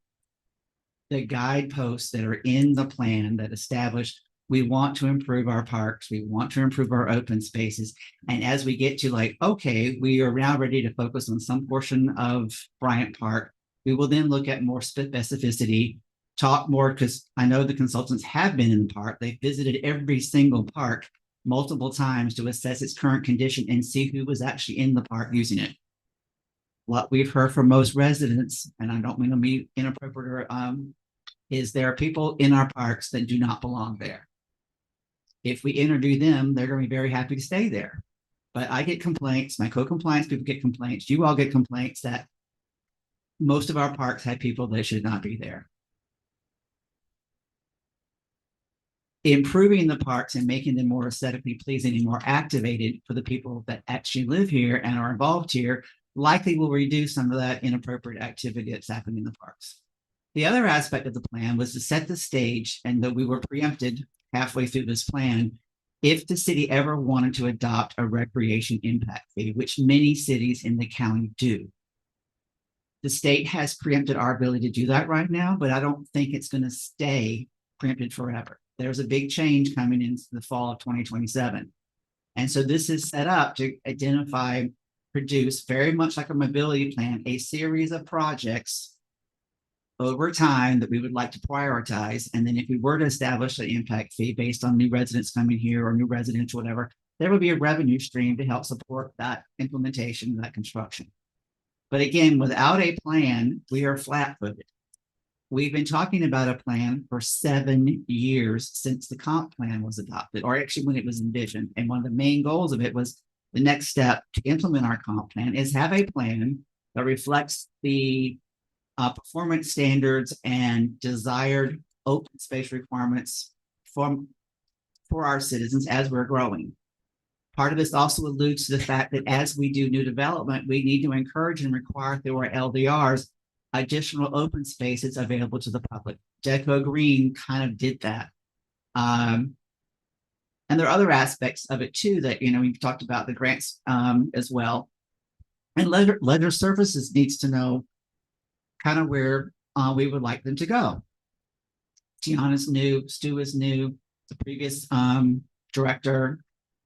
the guideposts that are in the plan that establish we want to improve our parks, we want to improve our open spaces. And as we get to okay, we are now ready to focus on some portion of Bryant Park, we will then look at more specificity, talk more, because I know the consultants have been in the park. They've visited every single park multiple times to assess its current condition and see who was actually in the park using it. What we've heard from most residents, and I don't mean to be inappropriate, is there are people in our parks that do not belong there. If we interview them, they're going to be very happy to stay there. But I get complaints, my co-compliance people get complaints, you all get complaints that most of our parks had people that should not be there. Improving the parks and making them more aesthetically pleasing and more activated for the people that actually live here and are involved here likely will reduce some of that inappropriate activity that's happening in the parks. The other aspect of the plan was to set the stage, and that we were preempted halfway through this plan if the city ever wanted to adopt a recreation impact fee, which many cities in the county do. The state has preempted our ability to do that right now, but I don't think it's going to stay preempted forever. There's a big change coming in the fall of 2027. And so this is set up to identify, produce, very much like a mobility plan, a series of projects over time that we would like to prioritize. And then if we were to establish an impact fee based on new residents coming here or new residential, whatever, there would be a revenue stream to help support that implementation, that construction. But again, without a plan, we are flat-footed. We've been talking about a plan for 7 years since the comp plan was adopted, or actually when it was envisioned. And one of the main goals of it was the next step to implement our comp plan is have a plan that reflects the performance standards and desired open space requirements for our citizens as we're growing. Part of this also alludes to the fact that as we do new development, we need to encourage and require through our LDRs additional open spaces available to the public. Deco Green kind of did that. And there are other aspects of it too that, we've talked about the grants as well. And Ledger Services needs to know kind of where we would like them to go. Tiana's new, Stu is new, the previous director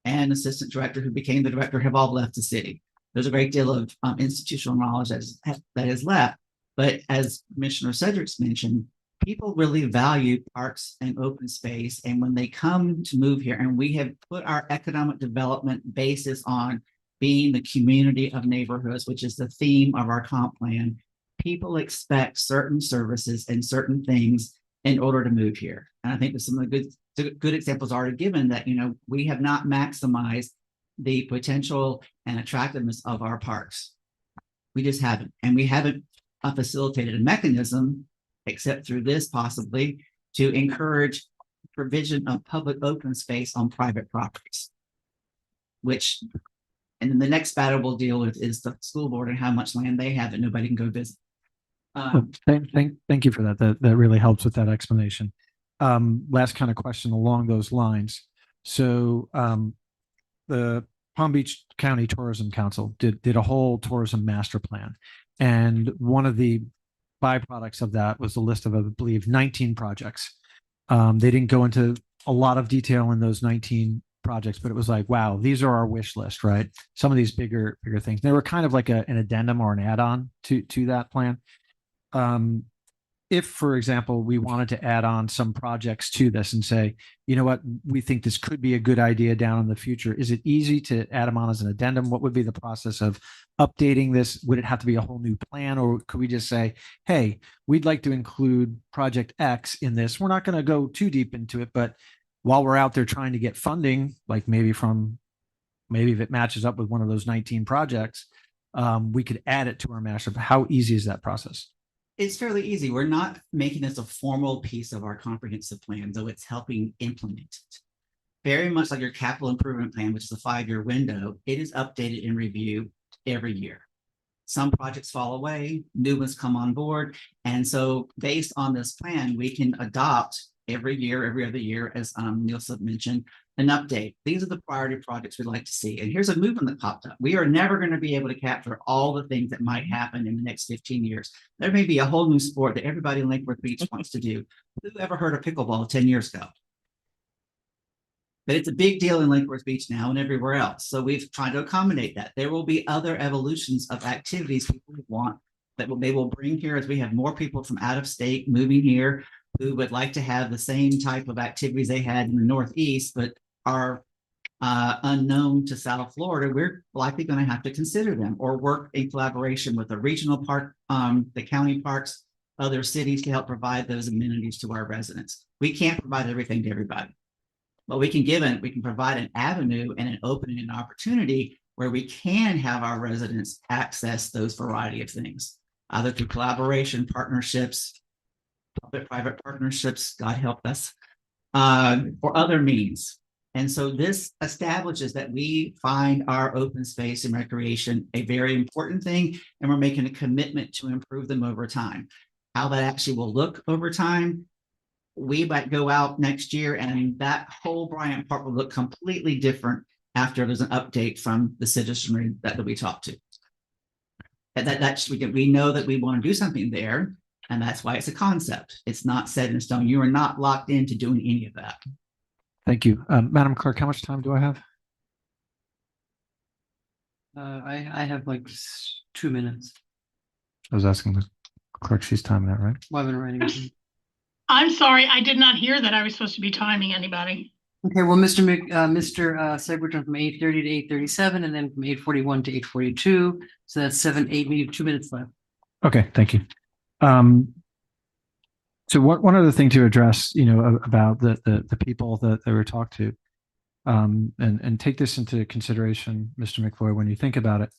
and assistant director who became the director have all left the city. There's a great deal of institutional knowledge that has left. But as Commissioner Cedrics mentioned, people really value parks and open space. And when they come to move here, and we have put our economic development basis on being the community of neighborhoods, which is the theme of our comp plan, people expect certain services and certain things in order to move here. And I think that some of the good examples are already given that, we have not maximized the potential and attractiveness of our parks. We just haven't. And we haven't facilitated a mechanism, except through this possibly, to encourage provision of public open space on private properties. And then the next battle we'll deal with is the school board and how much land they have that nobody can go visit. Thank you for that. That really helps with that explanation. Last kind of question along those lines. So the Palm Beach County Tourism Council did a whole tourism master plan. And one of the byproducts of that was a list of, I believe, 19 projects. They didn't go into a lot of detail in those 19 projects, but it was like, wow, these are our wish list, right? Some of these bigger things. They were kind of like an addendum or an add-on to that plan. If, for example, we wanted to add on some projects to this and say, you know what, we think this could be a good idea down in the future, is it easy to add them on as an addendum? What would be the process of updating this? Would it have to be a whole new plan, or could we just say, hey, we'd like to include project X in this? We're not going to go too deep into it, but while we're out there trying to get funding, like maybe if it matches up with one of those 19 projects, we could add it to our master. How easy is that process? It's fairly easy. We're not making this a formal piece of our comprehensive plan, though it's helping implement it. Very much like your capital improvement plan, which is a 5-year window, it is updated and reviewed every year. Some projects fall away, new ones come on board. And so based on this plan, we can adopt every year, every other year, as Nielsen mentioned, an update. These are the priority projects we'd like to see. And here's a movement that popped up. We are never going to be able to capture all the things that might happen in the next 15 years. There may be a whole new sport that everybody in Lake Worth Beach wants to do. Who ever heard of pickleball 10 years ago? But it's a big deal in Lake Worth Beach now and everywhere else. So we've tried to accommodate that. There will be other evolutions of activities people want that they will bring here as we have more people from out of state moving here who would like to have the same type of activities they had in the Northeast, but are unknown to South Florida. We're likely going to have to consider them or work in collaboration with the regional park, the county parks, other cities to help provide those amenities to our residents. We can't provide everything to everybody, but we can provide an avenue and an opening and opportunity where we can have our residents access those variety of things, either through collaboration, partnerships, public-private partnerships, God help us, or other means. And so this establishes that we find our open space and recreation a very important thing, and we're making a commitment to improve them over time. How that actually will look over time, we might go out next year and that whole Bryant Park will look completely different after there's an update from the citizenry that we talk to. And we know that we want to do something there, and that's why it's a concept. It's not set in stone. You are not locked into doing any of that. Thank you. Madam Clerk, how much time do I have? I have like 2 minutes. I was asking the clerk, she's timing that, right? Well, I've been writing. I'm sorry, I did not hear that I was supposed to be timing anybody. Okay, well, Mr. Segreton from 8:30 to 8:37, and then from 8:41 to 8:42. So that's 7, 8, we have 2 minutes left. Okay, thank you. So one other thing to address, about the people that were talked to, and take this into consideration, Mr. McFloy, when you think about it,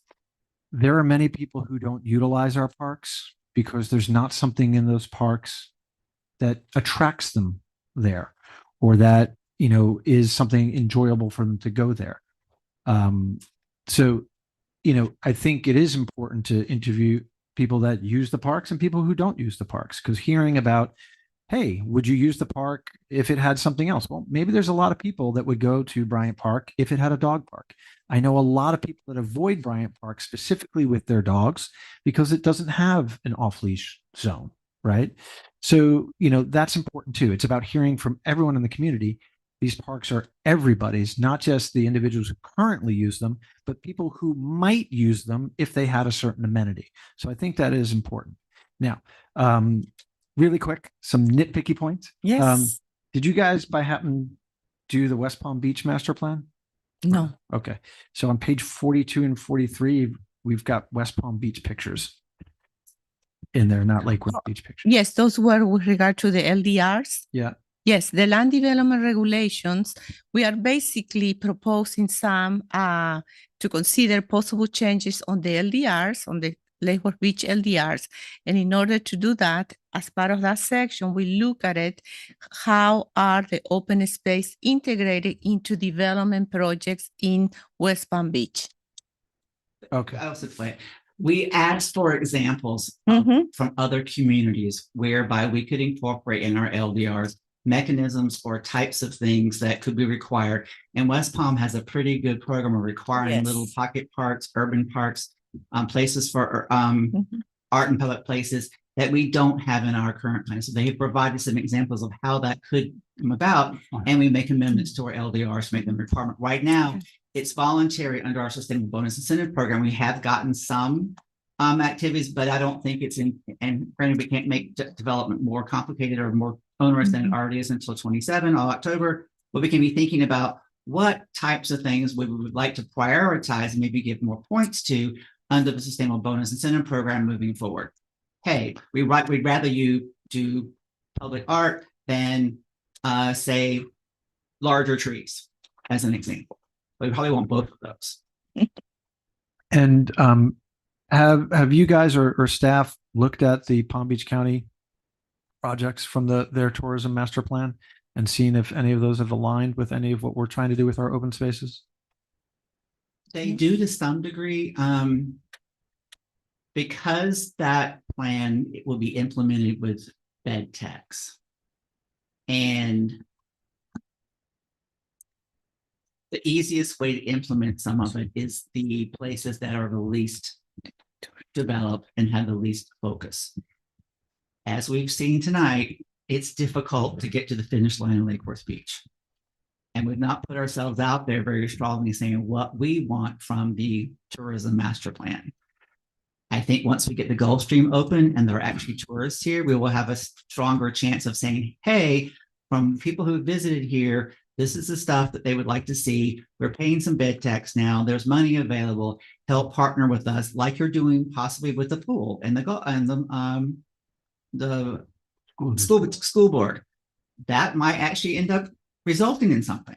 there are many people who don't utilize our parks because there's not something in those parks that attracts them there, or that, is something enjoyable for them to go there. So, I think it is important to interview people that use the parks and people who don't use the parks, because hearing about, hey, would you use the park if it had something else? Well, maybe there's a lot of people that would go to Bryant Park if it had a dog park. I know a lot of people that avoid Bryant Park specifically with their dogs because it doesn't have an off-leash zone, right? So, that's important too. It's about hearing from everyone in the community. These parks are everybody's, not just the individuals who currently use them, but people who might use them if they had a certain amenity. So I think that is important. Now, really quick, some nitpicky points. Yes. Did you guys by happen do the West Palm Beach master plan? No. Okay. So on page 42 and 43, we've got West Palm Beach pictures in there, not Lakewood Beach pictures. Yes, those were with regard to the LDRs. Yeah. Yes, the land development regulations, we are basically proposing some to consider possible changes on the LDRs, on the Lakewood Beach LDRs. And in order to do that, as part of that section, we look at it, how are the open space integrated into development projects in West Palm Beach? Okay. I'll explain. We asked for examples Mhm. from other communities whereby we could incorporate in our LDRs mechanisms or types of things that could be required. And West Palm has a pretty good program of requiring Yes. little pocket parks, urban parks, places for art and public places that we don't have in our current plan. So they have provided some examples of how that could come about, and we make amendments to our LDRs to make them requirement. Right now, it's voluntary under our Sustainable Bonus Incentive Program. We have gotten some activities, but I don't think it's in, and granted, we can't make development more complicated or more onerous than it already is until 27 October, but we can be thinking about what types of things we would like to prioritize and maybe give more points to under the Sustainable Bonus Incentive Program moving forward. Hey, we'd rather you do public art than say larger trees, as an example. We probably want both of those. And have you guys or staff looked at the Palm Beach County projects from their tourism master plan and seen if any of those have aligned with any of what we're trying to do with our open spaces? They do to some degree, because that plan will be implemented with bed tax. And the easiest way to implement some of it is the places that are the least developed and have the least focus. As we've seen tonight, it's difficult to get to the finish line in Lake Worth Beach. And we've not put ourselves out there very strongly saying what we want from the tourism master plan. I think once we get the Gulf Stream open and there are actually tourists here, we will have a stronger chance of saying, hey, from people who visited here, this is the stuff that they would like to see. We're paying some bed tax now. There's money available. Help partner with us like you're doing possibly with the pool and the school board. That might actually end up resulting in something.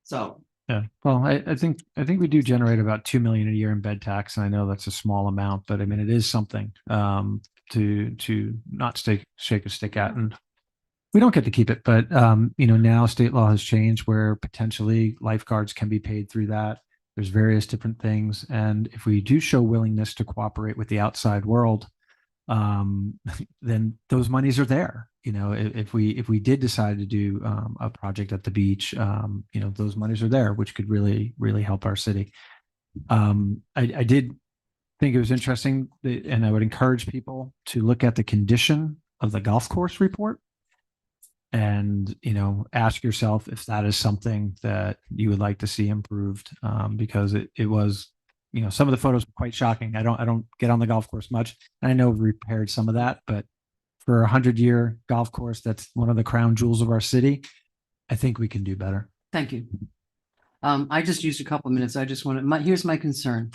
So yeah, well, I think we do generate about 2 million a year in bed tax, and I know that's a small amount, but I mean it is something to not shake a stick at, and we don't get to keep it. But now state law has changed where potentially lifeguards can be paid through that. There's various different things, and if we do show willingness to cooperate with the outside world, then those monies are there. If we did decide to do a project at the beach, those monies are there, which could really, really help our city. I did think it was interesting, and I would encourage people to look at the condition of the golf course report and, ask yourself if that is something that you would like to see improved, because it was, some of the photos were quite shocking. I don't get on the golf course much. I know we repaired some of that, but for a 100-year golf course, that's one of the crown jewels of our city. I think we can do better. Thank you. I just used a couple of minutes. I just want to, here's my concern.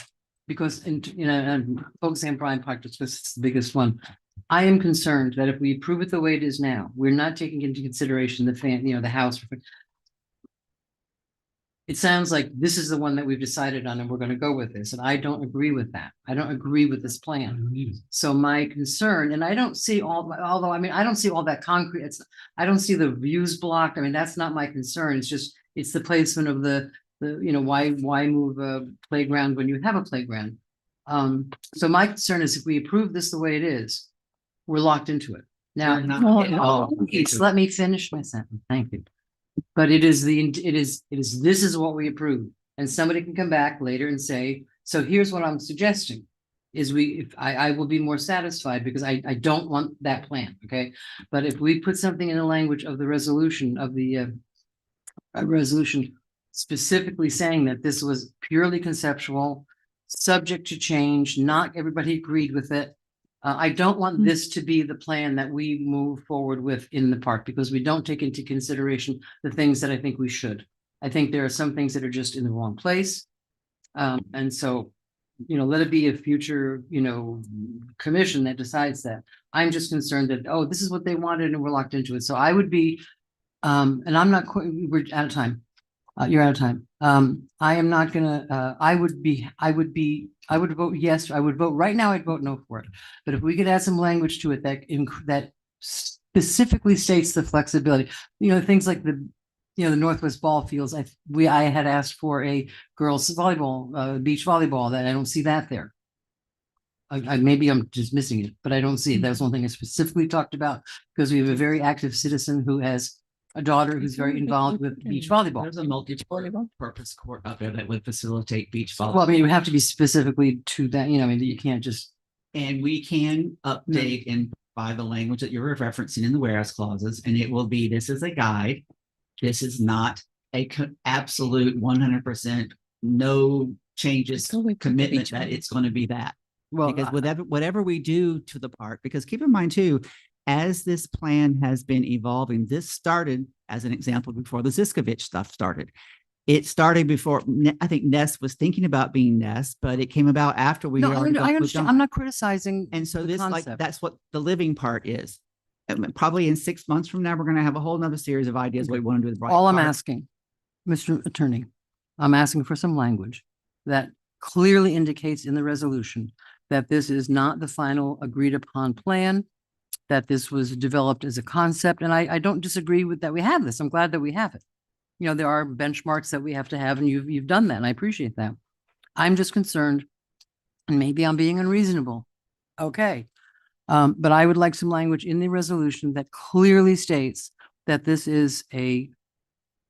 Because, and focusing on Bryant Park, this is the biggest one. I am concerned that if we approve it the way it is now, we're not taking into consideration the house. It sounds like this is the one that we've decided on and we're going to go with this. And I don't agree with that. I don't agree with this plan. So my concern, and I don't see although I don't see all that concrete. I don't see the views blocked. I mean, that's not my concern. It's the placement of why move a playground when you have a playground? So my concern is if we approve this the way it is, we're locked into it. Now, please let me finish my sentence. Thank you. But this is what we approve. And somebody can come back later and say, so here's what I'm suggesting is I will be more satisfied because I don't want that plan. Okay. But if we put something in the language of the resolution specifically saying that this was purely conceptual, subject to change, not everybody agreed with it. I don't want this to be the plan that we move forward with in the park because we don't take into consideration the things that I think we should. I think there are some things that are just in the wrong place. And so, let it be a future, commission that decides that. I'm just concerned that, this is what they wanted and we're locked into it. So I would be, and I'm not quite, we're out of time. You're out of time. I am not gonna, I would vote yes. I would vote right now. I'd vote no for it. But if we could add some language to it that specifically states the flexibility, things like the Northwest Ball Fields. I had asked for a girls volleyball, beach volleyball that I don't see that there. Maybe I'm just missing it, but I don't see it. That was one thing I specifically talked about because we have a very active citizen who has a daughter who's very involved with beach volleyball. There's a multi-purpose court out there that would facilitate beach volleyball. Well, I mean, it would have to be specifically to that, you can't just. And we can update and by the language that you're referencing in the whereas clauses, and it will be, this is a guide. This is not a absolute 100% no changes commitment that it's going to be that. Well, because whatever we do to the park, because keep in mind too, as this plan has been evolving, this started as an example before the Ziskovich stuff started. It started before, I think Ness was thinking about being Ness, but it came about after we already I understand. I'm not criticizing. And so this that's what the living part is. And probably in 6 months from now, we're going to have a whole nother series of ideas what we want to do with Bryant All I'm Park. asking, Mr. Attorney, I'm asking for some language that clearly indicates in the resolution that this is not the final agreed upon plan, that this was developed as a concept. And I don't disagree with that. We have this. I'm glad that we have it. There are benchmarks that we have to have, and you've done that. And I appreciate that. I'm just concerned, and maybe I'm being unreasonable. Okay. But I would like some language in the resolution that clearly states that this is if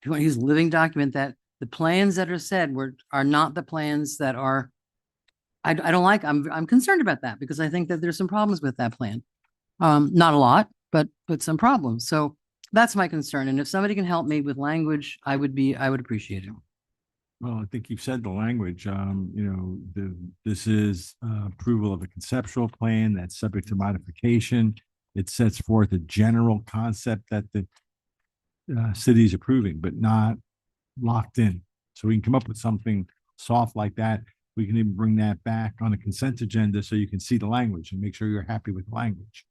you want to use a living document, that the plans that are said are not the plans that are, I don't like, I'm concerned about that because I think that there's some problems with that plan. Not a lot, but some problems. So that's my concern. And if somebody can help me with language, I would appreciate it. Well, I think you've said the language, this is approval of a conceptual plan that's subject to modification. It sets forth a general concept that the city is approving, but not locked in. So we can come up with something soft like that. We can even bring that back on a consent agenda so you can see the language and make sure you're happy with the language.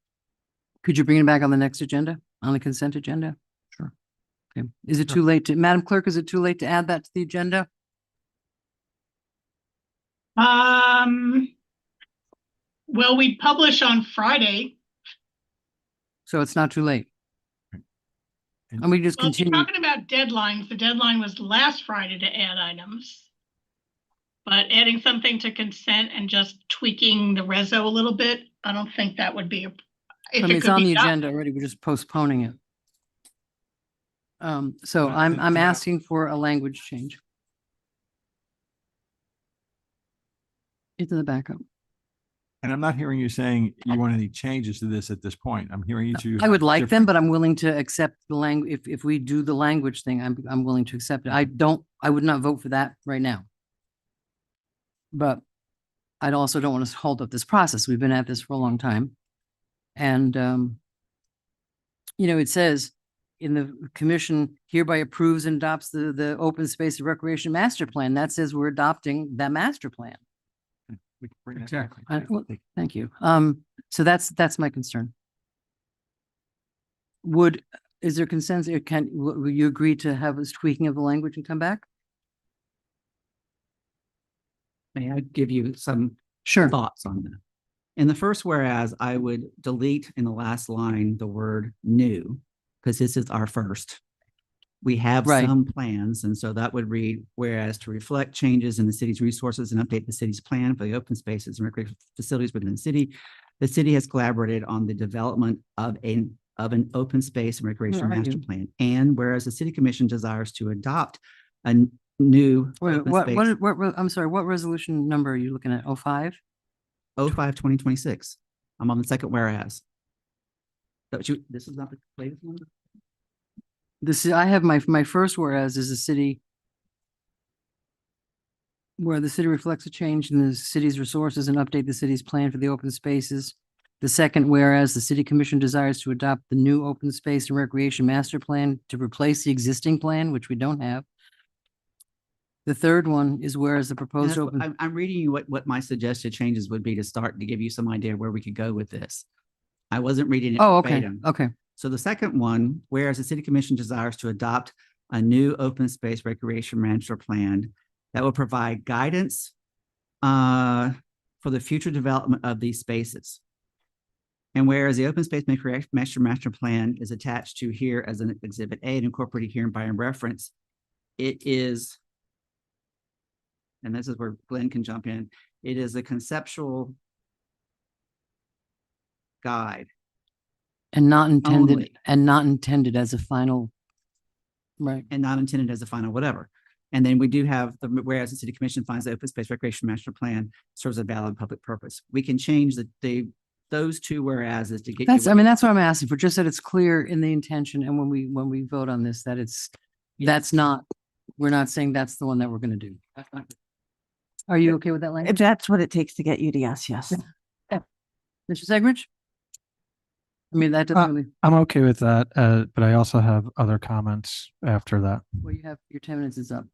Could you bring it back on the next agenda, on the consent agenda? Sure. Okay. Is it too late Madam Clerk, is it too late to add that to the agenda? Well, we publish on Friday. So it's not too late. And we just Well, if you're continue. talking about deadlines, the deadline was last Friday to add items. But adding something to consent and just tweaking the reso a little bit, I don't think that would be It's on the agenda already. We're just postponing it. So I'm asking for a language change. It's in the backup. And I'm not hearing you saying you want any changes to this at this point. I'm hearing you two. I would like them, but I'm willing to accept the language. If we do the language thing, I'm willing to accept it. I would not vote for that right now. But I also don't want to hold up this process. We've been at this for a long time. And, it says in the commission hereby approves and adopts the open space and recreation master plan. That says we're adopting that master plan. Exactly. Well, thank you. So that's my concern. Is there consensus, will you agree to have a tweaking of the language and come back? May I give you some Sure. thoughts on that? In the first whereas, I would delete in the last line the word new, because this is our first. We have Right. some plans, and so that would read, whereas to reflect changes in the city's resources and update the city's plan for the open spaces and recreation facilities within the city has collaborated on the development of an open space and recreation Where are master you? plan. And whereas the city commission desires to adopt a new Wait, open what, space- I'm sorry, what resolution number are you looking at? 05? 05/2026. I'm on the second whereas. This is not the latest one? I have my first whereas is the city where the city reflects a change in the city's resources and update the city's plan for the open spaces. The second, whereas the city commission desires to adopt the new open space and recreation master plan to replace the existing plan, which we don't have. The third one is whereas the proposed That's- open. I'm reading you what my suggested changes would be to start to give you some idea where we could go with this. I wasn't reading it. Oh, okay, verbatim. okay. So the second one, whereas the city commission desires to adopt a new open space recreation master plan that will provide guidance for the future development of these spaces. And whereas the open space master plan is attached to here as an exhibit A and incorporated here by reference, it is, and this is where Glenn can jump in, it is a conceptual guide. And not intended, Only. and not intended as a final. Right. And not intended as a final whatever. And then we do have the, whereas the city commission finds the open space recreation master plan serves a valid public purpose. We can change those two whereases to get. That's, you I mean, that's what I'm asking for, just that it's clear in the intention and when we vote on this, that that's not, we're not saying that's the one that we're gonna do. Are you okay with that If language? that's what it takes to get you to yes. Mr. Segridge? I mean, that doesn't really, I'm okay with that, but I also have other comments after that. well, you have, your 10 minutes is up.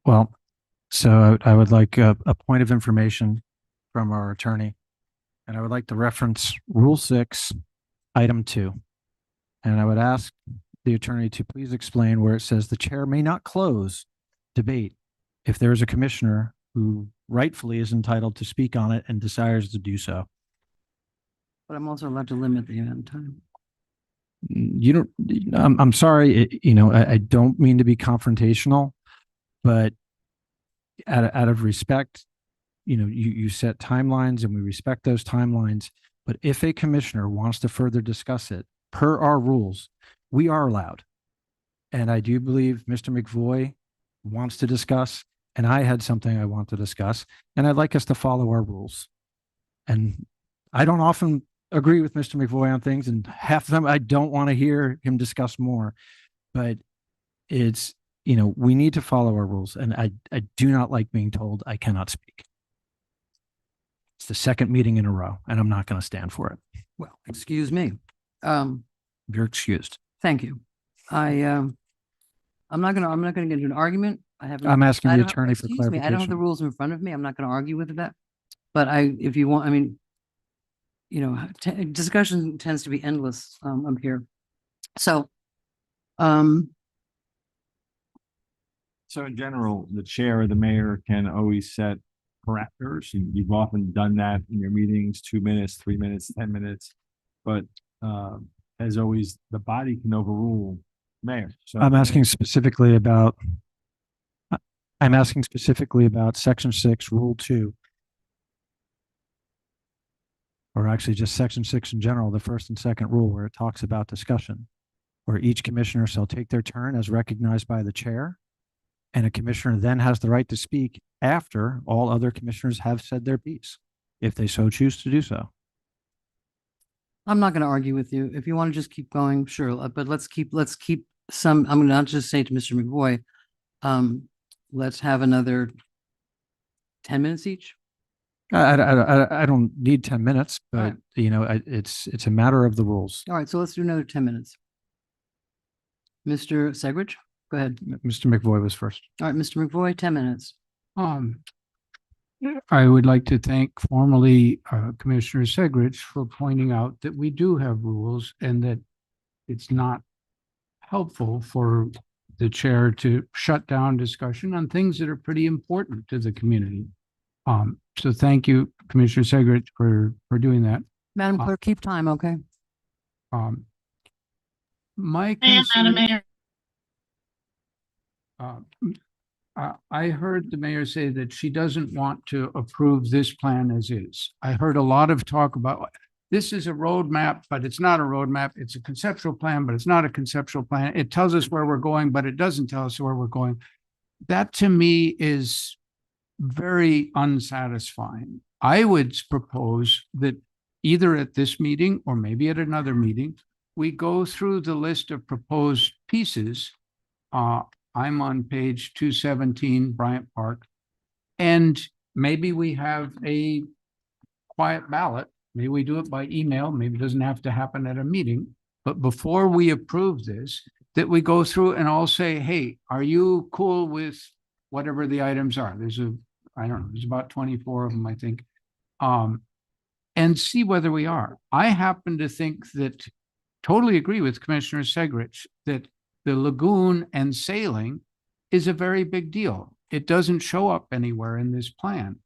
Well, so I would like a point of information from our attorney. And I would like to reference Rule 6, Item 2. And I would ask the attorney to please explain where it says the chair may not close debate if there is a commissioner who rightfully is entitled to speak on it and desires to do so. But I'm also allowed to limit the amount of time. You don't, I'm sorry, I don't mean to be confrontational, but out of respect, you set timelines and we respect those timelines. But if a commissioner wants to further discuss it per our rules, we are allowed. And I do believe Mr. McVoy wants to discuss, and I had something I want to discuss, and I'd like us to follow our rules. And I don't often agree with Mr. McVoy on things, and half of them I don't want to hear him discuss more, but it's, we need to follow our rules. And I do not like being told I cannot speak. It's the second meeting in a row, and I'm not going to stand for it. Well, excuse me. You're excused. Thank you. I'm not gonna get into an argument. I'm asking I the don't have- attorney for excuse me, I don't have the clarification. rules in front of me. I'm not gonna argue with that. But if you want, I mean, discussion tends to be endless, up here. So, So in general, the chair or the mayor can always set parameters. You've often done that in your meetings, 2 minutes, 3 minutes, 10 minutes. But as always, the body can overrule mayor. So I'm asking specifically about Section 6, Rule 2. Or actually just Section 6 in general, the first and second rule where it talks about discussion, where each commissioner shall take their turn as recognized by the chair. And a commissioner then has the right to speak after all other commissioners have said their piece, if they so choose to do so. I'm not gonna argue with you. If you want to just keep going, sure, but let's keep some, I'm gonna not just say to Mr. McVoy, let's have another 10 minutes each. I don't need 10 minutes, but Right. it's a matter of the rules. All right, so let's do another 10 minutes. Mr. Segridge, go ahead. Mr. McVoy was first. All right, Mr. McVoy, 10 minutes. I would like to thank formally Commissioner Segridge for pointing out that we do have rules and that it's not helpful for the chair to shut down discussion on things that are pretty important to the community. So thank you, Commissioner Segridge, for doing that. Madam Clerk, keep time, okay? My Madam concern, Mayor. I heard the mayor say that she doesn't want to approve this plan as is. I heard a lot of talk about this is a roadmap, but it's not a roadmap. It's a conceptual plan, but it's not a conceptual plan. It tells us where we're going, but it doesn't tell us where we're going. That to me is very unsatisfying. I would propose that either at this meeting or maybe at another meeting, we go through the list of proposed pieces. I'm on page 217, Bryant Park. And maybe we have a quiet ballot. Maybe we do it by email. Maybe it doesn't have to happen at a meeting. But before we approve this, that we go through and all say, hey, are you cool with whatever the items are? There's about 24 of them, I think. And see whether we are. I happen to think that, totally agree with Commissioner Segridge, that the lagoon and sailing is a very big deal. It doesn't show up anywhere in this plan.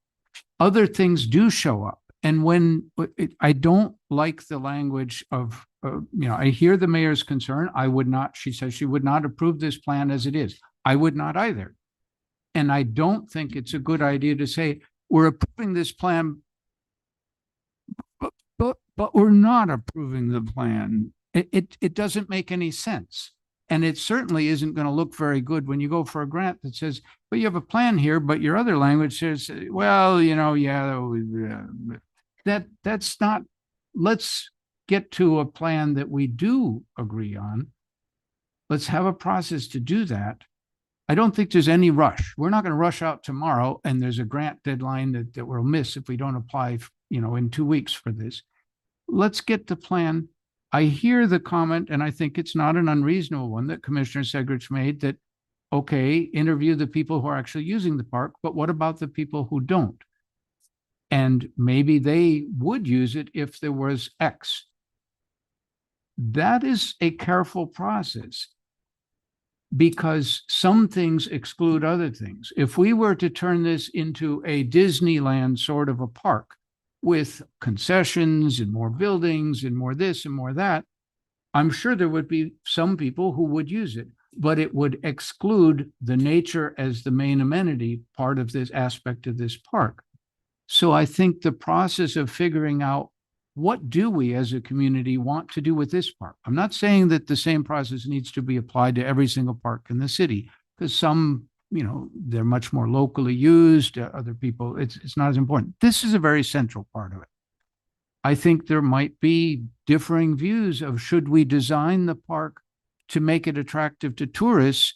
Other things do show up. And when I don't like the language of, I hear the mayor's concern. I would not, she says she would not approve this plan as it is. I would not either. And I don't think it's a good idea to say, we're approving this plan, but we're not approving the plan. It doesn't make any sense. And it certainly isn't going to look very good when you go for a grant that says, well, you have a plan here, but your other language says, well, that's not, let's get to a plan that we do agree on. Let's have a process to do that. I don't think there's any rush. We're not going to rush out tomorrow and there's a grant deadline that we'll miss if we don't apply, in 2 weeks for this. Let's get the plan. I hear the comment, and I think it's not an unreasonable one that Commissioner Segridge made, that, okay, interview the people who are actually using the park, but what about the people who don't? And maybe they would use it if there was X. That is a careful process because some things exclude other things. If we were to turn this into a Disneyland sort of a park, with concessions and more buildings and more this and more that, I'm sure there would be some people who would use it, but it would exclude the nature as the main amenity part of this aspect of this park. So I think the process of figuring out what do we as a community want to do with this park? I'm not saying that the same process needs to be applied to every single park in the city, because some they're much more locally used. Other people, it's not as important. This is a very central part of it. I think there might be differing views of should we design the park to make it attractive to tourists,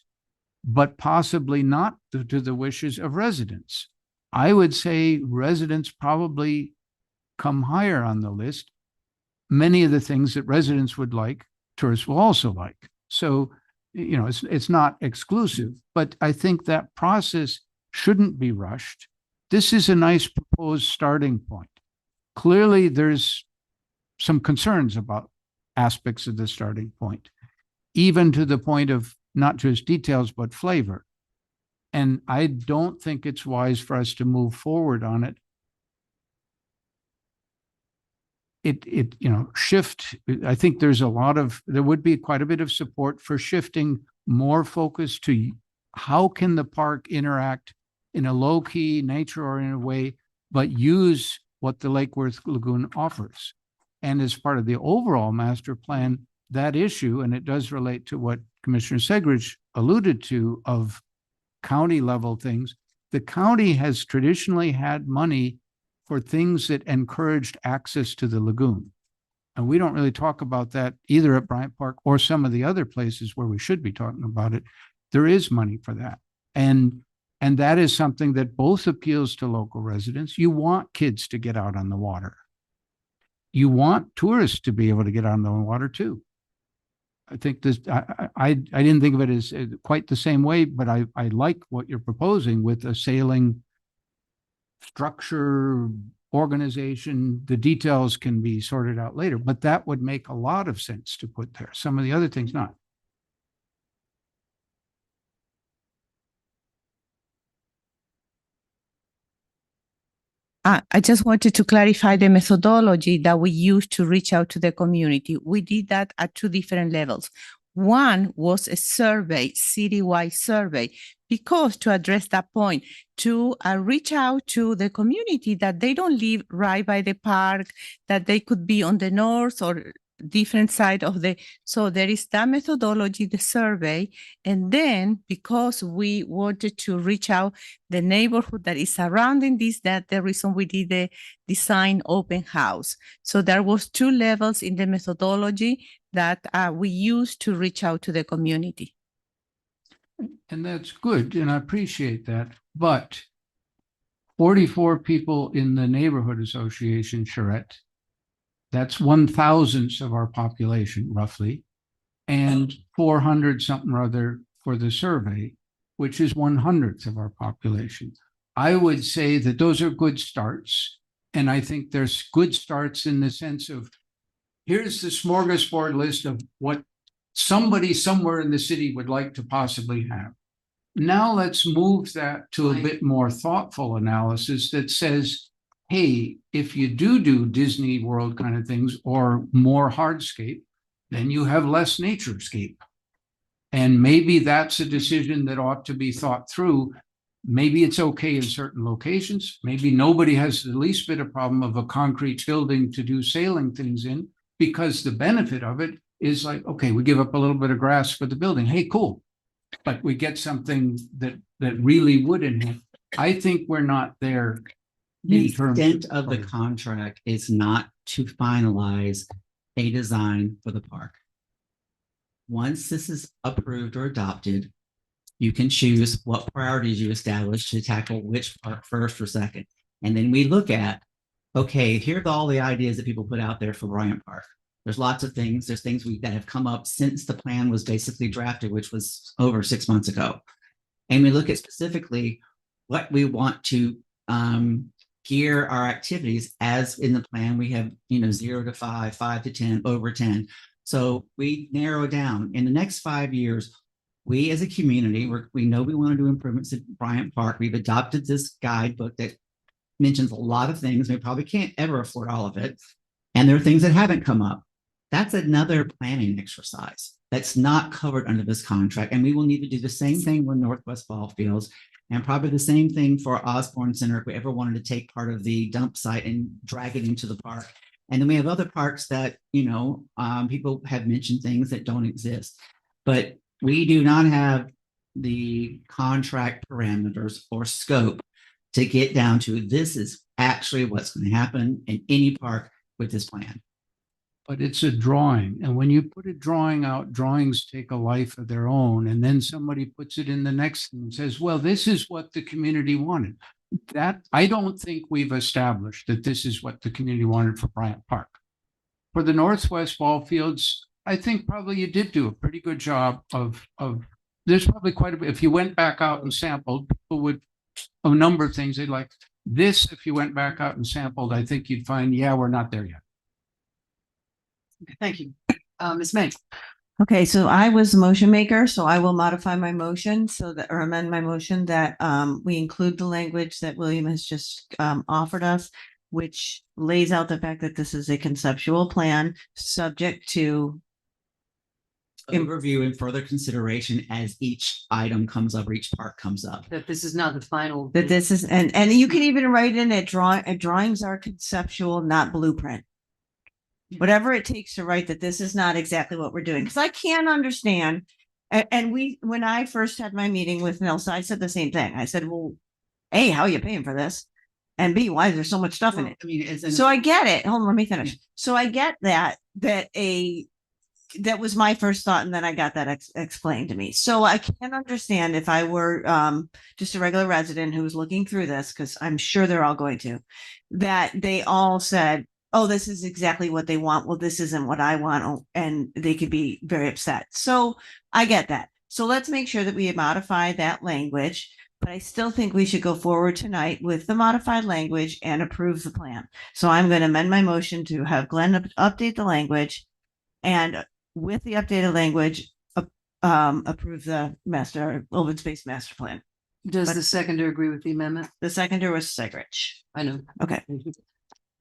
but possibly not to the wishes of residents. I would say residents probably come higher on the list. Many of the things that residents would like, tourists will also like. So it's not exclusive, but I think that process shouldn't be rushed. This is a nice proposed starting point. Clearly, there's some concerns about aspects of the starting point, even to the point of not just details, but flavor. And I don't think it's wise for us to move forward on it. Shift. I think there would be quite a bit of support for shifting more focus to how can the park interact in a low-key, nature-oriented way, but use what the Lake Worth Lagoon offers. And as part of the overall master plan, that issue, and it does relate to what Commissioner Segridge alluded to of county level things, the county has traditionally had money for things that encouraged access to the lagoon. And we don't really talk about that either at Bryant Park or some of the other places where we should be talking about it. There is money for that. And that is something that both appeals to local residents. You want kids to get out on the water. You want tourists to be able to get out on the water too. I think this, I didn't think of it as quite the same way, but I like what you're proposing with a sailing structure, organization. The details can be sorted out later, but that would make a lot of sense to put there. Some of the other things not. I just wanted to clarify the methodology that we use to reach out to the community. We did that at two different levels. One was a survey, citywide survey, because to address that point, to reach out to the community that they don't live right by the park, that they could be on the north or different side of the, so there is that methodology, the survey. And then because we wanted to reach out the neighborhood that is surrounding this, that the reason we did the design open house. So there was two levels in the methodology that we used to reach out to the community. And that's good, and I appreciate that, but 44 people in the neighborhood association, Charette, that's 1,000th of our population, roughly, and 400 something or other for the survey, which is 100th of our population. I would say that those are good starts, and I think there's good starts in the sense of, here's the smorgasbord list of what somebody somewhere in the city would like to possibly have. Now let's move that to a bit more thoughtful analysis that says, hey, if you do Disney World kind of things or more hardscape, then you have less naturescape. And maybe that's a decision that ought to be thought through. Maybe it's okay in certain locations. Maybe nobody has the least bit of problem of a concrete building to do sailing things in, because the benefit of it is like, okay, we give up a little bit of grass for the building. Hey, cool. But we get something that really would enhance. I think we're not there. The extent of the contract is not to finalize a design for the park. Once this is approved or adopted, you can choose what priorities you establish to tackle which park first or second. And then we look at, okay, here's all the ideas that people put out there for Bryant Park. There's lots of things. There's things that have come up since the plan was basically drafted, which was over 6 months ago. And we look at specifically what we want to gear our activities. As in the plan, we have, 0 to 5, 5 to 10, over 10. So we narrow down in the next 5 years. We as a community, we know we want to do improvements at Bryant Park. We've adopted this guidebook that mentions a lot of things. We probably can't ever afford all of it. And there are things that haven't come up. That's another planning exercise that's not covered under this contract. And we will need to do the same thing with Northwest Ball Fields, and probably the same thing for Osborne Center if we ever wanted to take part of the dump site and drag it into the park. And then we have other parks that, people have mentioned things that don't exist. But we do not have the contract parameters or scope to get down to, this is actually what's going to happen in any park with this plan. But it's a drawing. And when you put a drawing out, drawings take a life of their own. And then somebody puts it in the next thing and says, well, this is what the community wanted. That, I don't think we've established that this is what the community wanted for Bryant Park. For the Northwest Ball Fields, I think probably you did do a pretty good job of there's probably quite a bit. If you went back out and sampled, people would, a number of things they'd like. This, if you went back out and sampled, I think you'd find, yeah, we're not there yet. Thank you. Ms. May. Okay, so I was the motion maker, so I will modify my motion or amend my motion that we include the language that William has just offered us, which lays out the fact that this is a conceptual plan subject to review and further consideration as each item comes up or each part comes up. That this is not the final. That this is, and you can even write in that drawings are conceptual, not blueprint. Whatever it takes to write that this is not exactly what we're doing. Because I can't understand. And when I first had my meeting with Nelson, I said the same thing. I said, well, A, how are you paying for this? And B, why is there so much stuff in it? I mean, so I get it. Hold on, let me finish. So I get that was my first thought. And then I got that explained to me. So I can understand if I were just a regular resident who was looking through this, because I'm sure they're all going to, that they all said, oh, this is exactly what they want. Well, this isn't what I want. Oh, and they could be very upset. So I get that. So let's make sure that we modify that language. But I still think we should go forward tonight with the modified language and approve the plan. So I'm going to amend my motion to have Glenn update the language, and with the updated language, approve the open space master plan. Does But- the seconder agree with the amendment? The seconder was Segrich. I know. Okay.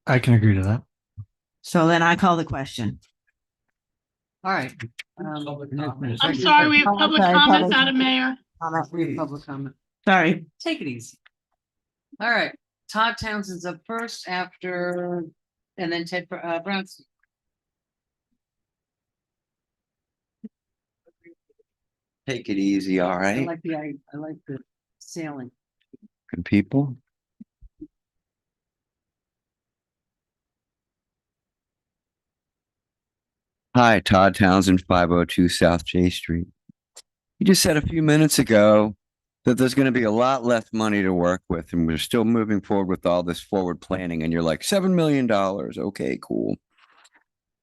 I can agree to that. So then I call the question. All right. I'm sorry, we have public Sorry, comments, public- Madam Mayor. Public comment. Sorry. Take it easy. All right, Todd Townsend's up first after, and then Ted Brownstein. Take it easy, all I right? like the sailing. Good people. Hi, Todd Townsend, 502 South J Street. You just said a few minutes ago that there's going to be a lot less money to work with, and we're still moving forward with all this forward planning, and you're like, $7 million. Okay, cool.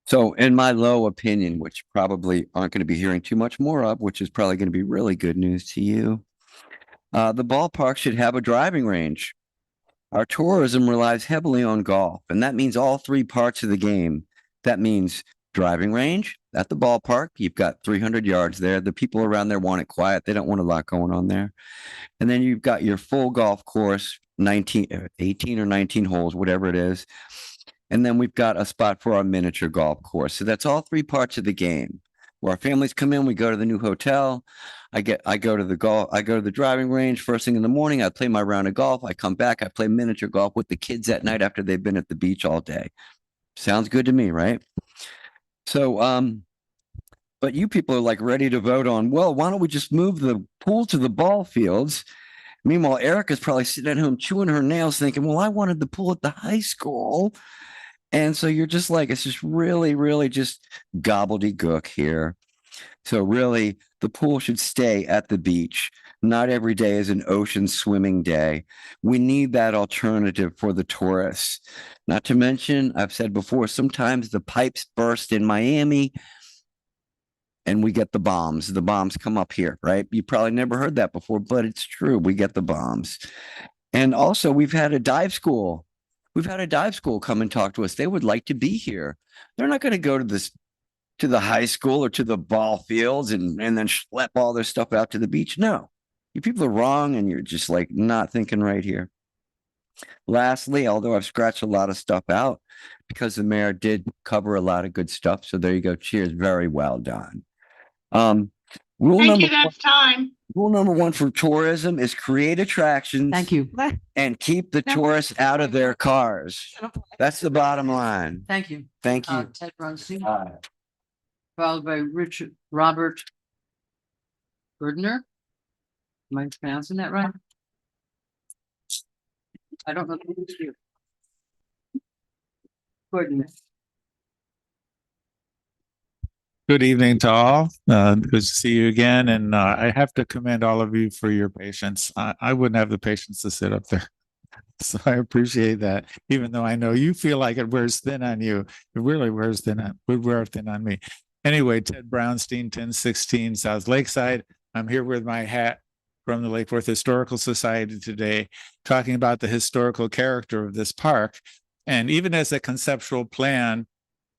So in my low opinion, which probably aren't going to be hearing too much more of, which is probably going to be really good news to you, the ballpark should have a driving range. Our tourism relies heavily on golf, and that means all three parts of the game. That means driving range at the ballpark. You've got 300 yards there. The people around there want it quiet. They don't want a lot going on there. And then you've got your full golf course, 18 or 19 holes, whatever it is. And then we've got a spot for our miniature golf course. So that's all three parts of the game. Where our families come in, we go to the new hotel. I go to the driving range first thing in the morning. I play my round of golf. I come back, I play miniature golf with the kids at night after they've been at the beach all day. Sounds good to me, right? So, but you people are like ready to vote on, well, why don't we just move the pool to the ball fields? Meanwhile, Erica's probably sitting at home chewing her nails thinking, well, I wanted the pool at the high school. And so you're just like, it's just really, really just gobbledygook here. So really, the pool should stay at the beach. Not every day is an ocean swimming day. We need that alternative for the tourists. Not to mention, I've said before, sometimes the pipes burst in Miami and we get the bombs. The bombs come up here, right? You probably never heard that before, but it's true. We get the bombs. And also, we've had a dive school. We've had a dive school come and talk to us. They would like to be here. They're not going to go to the high school or to the ball fields and then schlep all their stuff out to the beach. No, you people are wrong, and you're just like not thinking right here. Lastly, although I've scratched a lot of stuff out because the mayor did cover a lot of good stuff. So there you go. Cheers. Very well done. Thank you, that's time. Rule number one for tourism is create attractions. Thank you. And keep the tourists out of their cars. That's the bottom line. Thank you. Thank you. Ted Brownstein. Followed by Robert Gardner. Am I pronouncing that right? I don't know. Gordon. Good evening to all. Good to see you again. And I have to commend all of you for your patience. I wouldn't have the patience to sit up there. So I appreciate that. Even though I know you feel like it wears thin on you, it really would wear thin on me. Anyway, Ted Brownstein, 1016 South Lakeside. I'm here with my hat from the Lake Worth Historical Society today, talking about the historical character of this park. And even as a conceptual plan,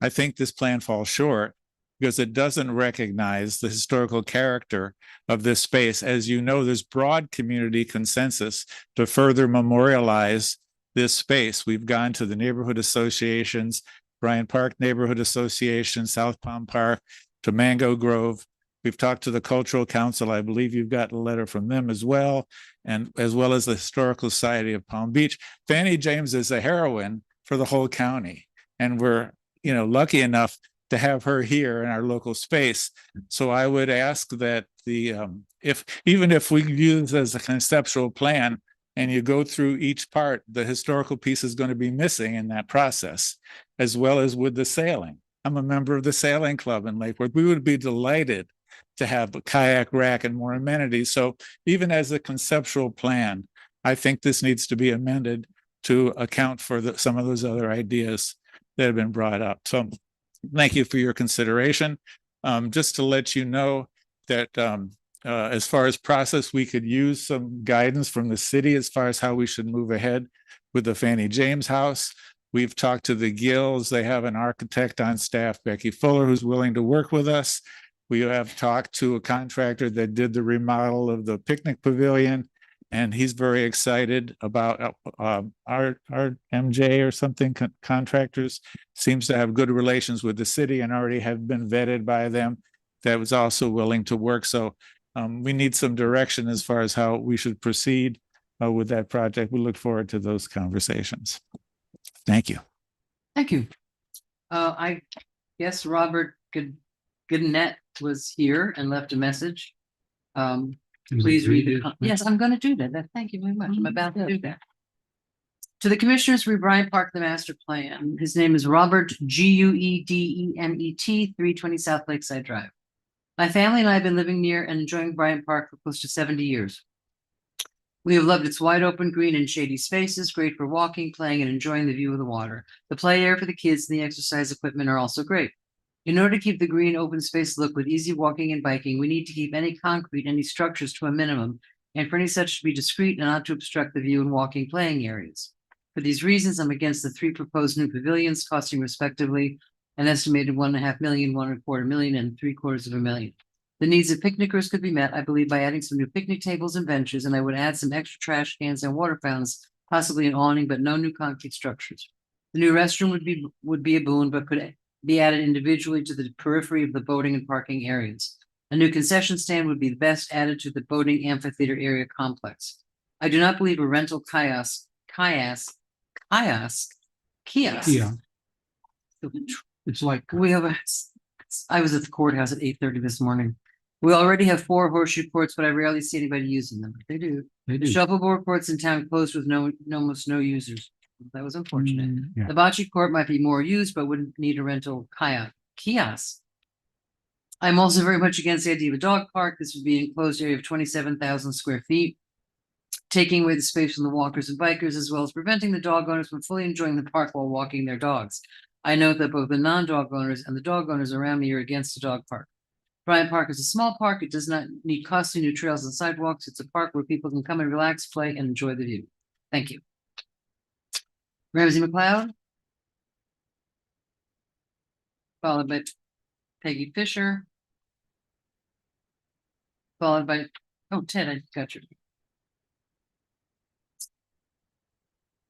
I think this plan falls short, because it doesn't recognize the historical character of this space. As you know, there's broad community consensus to further memorialize this space. We've gone to the neighborhood associations, Bryant Park Neighborhood Association, South Palm Park, to Mango Grove. We've talked to the Cultural Council. I believe you've got a letter from them as well, and as well as the Historical Society of Palm Beach. Fannie James is a heroine for the whole county, and we're lucky enough to have her here in our local space. So I would ask that even if we use as a conceptual plan and you go through each part, the historical piece is going to be missing in that process, as well as with the sailing. I'm a member of the sailing club in Lake Worth. We would be delighted to have a kayak rack and more amenities. So even as a conceptual plan, I think this needs to be amended to account for some of those other ideas. that have been brought up. So thank you for your consideration. Just to let you know that as far as process, we could use some guidance from the city as far as how we should move ahead with the Fannie James House. We've talked to the Gills. They have an architect on staff, Becky Fuller, who's willing to work with us. We have talked to a contractor that did the remodel of the picnic pavilion, and he's very excited about our MJ or something. Contractors seems to have good relations with the city and already have been vetted by them. That was also willing to work. So we need some direction as far as how we should proceed with that project. We look forward to those conversations. Thank you. Thank you. I guess Robert Goodnet was here and left a message. Please read the, yes, I'm going to do that. Thank you very much. I'm about to do that. To the commissioners, we Bryant Park, the master plan. His name is Robert Guedemet, 320 South Lakeside Drive. My family and I have been living near and enjoying Bryant Park for close to 70 years. We have loved its wide open green and shady spaces, great for walking, playing, and enjoying the view of the water. The play area for the kids and the exercise equipment are also great. In order to keep the green open space look with easy walking and biking, we need to keep any concrete, any structures to a minimum, and for any such to be discreet and not to obstruct the view and walking playing areas. For these reasons, I'm against the 3 proposed new pavilions costing respectively an estimated $1.5 million, $1.25 million, and $750,000. The needs of picnickers could be met, I believe, by adding some new picnic tables and benches, and I would add some extra trash cans and water fountains, possibly an awning, but no new concrete structures. The new restroom would be a boon, but could be added individually to the periphery of the boating and parking areas. A new concession stand would be the best added to the boating amphitheater area complex. I do not believe a rental kiosk. Yeah. It's like, We have I was at the courthouse at 8:30 this morning. We already have 4 horseshoe courts, but I rarely see anybody using them. They do. they The do. shuffleboard courts in town closed with almost no users. That was unfortunate. Yeah. The bocce court might be more used, but wouldn't need a rental kiosk. I'm also very much against the idea of a dog park. This would be an enclosed area of 27,000 square feet, taking away the space from the walkers and bikers, as well as preventing the dog owners from fully enjoying the park while walking their dogs. I note that both the non-dog owners and the dog owners around me are against the dog park. Bryant Park is a small park. It does not need costly new trails and sidewalks. It's a park where people can come and relax, play, and enjoy the view. Thank you. Ramsey McLeod. Followed by Peggy Fisher. Followed by, oh, Ted, I got you.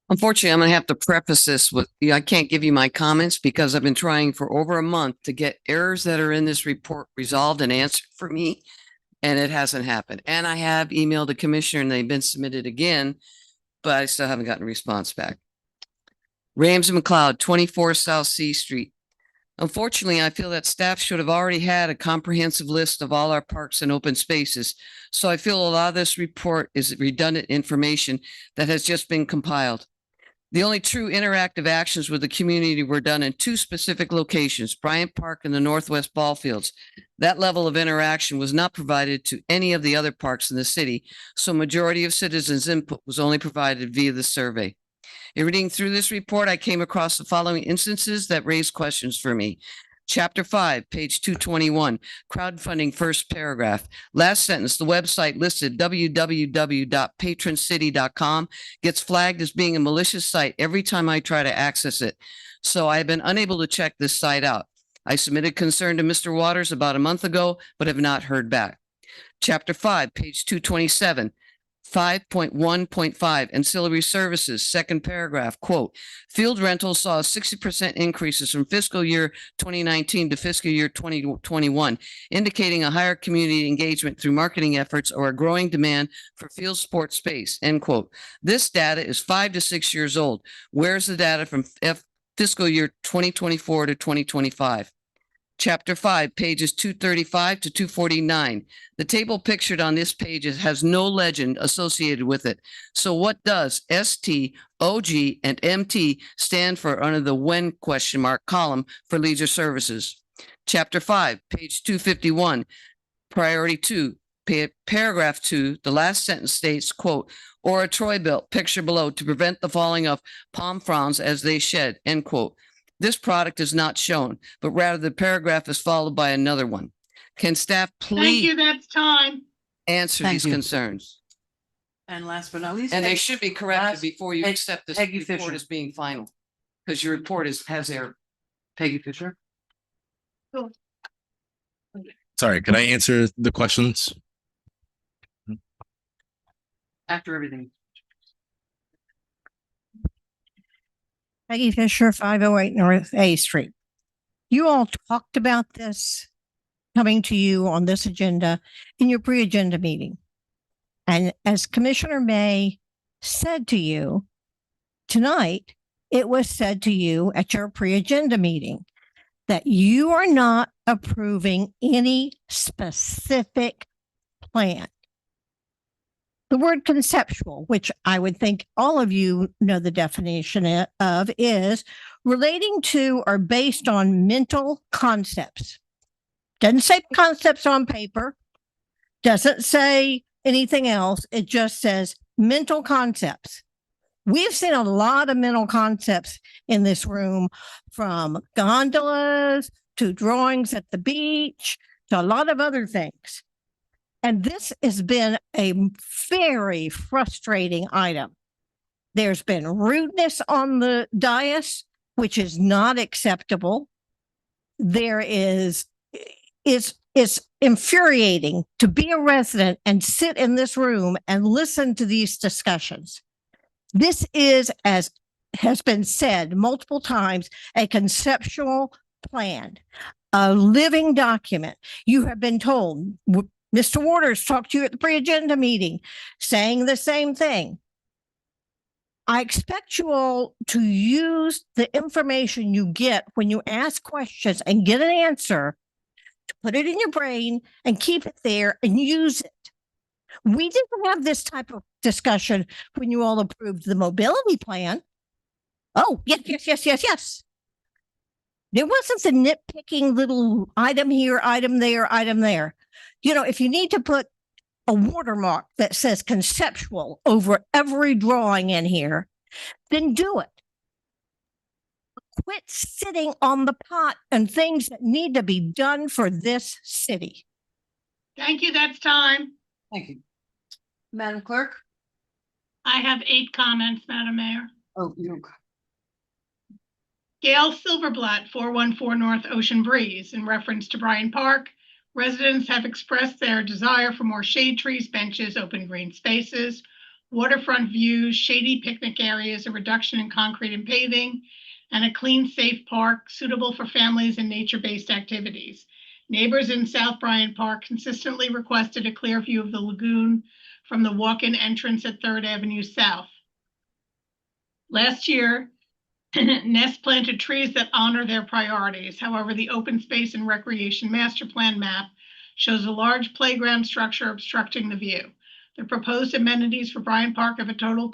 Unfortunately, I'm gonna have to preface this with, I can't give you my comments because I've been trying for over a month to get errors that are in this report resolved and answered for me, and it hasn't happened. And I have emailed the commissioner and they've been submitted again, but I still haven't gotten a response back. Ramsey McLeod, 24 South C Street. Unfortunately, I feel that staff should have already had a comprehensive list of all our parks and open spaces. So I feel a lot of this report is redundant information that has just been compiled. The only true interactive actions with the community were done in 2 specific locations, Bryant Park and the Northwest Ball Fields. That level of interaction was not provided to any of the other parks in the city, so majority of citizens' input was only provided via the survey. In reading through this report, I came across the following instances that raised questions for me. Chapter 5, page 221, crowdfunding, first paragraph. Last sentence, the website listed www.patroncity.com gets flagged as being a malicious site every time I try to access it. So I've been unable to check this site out. I submitted concern to Mr. Waters about a month ago, but have not heard back. Chapter 5, page 227. 5.1.5 ancillary services, second paragraph, quote, field rentals saw 60% increases from fiscal year 2019 to fiscal year 2021, indicating a higher community engagement through marketing efforts or a growing demand for field sports space, end quote. This data is 5 to 6 years old. Where's the data from fiscal year 2024 to 2025? Chapter 5, pages 235 to 249. The table pictured on this page has no legend associated with it. So what does ST, OG, and MT stand for under the when ? Column for leisure services? Chapter 5, page 251, priority 2, paragraph 2, the last sentence states, quote, or a Troy belt, picture below, to prevent the falling of palm fronds as they shed, end quote. This product is not shown, but rather the paragraph is followed by another one. Can staff Thank you, please that's time. answer Thank these you. concerns? And last but not least. And they Peggy- should be corrected last- before you Peg- accept this Peggy report Fisher. as being final. Because your report has error. Peggy Fisher. Sorry, can I answer the questions? After everything. Peggy Fisher, 508 North A Street. You all talked about this coming to you on this agenda in your pre-agenda meeting. And as Commissioner May said to you tonight, it was said to you at your pre-agenda meeting that you are not approving any specific plan. The word conceptual, which I would think all of you know the definition of, is relating to or based on mental concepts. Doesn't say concepts on paper, doesn't say anything else. It just says mental concepts. We've seen a lot of mental concepts in this room, from gondolas to drawings at the beach to a lot of other things. And this has been a very frustrating item. There's been rudeness on the dais, which is not acceptable. There is, it's infuriating to be a resident and sit in this room and listen to these discussions. This is, as has been said multiple times, a conceptual plan, a living document. You have been told, Mr. Waters talked to you at the pre-agenda meeting saying the same thing. I expect you all to use the information you get when you ask questions and get an answer, to put it in your brain and keep it there and use it. We didn't have this type of discussion when you all approved the mobility plan. Oh, yes. There wasn't the nitpicking little item here, item there, item there. You know, if you need to put a watermark that says conceptual over every drawing in here, then do it. Quit sitting on the pot and things that need to be done for this city. Thank you, that's time. Thank you. Madam Clerk? I have 8 comments, Madam Mayor. Oh, you. Gail Silverblatt, 414 North Ocean Breeze, in reference to Bryant Park. Residents have expressed their desire for more shade trees, benches, open green spaces, waterfront views, shady picnic areas, a reduction in concrete and paving, and a clean, safe park suitable for families and nature-based activities. Neighbors in South Bryant Park consistently requested a clear view of the lagoon from the walk-in entrance at 3rd Avenue South. Last year, Nest planted trees that honor their priorities. However, the Open Space and Recreation Master Plan map shows a large playground structure obstructing the view. The proposed amenities for Bryant Park have a total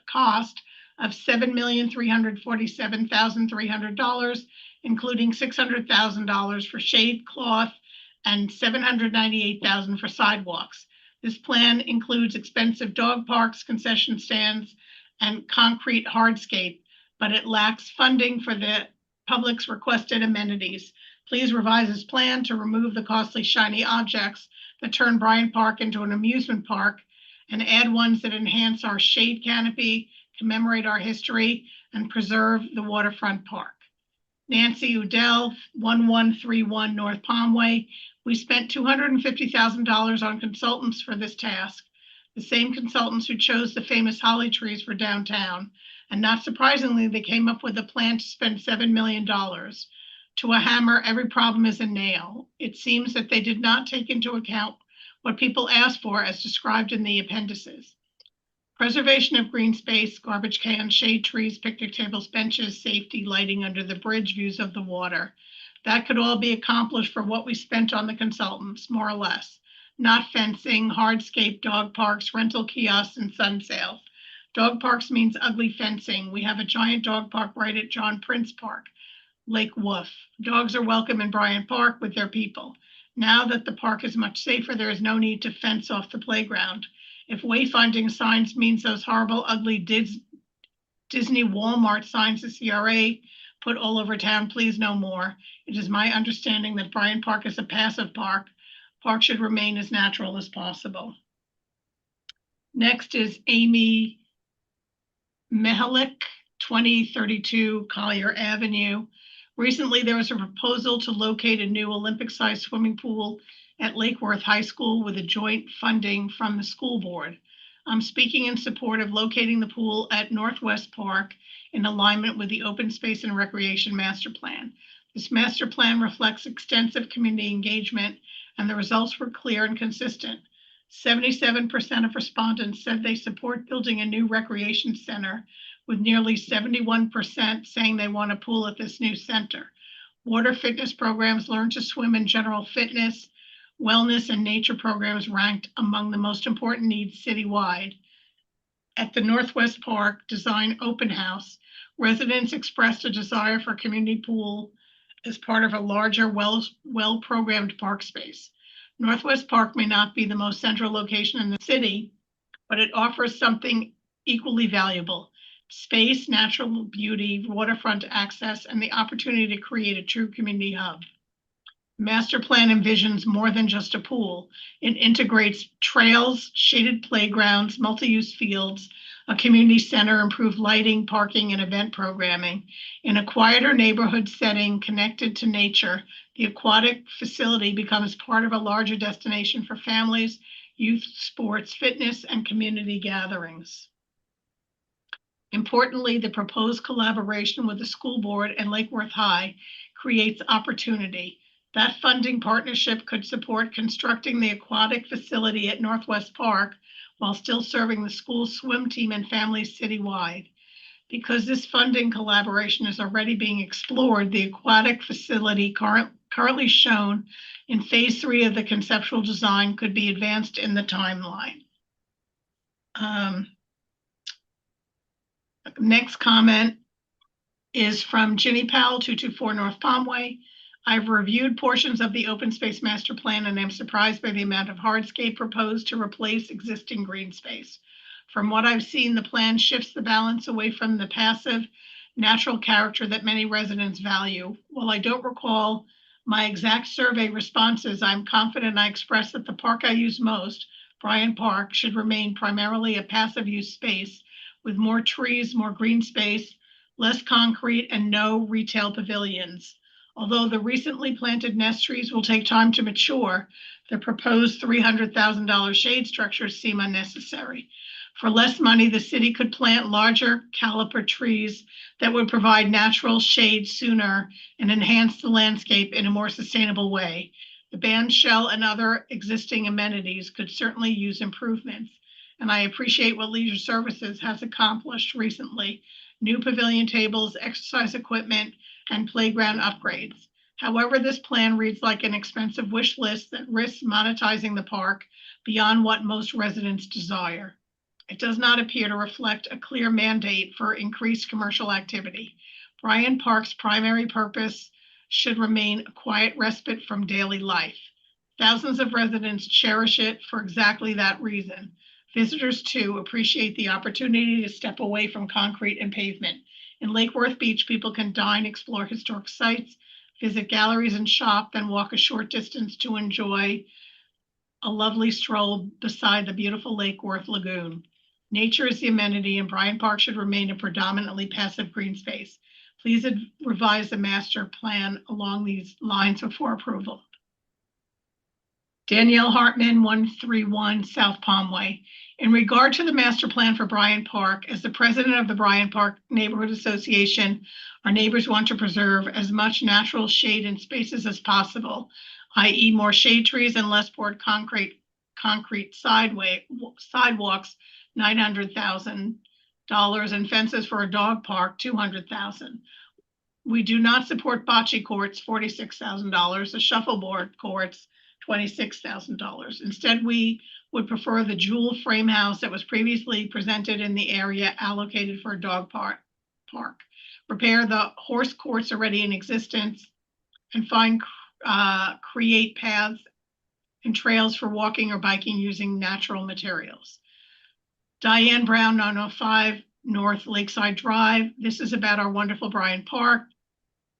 cost of $7,347,300, including $600,000 for shade cloth and $798,000 for sidewalks. This plan includes expensive dog parks, concession stands, and concrete hardscape, but it lacks funding for the public's requested amenities. Please revise this plan to remove the costly shiny objects that turn Bryant Park into an amusement park and add ones that enhance our shade canopy, commemorate our history, and preserve the waterfront park. Nancy Udell, 1131 North Palmway. We spent $250,000 on consultants for this task, the same consultants who chose the famous holly trees for downtown. And not surprisingly, they came up with a plan to spend $7 million. To a hammer, every problem is a nail. It seems that they did not take into account what people asked for as described in the appendices. Preservation of green space, garbage cans, shade trees, picnic tables, benches, safety, lighting under the bridge, views of the water. That could all be accomplished for what we spent on the consultants, more or less. Not fencing, hardscape, dog parks, rental kiosks, and sun sales. Dog parks means ugly fencing. We have a giant dog park right at John Prince Park, Lake Wolf. Dogs are welcome in Bryant Park with their people. Now that the park is much safer, there is no need to fence off the playground. If wayfinding signs means those horrible, ugly Disney Walmart signs the CRA put all over town, please no more. It is my understanding that Bryant Park is a passive park. Park should remain as natural as possible. Next is Amy Mihalik, 2032 Collier Avenue. Recently, there was a proposal to locate a new Olympic-sized swimming pool at Lake Worth High School with a joint funding from the school board. I'm speaking in support of locating the pool at Northwest Park in alignment with the Open Space and Recreation Master Plan. This master plan reflects extensive community engagement, and the results were clear and consistent. 77% of respondents said they support building a new recreation center, with nearly 71% saying they want a pool at this new center. Water fitness programs, Learn to Swim, and general fitness, wellness, and nature programs ranked among the most important needs citywide. At the Northwest Park Design Open House, residents expressed a desire for a community pool as part of a larger, well-programmed park space. Northwest Park may not be the most central location in the city, but it offers something equally valuable: space, natural beauty, waterfront access, and the opportunity to create a true community hub. Master plan envisions more than just a pool. It integrates trails, shaded playgrounds, multi-use fields, a community center, improved lighting, parking, and event programming. In a quieter neighborhood setting connected to nature, the aquatic facility becomes part of a larger destination for families, youth sports, fitness, and community gatherings. Importantly, the proposed collaboration with the school board and Lake Worth High creates opportunity. That funding partnership could support constructing the aquatic facility at Northwest Park while still serving the school swim team and families citywide. Because this funding collaboration is already being explored, the aquatic facility currently shown in phase 3 of the conceptual design could be advanced in the timeline. Next comment is from Ginny Powell, 224 North Palmway. I've reviewed portions of the open space master plan and am surprised by the amount of hardscape proposed to replace existing green space. From what I've seen, the plan shifts the balance away from the passive, natural character that many residents value. While I don't recall my exact survey responses, I'm confident I expressed that the park I use most, Bryant Park, should remain primarily a passive use space with more trees, more green space, less concrete, and no retail pavilions. Although the recently planted nest trees will take time to mature, the proposed $300,000 shade structures seem unnecessary. For less money, the city could plant larger caliper trees that would provide natural shade sooner and enhance the landscape in a more sustainable way. The band shell and other existing amenities could certainly use improvements, and I appreciate what Leisure Services has accomplished recently: new pavilion tables, exercise equipment, and playground upgrades. However, this plan reads like an expensive wish list that risks monetizing the park beyond what most residents desire. It does not appear to reflect a clear mandate for increased commercial activity. Bryant Park's primary purpose should remain a quiet respite from daily life. Thousands of residents cherish it for exactly that reason. Visitors, too, appreciate the opportunity to step away from concrete and pavement. In Lake Worth Beach, people can dine, explore historic sites, visit galleries, and shop, then walk a short distance to enjoy a lovely stroll beside the beautiful Lake Worth Lagoon. Nature is the amenity, and Bryant Park should remain a predominantly passive green space. Please revise the master plan along these lines before approval. Danielle Hartman, 131 South Palmway. In regard to the master plan for Bryant Park, as the president of the Bryant Park Neighborhood Association, our neighbors want to preserve as much natural shade and spaces as possible, i.e. more shade trees and less poured concrete sidewalks, $900,000, and fences for a dog park, $200,000. We do not support bocce courts, $46,000, the shuffleboard courts, $26,000. Instead, we would prefer the jewel frame house that was previously presented in the area allocated for a dog park. Repair the horse courts already in existence, and create paths and trails for walking or biking using natural materials. Diane Brown, 905 North Lakeside Drive. This is about our wonderful Bryant Park.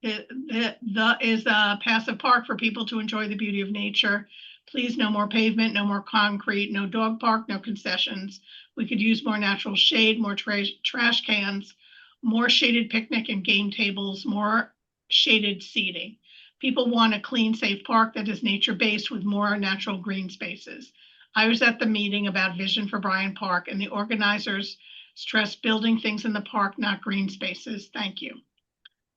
is a passive park for people to enjoy the beauty of nature. Please, no more pavement, no more concrete, no dog park, no concessions. We could use more natural shade, more trash cans, more shaded picnic and game tables, more shaded seating. People want a clean, safe park that is nature-based with more natural green spaces. I was at the meeting about vision for Bryant Park, and the organizers stressed building things in the park, not green spaces. Thank you.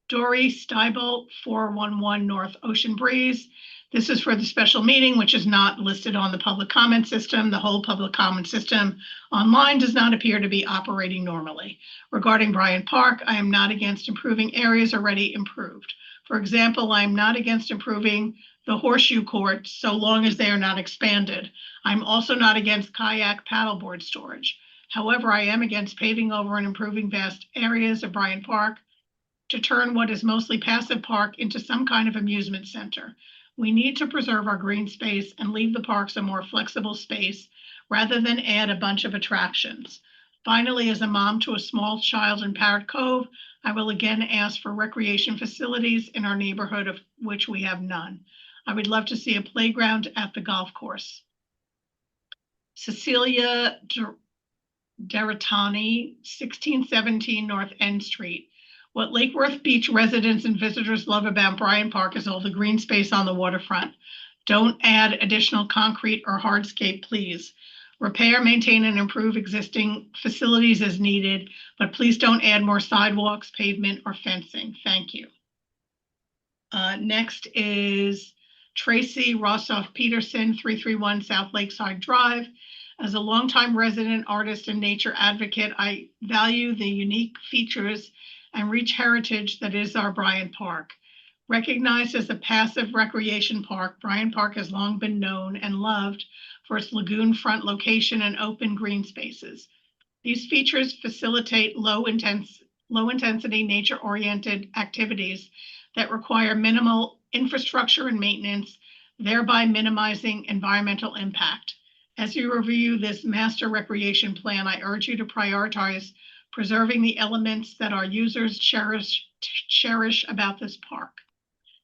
Dory Steibel, 411 North Ocean Breeze. This is for the special meeting, which is not listed on the public comment system. The whole public comment system online does not appear to be operating normally. Regarding Bryant Park, I am not against improving areas already improved. For example, I am not against improving the horseshoe courts so long as they are not expanded. I'm also not against kayak paddleboard storage. However, I am against paving over and improving vast areas of Bryant Park to turn what is mostly passive park into some kind of amusement center. We need to preserve our green space and leave the parks a more flexible space rather than add a bunch of attractions. Finally, as a mom to a small child in Parrot Cove, I will again ask for recreation facilities in our neighborhood, of which we have none. I would love to see a playground at the golf course. Cecilia Deratani, 1617 North End Street. What Lake Worth Beach residents and visitors love about Bryant Park is all the green space on the waterfront. Don't add additional concrete or hardscape, please. Repair, maintain, and improve existing facilities as needed, but please don't add more sidewalks, pavement, or fencing. Thank you. Next is Tracy Rossoff Peterson, 331 South Lakeside Drive. As a longtime resident, artist, and nature advocate, I value the unique features and rich heritage that is our Bryant Park. Recognized as a passive recreation park, Bryant Park has long been known and loved for its lagoon front location and open green spaces. These features facilitate low intensity nature-oriented activities that require minimal infrastructure and maintenance, thereby minimizing environmental impact. As you review this master recreation plan, I urge you to prioritize preserving the elements that our users cherish about this park.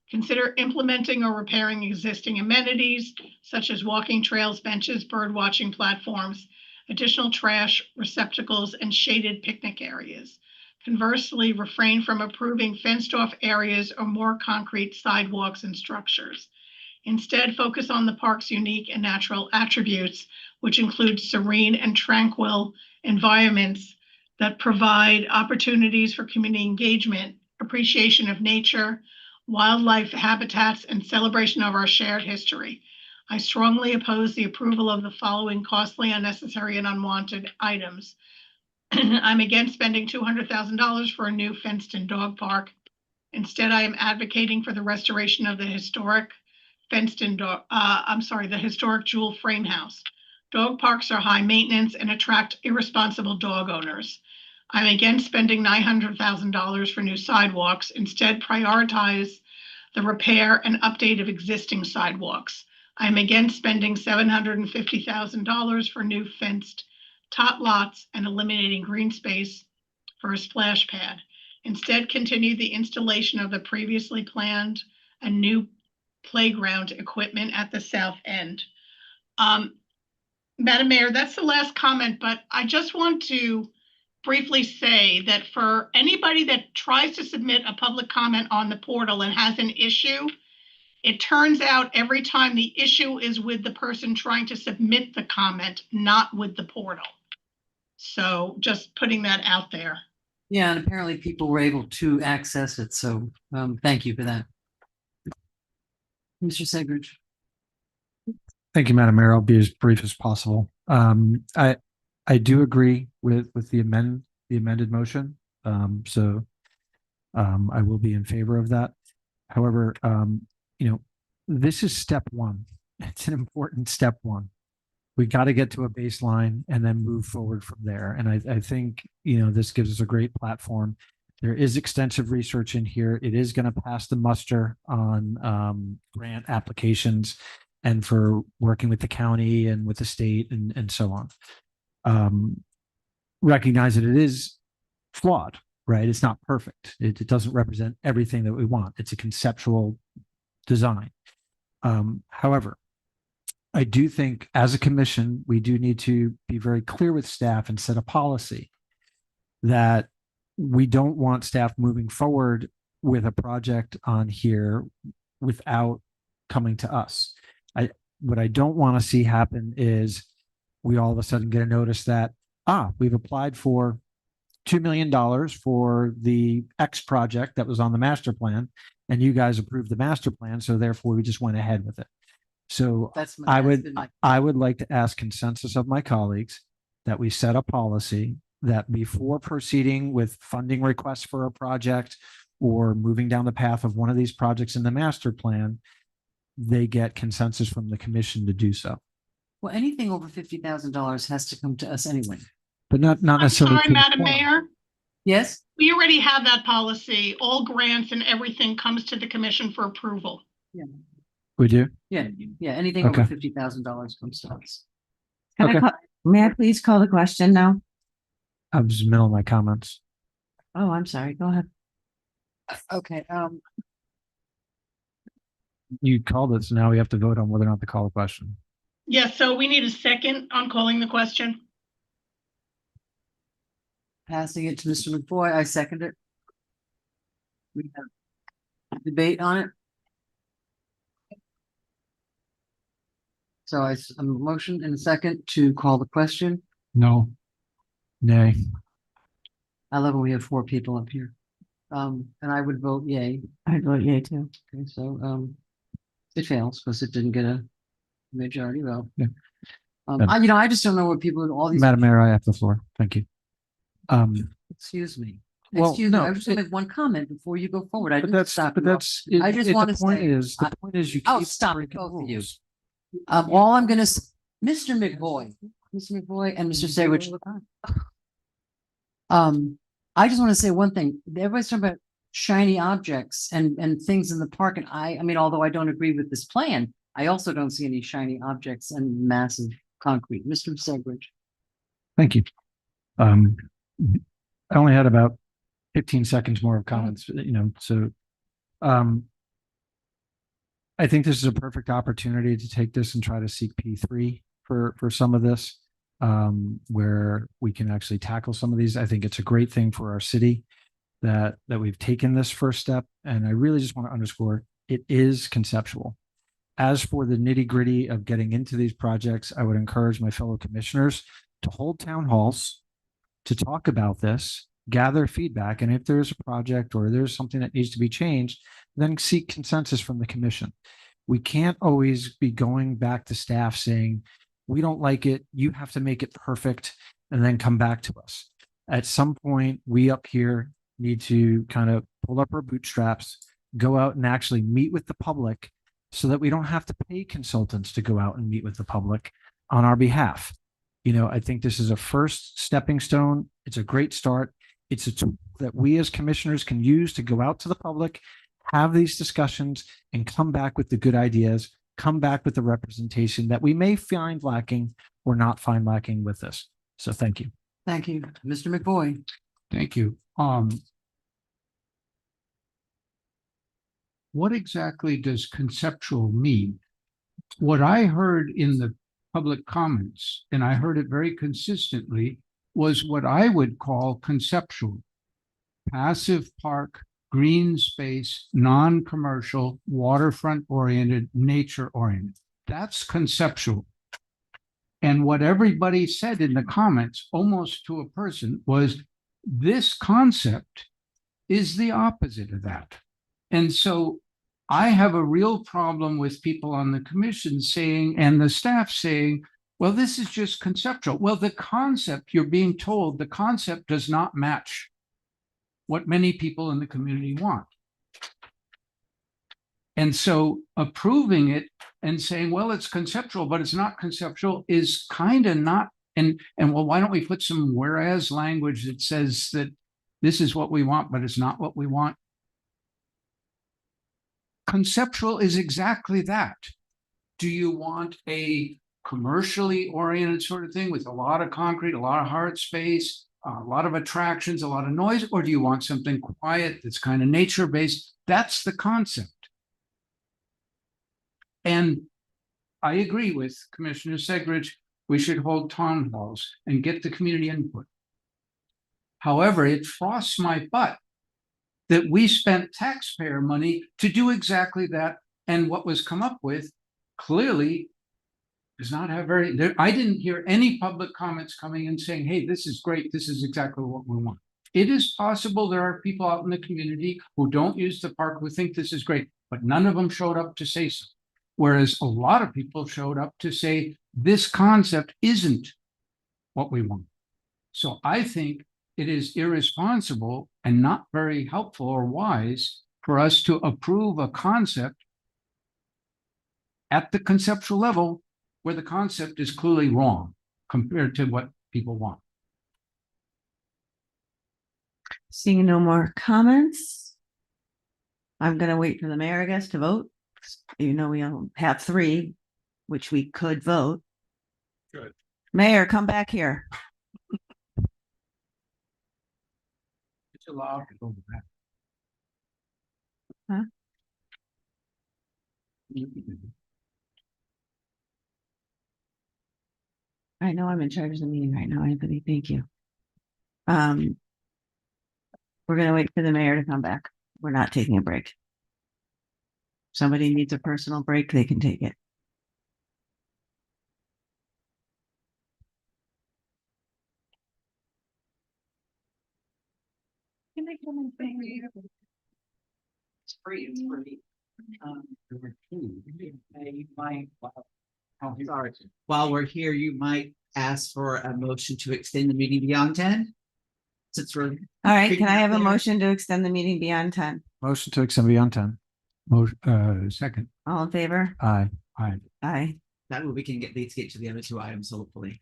Consider implementing or repairing existing amenities such as walking trails, benches, bird watching platforms, additional trash receptacles, and shaded picnic areas. Conversely, refrain from approving fenced-off areas or more concrete sidewalks and structures. Instead, focus on the park's unique and natural attributes, which include serene and tranquil environments that provide opportunities for community engagement, appreciation of nature, wildlife habitats, and celebration of our shared history. I strongly oppose the approval of the following costly, unnecessary, and unwanted items. I'm against spending $200,000 for a new fenced-in dog park. Instead, I am advocating for the restoration of the historic the historic Jewel Frame House. Dog parks are high maintenance and attract irresponsible dog owners. I'm against spending $900,000 for new sidewalks. Instead, prioritize the repair and update of existing sidewalks. I'm against spending $750,000 for new fenced tot lots and eliminating green space for a splash pad. Instead, continue the installation of the previously planned and new playground equipment at the south end. Madam Mayor, that's the last comment, but I just want to briefly say that for anybody that tries to submit a public comment on the portal and has an issue, it turns out every time the issue is with the person trying to submit the comment, not with the portal. So just putting that out there. Yeah, and apparently people were able to access it. So thank you for that. Mr. Segridge. Thank you, Madam Mayor. I'll be as brief as possible. I do agree with the amended motion. So I will be in favor of that. However, this is step one. It's an important step one. We got to get to a baseline and then move forward from there. And I think, this gives us a great platform. There is extensive research in here. It is going to pass the muster on grant applications and for working with the county and with the state and so on. Recognize that it is flawed, right? It's not perfect. It doesn't represent everything that we want. It's a conceptual design. However, I do think as a commission, we do need to be very clear with staff and set a policy that we don't want staff moving forward with a project on here without coming to us. What I don't want to see happen is we all of a sudden get a notice that, we've applied for $2 million for the X project that was on the master plan, and you guys approved the master plan, so therefore we just went ahead with it. So I would like to ask consensus of my colleagues that we set a policy that before proceeding with funding requests for a project or moving down the path of one of these projects in the master plan, they get consensus from the commission to do so. Well, anything over $50,000 has to come to us anyway. But not I'm necessarily. sorry, to the Madam point. Mayor. Yes? We already have that policy. All grants and everything comes to the commission for approval. Yeah. We do? Yeah, anything over Okay. $50,000 comes to us. May I please call the question now? I was in the middle of my comments. Oh, I'm sorry. Go ahead. Okay, You called it, so now we have to vote on whether or not to call the question. Yes, so we need a second on calling the question. passing it to Mr. McBoy, I second it. We have a debate on it. So a motion and a second to call the question. No. Nay. I love when we have 4 people up here. And I would vote yay. I'd vote yay too. Okay, so it fails because it didn't get a majority vote. Yeah. I just don't know what people, all these. Madam Mayor, I have the floor. Thank you. Excuse me. Well, Excuse me, no, I just make one comment before you go forward. I But didn't that's, stop but you. that's. I just want to say. The point is you Oh, keep stop it, breaking both of you. rules. All I'm gonna, Mr. McBoy and Mr. Segrich. I just want to say one thing. Everybody's talking about shiny objects and things in the park. And I mean, although I don't agree with this plan, I also don't see any shiny objects and massive concrete. Mr. Segrich. Thank you. I only had about 15 seconds more of comments, so I think this is a perfect opportunity to take this and try to seek P3 for some of this, where we can actually tackle some of these. I think it's a great thing for our city that we've taken this first step. And I really just want to underscore it is conceptual. As for the nitty gritty of getting into these projects, I would encourage my fellow commissioners to hold town halls to talk about this, gather feedback. And if there's a project or there's something that needs to be changed, then seek consensus from the commission. We can't always be going back to staff saying, we don't like it, you have to make it perfect, and then come back to us. At some point, we up here need to kind of pull up our bootstraps, go out and actually meet with the public so that we don't have to pay consultants to go out and meet with the public on our behalf. I think this is a first stepping stone. It's a great start. It's a tool that we as commissioners can use to go out to the public, have these discussions, and come back with the good ideas, come back with the representation that we may find lacking or not find lacking with this. So thank you. Thank you, Mr. McBoy. Thank you. What exactly does conceptual mean? What I heard in the public comments, and I heard it very consistently, was what I would call conceptual. Passive park, green space, non-commercial, waterfront oriented, nature oriented. That's conceptual. And what everybody said in the comments, almost to a person, was this concept is the opposite of that. And so I have a real problem with people on the commission saying, and the staff saying, well, this is just conceptual. Well, the concept, you're being told, the concept does not match what many people in the community want. And so approving it and saying, well, it's conceptual, but it's not conceptual is kind of not, and well, why don't we put some whereas language that says that this is what we want, but it's not what we want? Conceptual is exactly that. Do you want a commercially oriented sort of thing with a lot of concrete, a lot of hard space, a lot of attractions, a lot of noise, or do you want something quiet that's kind of nature-based? That's the concept. And I agree with Commissioner Segridge, we should hold town halls and get the community input. However, it frosts my butt that we spent taxpayer money to do exactly that, and what was come up with clearly does not have I didn't hear any public comments coming in saying, hey, this is great, this is exactly what we want. It is possible there are people out in the community who don't use the park who think this is great, but none of them showed up to say so. Whereas a lot of people showed up to say, this concept isn't what we want. So I think it is irresponsible and not very helpful or wise for us to approve a concept at the conceptual level where the concept is clearly wrong compared to what people want. Seeing no more comments. I'm gonna wait for the mayor, I guess, to vote. You know, we only have 3, which we could vote. Good. Mayor, come back here. It's allowed to go back. Huh? I know I'm in charge of the meeting right now, Anthony. Thank you. We're gonna wait for the mayor to come back. We're not taking a break. Somebody needs a personal break, they can take it. Can I come and thank you? It's free, it's free. You might, oh, sorry. While we're here, you might ask for a motion to extend the meeting beyond 10. Since we're. All right, can I have a motion to extend the meeting beyond 10? Motion to extend beyond 10. Motion, second. All in favor? Aye. Aye. Aye. That way we can get to the other 2 items, hopefully.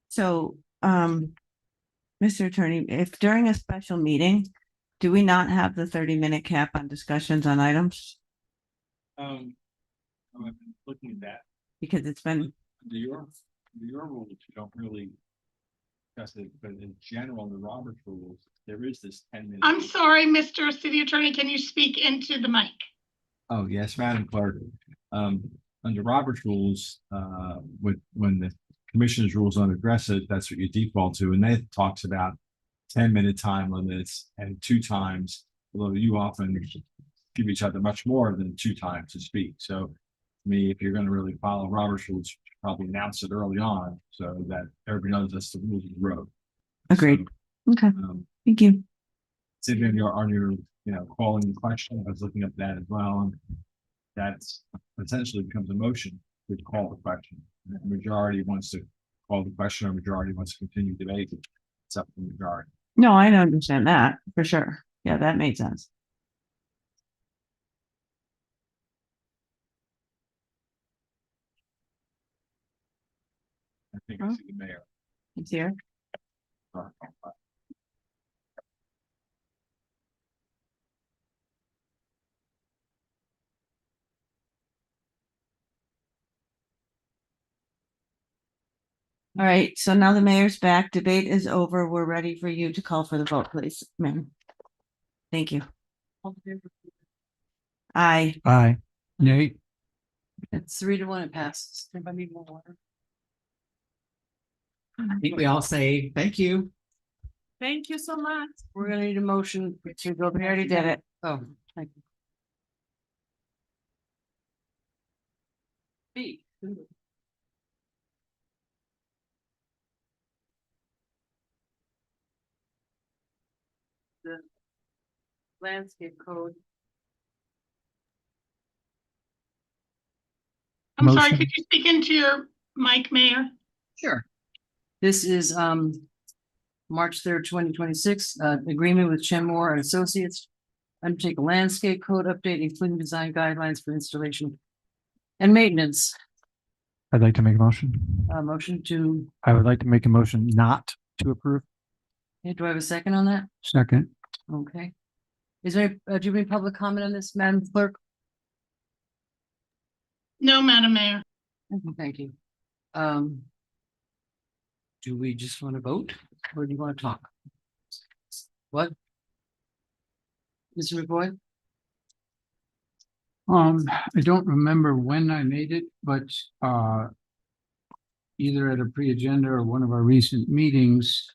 So, Mr. Attorney, if during a special meeting, do we not have the 30-minute cap on discussions on items? I'm looking at that. Because it's been, Under your rules, you don't really discuss it, but in general, the Roberts rules, there is this 10-minute. I'm sorry, Mr. City Attorney, can you speak into the mic? Oh, yes, Madam Clerk. Under Robert's rules, when the commission's rules don't address it, that's what you default to, and that talks about 10-minute time limits and 2 times, although you often give each other much more than 2 times to speak. So, me, if you're going to really follow Robert's rules, you should probably announce it early on so that everybody knows that's the rules of the road. agreed. So, Okay, thank you. sitting on your, calling the question, I was looking at that as well, and that's essentially becomes a motion to call the question. If the majority wants to call the question, or majority wants to continue debate, it's up to the majority. No, I understand that for sure. Yeah, that made sense. I think I see the mayor. It's here. All right, so now the mayor's back. Debate is over. We're ready for you to call for the vote, please, ma'am. Thank you. Aye. Aye. Nay. It's 3-1, it passes. Anybody need more water? I think we all say, thank you. Thank you so much. We're gonna need a motion to go. We already did it. Oh, thank you. B. The landscape code. I'm sorry, Motion. could you speak into your mic, Mayor? Sure. This is March 3rd, 2026, agreement with Chenmore and Associates. Undertake a landscape code update, including design guidelines for installation and maintenance. I'd like to make a motion. Motion to, I would like to make a motion not to approve. do I have a second on that? Second. Okay. Is there, do you have any public comment on this, Madam Clerk? No, Madam Mayor. Thank you. Do we just want to vote or do you want to talk? What? Mr. McBoy? I don't remember when I made it, but either at a pre-agenda or one of our recent meetings,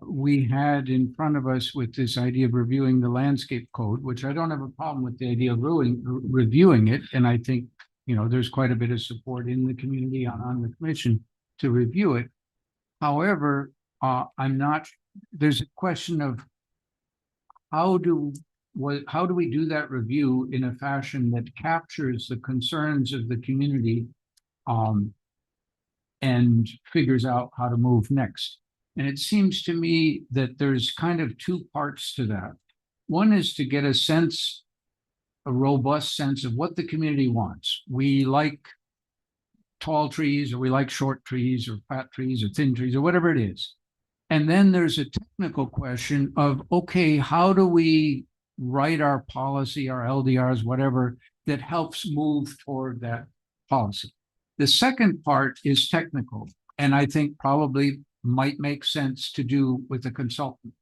we had in front of us with this idea of reviewing the landscape code, which I don't have a problem with the idea of reviewing it. And I think, you know, there's quite a bit of support in the community on the commission to review it. However, there's a question of how do we do that review in a fashion that captures the concerns of the community and figures out how to move next. And it seems to me that there's kind of two parts to that. One is to get a robust sense of what the community wants. We like tall trees, or we like short trees, or fat trees, or thin trees, or whatever it is. And then there's a technical question of, okay, how do we write our policy, our LDRs, whatever, that helps move toward that policy? The second part is technical, and I think probably might make sense to do with a consultant.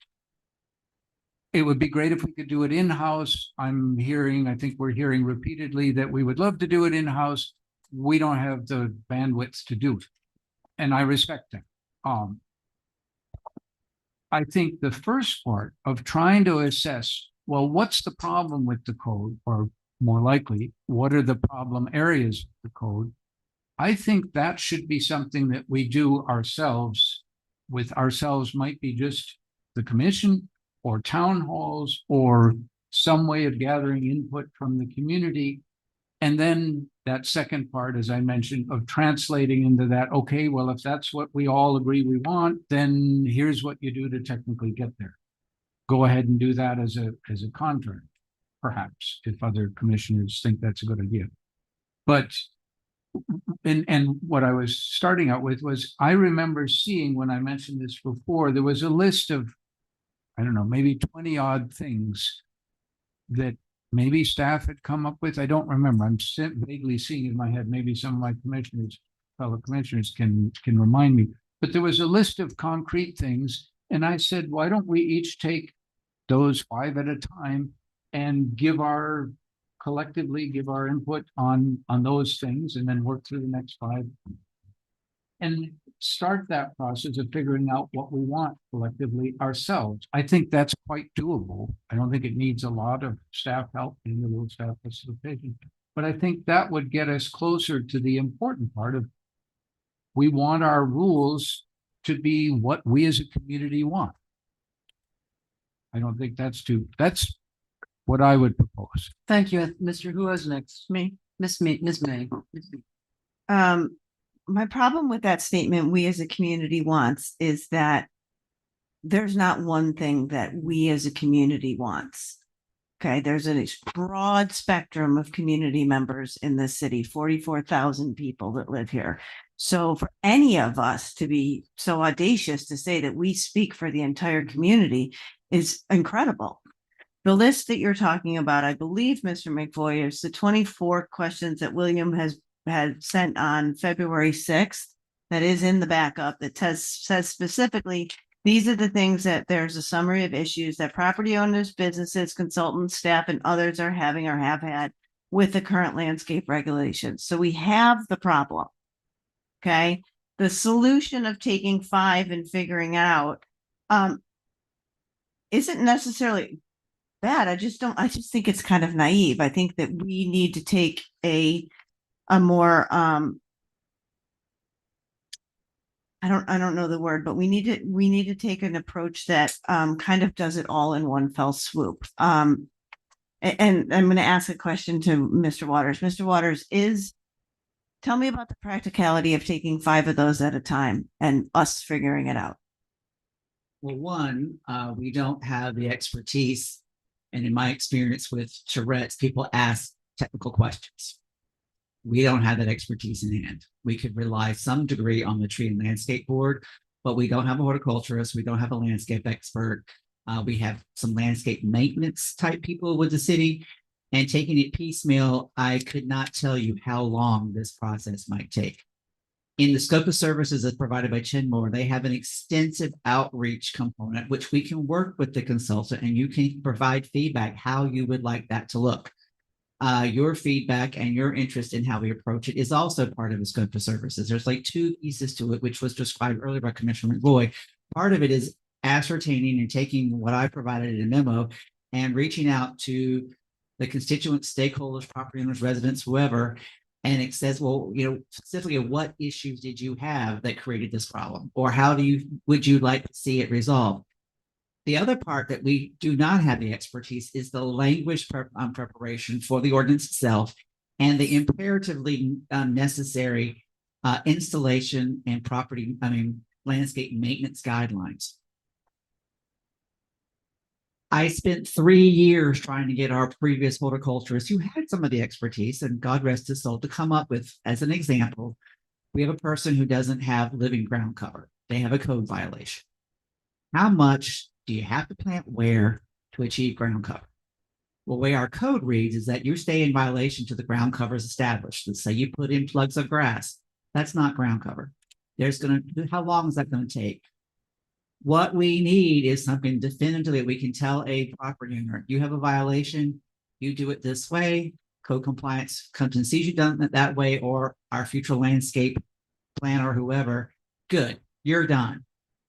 It would be great if we could do it in-house. I think we're hearing repeatedly that we would love to do it in-house. We don't have the bandwidth to do it, and I respect that. I think the first part of trying to assess, well, what's the problem with the code, or more likely, what are the problem areas of the code? I think that should be something that we do ourselves. With ourselves might be just the commission or town halls or some way of gathering input from the community. And then that second part, as I mentioned, of translating into that, okay, well, if that's what we all agree we want, then here's what you do to technically get there. Go ahead and do that as a contract, perhaps, if other commissioners think that's a good idea. But and what I was starting out with was, I remember seeing, when I mentioned this before, there was a list of, I don't know, maybe 20 odd things that maybe staff had come up with. I don't remember. I'm vaguely seeing in my head. Maybe some of my fellow commissioners can remind me. But there was a list of concrete things. And I said, why don't we each take those 5 at a time and collectively give our input on those things, and then work through the next 5 and start that process of figuring out what we want collectively ourselves. I think that's quite doable. I don't think it needs a lot of staff help in the little staff facilitation, but I think that would get us closer to the important part of, we want our rules to be what we as a community want. I don't think that's what I would propose. Thank you, Mr. Who is next? Me. Miss May. My problem with that statement, we as a community wants, is that there's not one thing that we as a community wants. Okay, there's a broad spectrum of community members in this city, 44,000 people that live here. So for any of us to be so audacious to say that we speak for the entire community is incredible. The list that you're talking about, I believe, Mr. McVoy, is the 24 questions that William had sent on February 6th. That is in the backup that says specifically, these are the things that there's a summary of issues that property owners, businesses, consultants, staff, and others are having or have had with the current landscape regulations. So we have the problem. Okay. The solution of taking 5 and figuring out isn't necessarily bad. I just think it's kind of naive. I think that we need to take a more I don't know the word, but we need to take an approach that kind of does it all in one fell swoop. And I'm going to ask a question to Mr. Waters. Mr. Waters, tell me about the practicality of taking 5 of those at a time and us figuring it out. Well, one, we don't have the expertise. And in my experience with Tourette's, people ask technical questions. We don't have that expertise in hand. We could rely some degree on the tree and landscape board, but we don't have a horticulturist. We don't have a landscape expert. We have some landscape maintenance type people with the city. And taking it piecemeal, I could not tell you how long this process might take. In the scope of services that's provided by Chenmore, they have an extensive outreach component, which we can work with the consultant and you can provide feedback how you would like that to look. Your feedback and your interest in how we approach it is also part of the scope of services. There's like two pieces to it, which was described earlier by Commissioner McVoy. Part of it is ascertaining and taking what I provided in a memo and reaching out to the constituents, stakeholders, property owners, residents, whoever. And it says, well, specifically what issues did you have that created this problem? Or would you like to see it resolved? The other part that we do not have the expertise is the language preparation for the ordinance itself and the imperatively necessary installation and landscape maintenance guidelines. I spent 3 years trying to get our previous horticulturist who had some of the expertise, and God rest his soul, to come up with, as an example, we have a person who doesn't have living ground cover. They have a code violation. How much do you have to plant where to achieve ground cover? Well, the way our code reads is that you stay in violation to the ground cover is established. Let's say you put in plugs of grass. That's not ground cover. How long is that going to take? What we need is something definitively we can tell a property owner, you have a violation, you do it this way, code compliance comes and sees you done it that way, or our future landscape planner or whoever, good, you're done.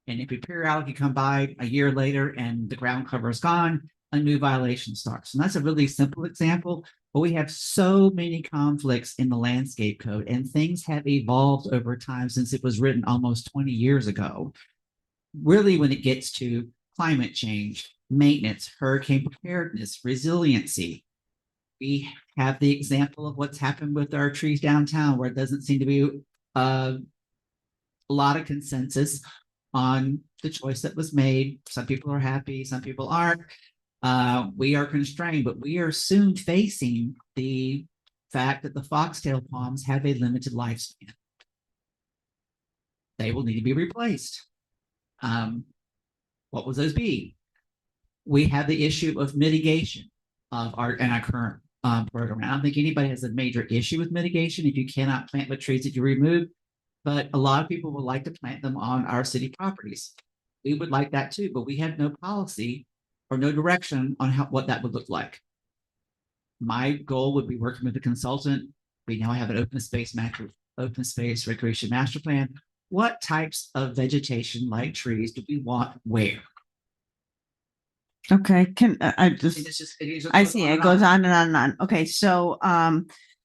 And if you periodically come by a year later and the ground cover is gone, a new violation starts. And that's a really simple example, but we have so many conflicts in the landscape code and things have evolved over time since it was written almost 20 years ago. Really, when it gets to climate change, maintenance, hurricane preparedness, resiliency, we have the example of what's happened with our trees downtown, where it doesn't seem to be a lot of consensus on the choice that was made. Some people are happy, some people aren't. We are constrained, but we are soon facing the fact that the foxtail palms have a limited lifespan. They will need to be replaced. What will those be? We have the issue of mitigation of our current program. I don't think anybody has a major issue with mitigation if you cannot plant the trees that you remove, but a lot of people would like to plant them on our city properties. We would like that too, but we have no policy or no direction on what that would look like. My goal would be working with the consultant. We now have an open space recreation master plan. What types of vegetation like trees do we want where? Okay, I see, it goes on. on and on and on. Okay, so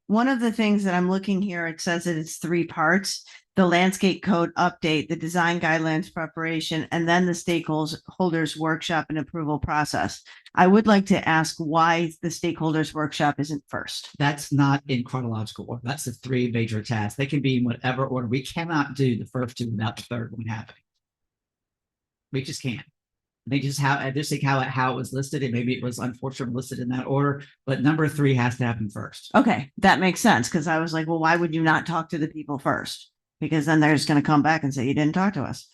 one of the things that I'm looking here, it says that it's 3 parts: the landscape code update, the design guidelines preparation, and then the stakeholders workshop and approval process. I would like to ask why the stakeholders workshop isn't first. That's not in chronological order. That's the 3 major tasks. They can be in whatever order. We cannot do the first 2 without the third one happening. We just can't. They just I just think how it was listed, and maybe it was unfortunately listed in that order, but number 3 has to happen first. Okay, that makes sense, because I was like, well, why would you not talk to the people first? Because then they're just going to come back and say, you didn't talk to us.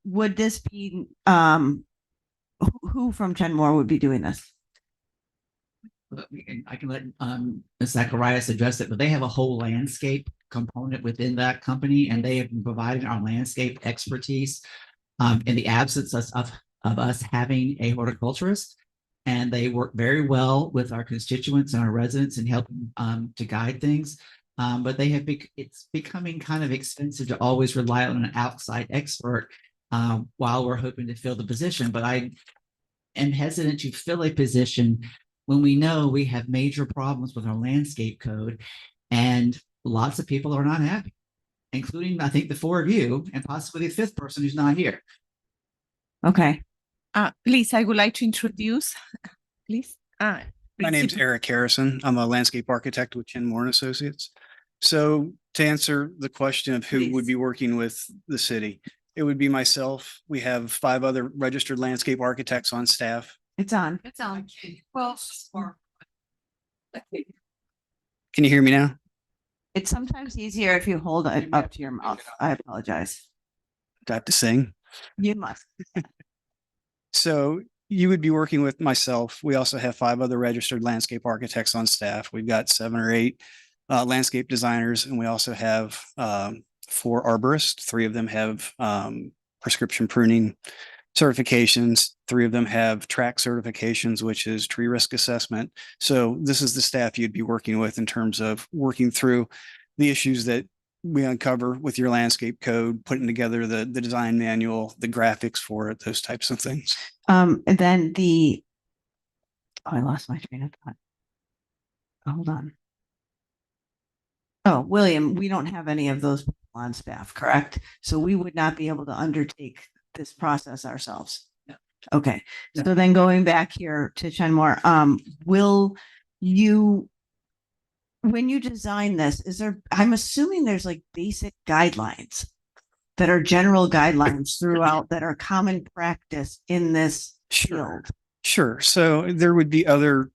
Would this be, who from Chenmore would be doing this? I can let Ms. Zacharias address it, but they have a whole landscape component within that company, and they have been providing our landscape expertise in the absence of us having a horticulturist. And they work very well with our constituents and our residents in helping to guide things. But it's becoming kind of expensive to always rely on an outside expert while we're hoping to fill the position. But I am hesitant to fill a position when we know we have major problems with our landscape code and lots of people are not happy, including, I think, the 4 of you and possibly the 5th person who's not here. Okay. Please, I would like to introduce, please. My name's Eric Harrison. I'm a landscape architect with Chenmore and Associates. So to answer the question of who would be working with the city, it would be myself. We have 5 other registered landscape architects on staff. It's on. It's on. Well, Can you hear me now? It's sometimes easier if you hold it up to your mouth. I apologize. Do I have to sing? You must. So You would be working with myself. We also have 5 other registered landscape architects on staff. We've got 7 or 8 landscape designers, and we also have 4 arborists. 3 of them have prescription pruning certifications. 3 of them have track certifications, which is tree risk assessment. So this is the staff you'd be working with in terms of working through the issues that we uncover with your landscape code, putting together the design manual, the graphics for it, those types of things. And then I lost my train of thought. Hold on. Oh, William, we don't have any of those people on staff, correct? So we would not be able to undertake this process ourselves. No. Okay, so then going back here to Chenmore, will you, when you design this, I'm assuming there's like basic guidelines that are general guidelines throughout that are common practice in this field. Sure. So there would be other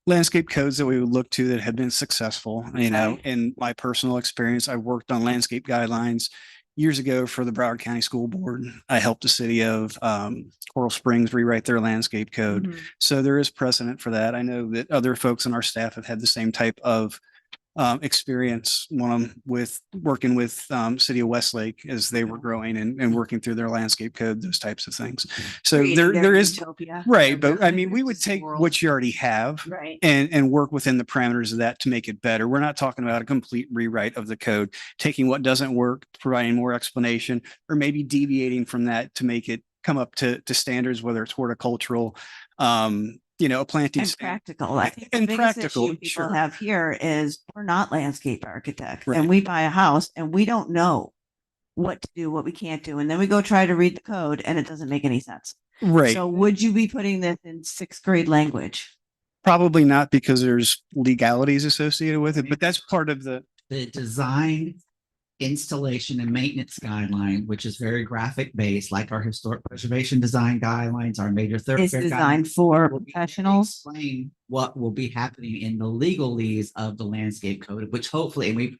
landscape codes that we would look to that have been successful. You know, in my personal experience, I worked on landscape guidelines years ago for the Broward County School Board. I helped the city of Coral Springs rewrite their landscape code. So there is precedent for that. I know that other folks on our staff have had the same type of experience, one with working with City of Westlake as they were growing and working through their landscape code, those types of things. So there is, right. But I mean, we would take what you already have and work within the parameters of that to make it better. We're not talking about a complete rewrite of the code, taking what doesn't work, providing more explanation, or maybe deviating from that to make it come up to standards, whether it's horticultural, you know, planting and practical. I think the and biggest practical. issue people have here is we're not landscape architects, Right. and we buy a house and we don't know what to do, what we can't do, and then we go try to read the code and it doesn't make any sense. Right. So would you be putting this in 6th grade language? Probably not, because there's legalities associated with it, but that's part of the design, installation and maintenance guideline, which is very graphic based, like our historic preservation design guidelines, our major thoroughfare. Is designed for professionals. Explain what will be happening in the legalese of the landscape code, which hopefully, and we,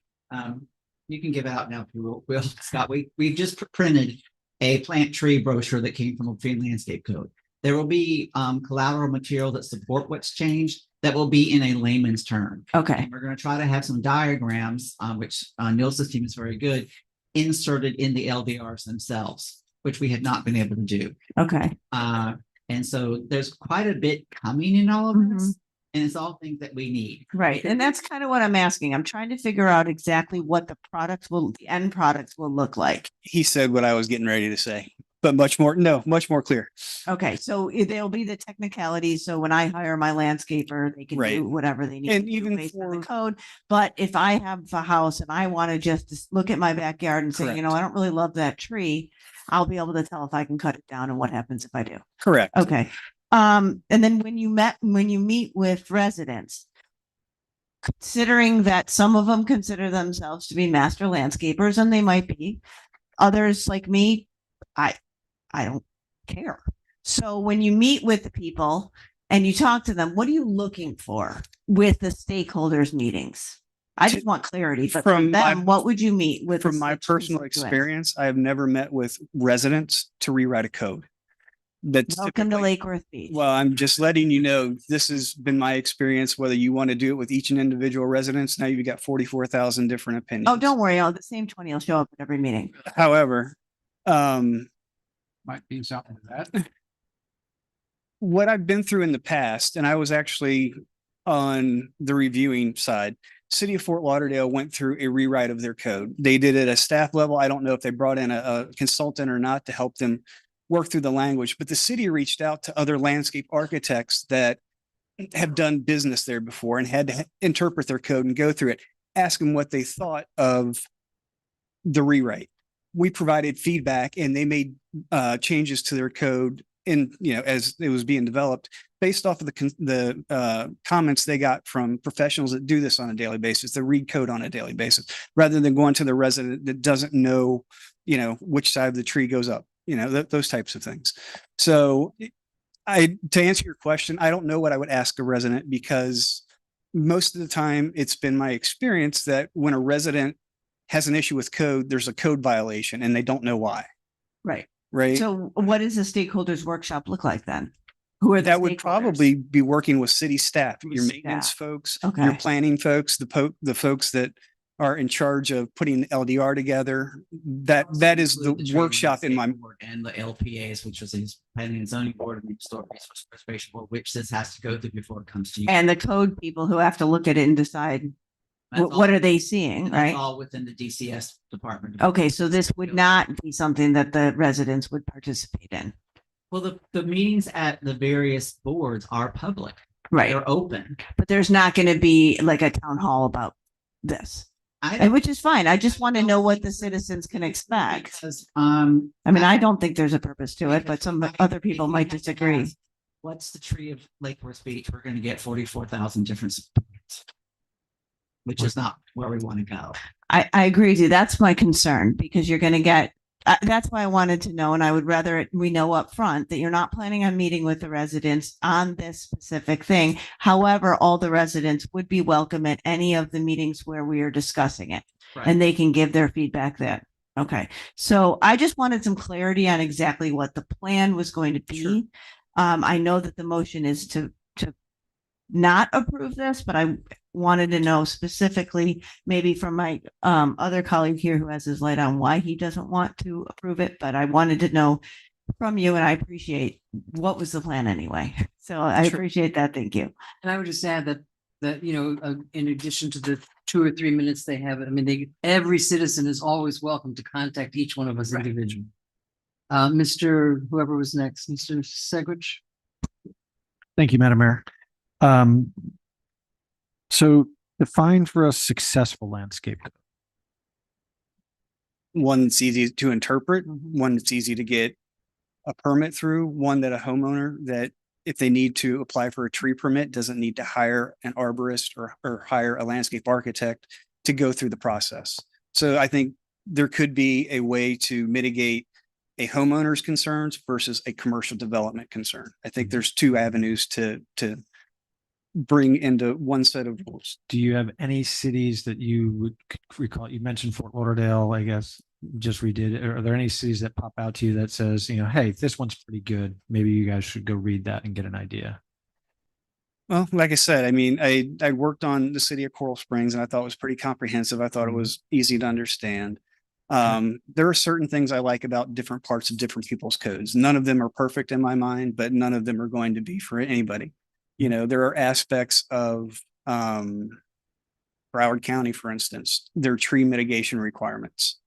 you can give out now if you will, Scott, we've just printed a plant tree brochure that came from a Green Landscape Code. There will be collateral material that support what's changed that will be in a layman's term. Okay. And we're going to try to have some diagrams, which Nielsen's team is very good, inserted in the LDRs themselves, which we had not been able to do. Okay. And so there's quite a bit coming in all of this, and it's all things that we need. Right. And that's kind of what I'm asking. I'm trying to figure out exactly what the end products will look like. He said what I was getting ready to say, but much more clear. Okay, so there'll be the technicalities. So when I hire my landscaper, they can Right. do whatever they need And to do even based on the code. But if I have a house and I want to just look at my backyard and say, you know, Correct. I don't really love that tree, I'll be able to tell if I can cut it down and what happens if I do. Correct. Okay. And then when you meet with residents, considering that some of them consider themselves to be master landscapers, and they might be, others like me, I don't care. So when you meet with the people and you talk to them, what are you looking for with the stakeholders meetings? I just want clarity, but from them, what would you meet with? From my personal experience, I have never met with residents to rewrite a code. That's Welcome to Lake Worth Beach. Well, I'm just letting you know, this has been my experience, whether you want to do it with each and individual residents. Now you've got 44,000 different opinions. Oh, don't worry. The same 20 will show up at every meeting. However, might be something to that. what I've been through in the past, and I was actually on the reviewing side, City of Fort Lauderdale went through a rewrite of their code. They did it at a staff level. I don't know if they brought in a consultant or not to help them work through the language, but the city reached out to other landscape architects that have done business there before and had to interpret their code and go through it, ask them what they thought of the rewrite. We provided feedback and they made changes to their code in, you know, as it was being developed based off of the comments they got from professionals that do this on a daily basis, that read code on a daily basis, rather than going to the resident that doesn't know, you know, which side of the tree goes up, you know, those types of things. So to answer your question, I don't know what I would ask a resident, because most of the time it's been my experience that when a resident has an issue with code, there's a code violation and they don't know why. Right. Right. So what does the stakeholders workshop look like then? Who are the That would stakeholders? probably be working with city staff, your With maintenance staff. folks, Okay. your planning folks, the folks that are in charge of putting LDR together. That is the Include tree workshop in my, landscape board and the LPAs, which is the planning and zoning board and the historic resource preservation board, which this has to go through before it comes to you. And the code people who have to look at it and decide That's what all- are they seeing, That's right? all within the DCS department. Okay, so this would not be something that the residents would participate in. Well, the meetings at the various boards are public. Right. They're open. But there's not going to be like a town hall about this. And which is fine. I just want to know what the citizens can expect. Because, I mean, I don't think there's a purpose to it, but some other people might disagree. what's the tree of Lake Worth Beach? We're going to get 44,000 different supports, which is not where we want to go. I agree with you. That's my concern because you're going to get, that's why I wanted to know. And I would rather we know up front that you're not planning on meeting with the residents on this specific thing. However, all the residents would be welcome at any of the meetings where we are discussing it and they can give their feedback then. Okay. So I just wanted some clarity on exactly what the plan was going to be. I know that the motion is to not approve this, but I wanted to know specifically, maybe from my other colleague here who has his light on, why he doesn't want to approve it. But I wanted to know from you, and I appreciate what was the plan anyway. So I Sure. appreciate that. Thank you. And I would just add that, you know, in addition to the 2 or 3 minutes they have, I mean, every citizen is always welcome to contact each one of us individually. Mr. Whoever was next, Mr. Segwich. Thank you, Madam Mayor. So define for us successful landscape. one that's easy to interpret, one that's easy to get a permit through, one that a homeowner that if they need to apply for a tree permit, doesn't need to hire an arborist or hire a landscape architect to go through the process. So I think there could be a way to mitigate a homeowner's concerns versus a commercial development concern. I think there's two avenues to bring into one set of rules. Do you have any cities that you would recall? You mentioned Fort Lauderdale, I guess, just redid it. Are there any cities that pop out to you that says, you know, hey, this one's pretty good. Maybe you guys should go read that and get an idea? Well, like I said, I mean, I worked on the city of Coral Springs and I thought it was pretty comprehensive. I thought it was easy to understand. There are certain things I like about different parts of different people's codes. None of them are perfect in my mind, but none of them are going to be for anybody. You know, there are aspects of Broward County, for instance, their tree mitigation requirements.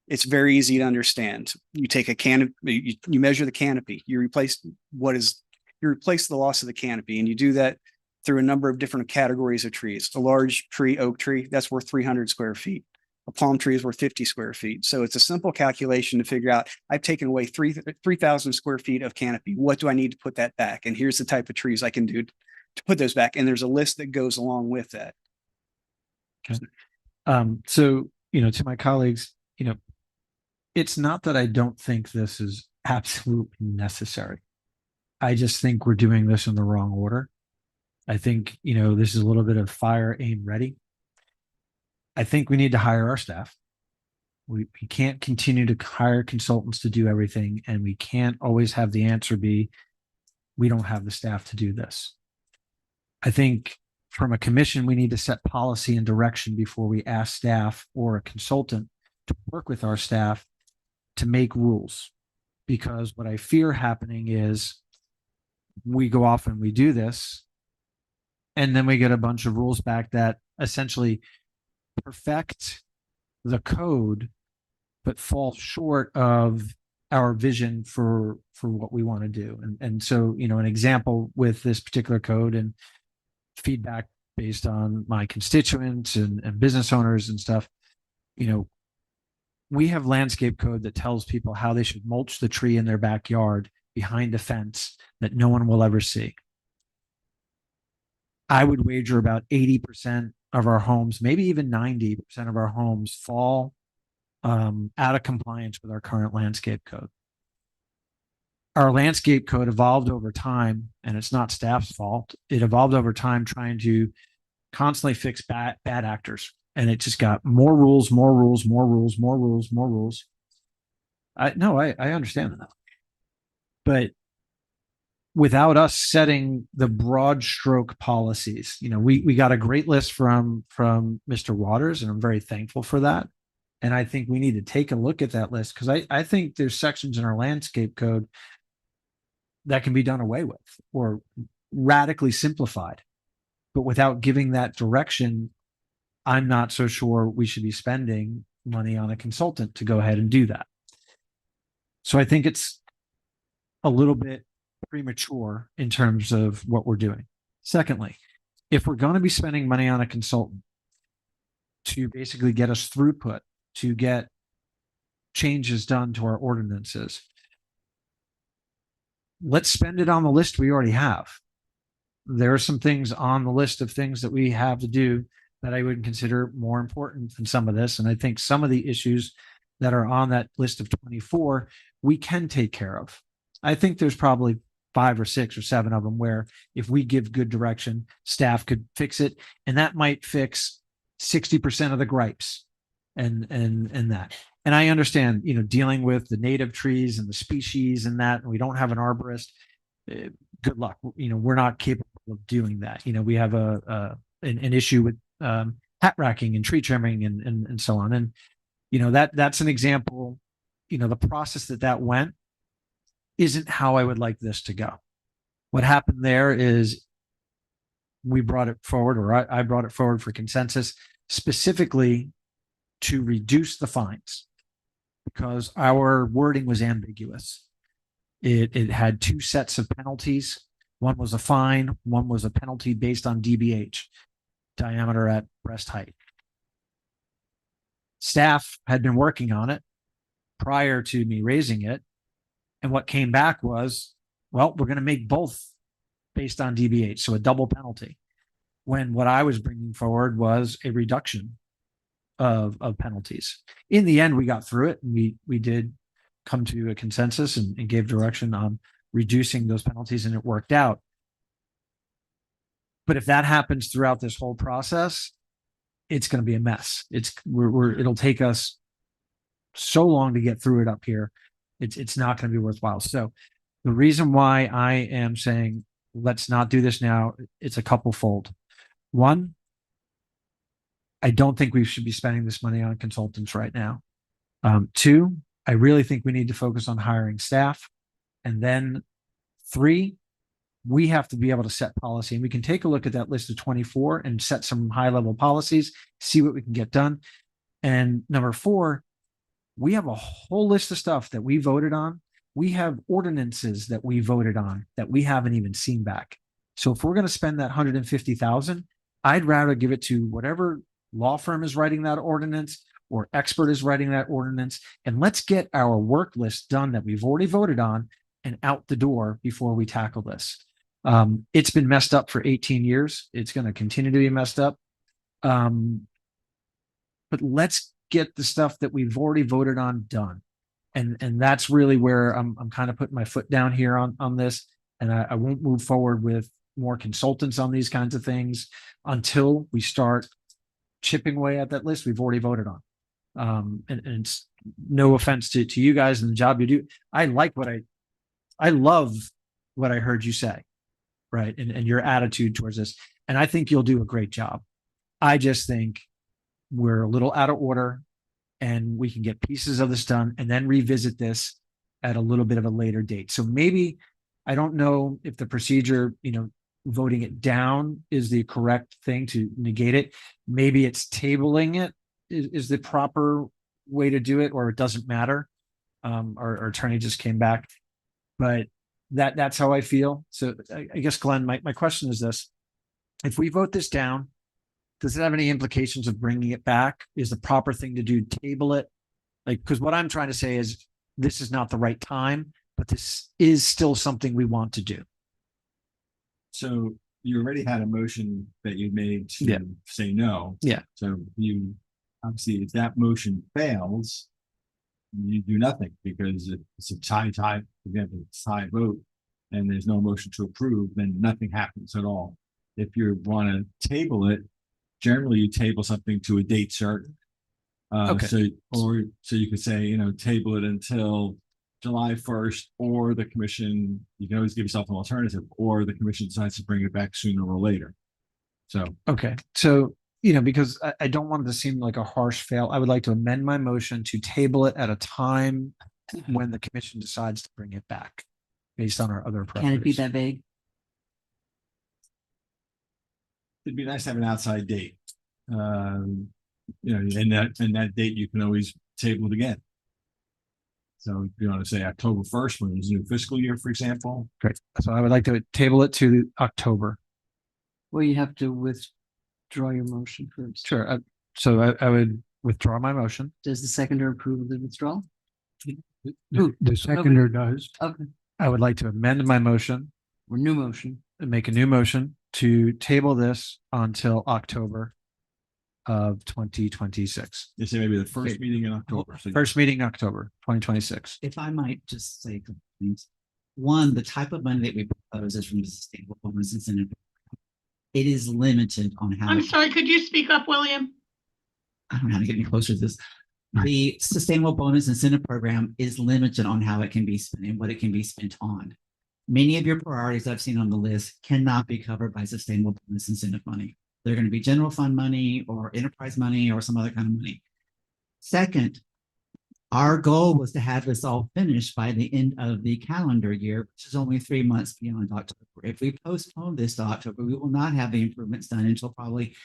It's very easy to understand. You take a canopy, you measure the canopy, you replace the loss of the canopy, and you do that through a number of different categories of trees. A large tree, oak tree, that's worth 300 square feet. A palm tree is worth 50 square feet. So it's a simple calculation to figure out, I've taken away 3,000 square feet of canopy. What do I need to put that back? And here's the type of trees I can do to put those back. And there's a list that goes along with that. Okay. So, you know, to my colleagues, you know, it's not that I don't think this is absolutely necessary. I just think we're doing this in the wrong order. I think, you know, this is a little bit of fire, aim, ready. I think we need to hire our staff. We can't continue to hire consultants to do everything, and we can't always have the answer be, we don't have the staff to do this. I think from a commission, we need to set policy and direction before we ask staff or a consultant to work with our staff to make rules. Because what I fear happening is we go off and we do this, and then we get a bunch of rules back that essentially perfect the code, but fall short of our vision for what we want to do. And so, you know, an example with this particular code and feedback based on my constituents and business owners and stuff, you know, we have landscape code that tells people how they should mulch the tree in their backyard behind a fence that no one will ever see. I would wager about 80% of our homes, maybe even 90% of our homes fall out of compliance with our current landscape code. Our landscape code evolved over time, and it's not staff's fault. It evolved over time trying to constantly fix bad actors. And it just got more rules, more rules, more rules, more rules, more rules. I understand that. But without us setting the broad stroke policies. We got a great list from Mr. Waters, and I'm very thankful for that. And I think we need to take a look at that list, because I think there's sections in our landscape code that can be done away with or radically simplified. But without giving that direction, I'm not so sure we should be spending money on a consultant to go ahead and do that. So I think it's a little bit premature in terms of what we're doing. Secondly, if we're going to be spending money on a consultant to basically get us throughput, to get changes done to our ordinances, let's spend it on the list we already have. There are some things on the list of things that we have to do that I would consider more important than some of this. And I think some of the issues that are on that list of 24, we can take care of. I think there's probably 5 or 6 or 7 of them where if we give good direction, staff could fix it. And that might fix 60% of the gripes and that. And I understand, dealing with the native trees and the species and that, and we don't have an arborist. Good luck. We're not capable of doing that. We have an issue with hat racking and tree trimming and so on. And, that's an example, the process that went isn't how I would like this to go. What happened there is we brought it forward, or I brought it forward for consensus, specifically to reduce the fines, because our wording was ambiguous. It had 2 sets of penalties. One was a fine, one was a penalty based on DBH, diameter at breast height. Staff had been working on it prior to me raising it. And what came back was, well, we're going to make both based on DBH, so a double penalty. When what I was bringing forward was a reduction of penalties. In the end, we got through it, and we did come to a consensus and gave direction on reducing those penalties, and it worked out. But if that happens throughout this whole process, it's going to be a mess. It'll take us so long to get through it up here. It's not going to be worthwhile. So the reason why I am saying let's not do this now, it's a couple fold. One, I don't think we should be spending this money on consultants right now. 2, I really think we need to focus on hiring staff. And then 3, we have to be able to set policy, and we can take a look at that list of 24 and set some high level policies, see what we can get done. And number 4, we have a whole list of stuff that we voted on. We have ordinances that we voted on that we haven't even seen back. So if we're going to spend that $150,000, I'd rather give it to whatever law firm is writing that ordinance or expert is writing that ordinance, and let's get our work list done that we've already voted on and out the door before we tackle this. It's been messed up for 18 years. It's going to continue to be messed up. But let's get the stuff that we've already voted on done. And that's really where I'm kind of putting my foot down here on this. And I won't move forward with more consultants on these kinds of things until we start chipping away at that list we've already voted on. And it's no offense to you guys and the job you do. I love what I heard you say, right? And your attitude towards this. And I think you'll do a great job. I just think we're a little out of order, and we can get pieces of this done and then revisit this at a little bit of a later date. So maybe, I don't know if the procedure, voting it down is the correct thing to negate it. Maybe it's tabling it is the proper way to do it, or it doesn't matter. Our attorney just came back, but that's how I feel. So I guess, Glenn, my question is this: if we vote this down, does it have any implications of bringing it back? Is the proper thing to do table it? Because what I'm trying to say is this is not the right time, but this is still something we want to do. So you already had a motion that you made to say no. Yeah. So you, obviously, if that motion fails, you do nothing, because it's a tie, again, it's a tie vote, and there's no motion to approve, then nothing happens at all. If you want to table it, generally you table something to a date certain. Okay. So you could say, table it until July 1st, or the commission, you can always give yourself an alternative, or the commission decides to bring it back sooner or later. So, Okay, so, you know, because I don't want it to seem like a harsh fail, I would like to amend my motion to table it at a time when the commission decides to bring it back based on our other Can it be preferences. that vague? it'd be nice to have an outside date. You know, and that date you can always table it again. So if you want to say October 1st, when it's a new fiscal year, for example. Great. So I would like to table it to October. Well, you have to withdraw your motion first. Sure. So I would withdraw my motion. Does the seconder approve of the withdrawal? The seconder does. Okay, I would like to amend my motion or new motion. and make a new motion to table this until October of 2026. You say maybe the first meeting in October. So First meeting, October 2026. If I might just say a couple things. One, the type of money that we propose is from the Sustainable Bonus Incentive. It is limited on how. I'm sorry, could you speak up, William? I don't know how to get any closer to this. The Sustainable Bonus Incentive Program is limited on how it can be spent and what it can be spent on. Many of your priorities I've seen on the list cannot be covered by Sustainable Bonus Incentive money. They're going to be general fund money or enterprise money or some other kind of money. Second, our goal was to have this all finished by the end of the calendar year, which is only 3 months beyond October. If we postpone this to October, we will not have the improvements done until probably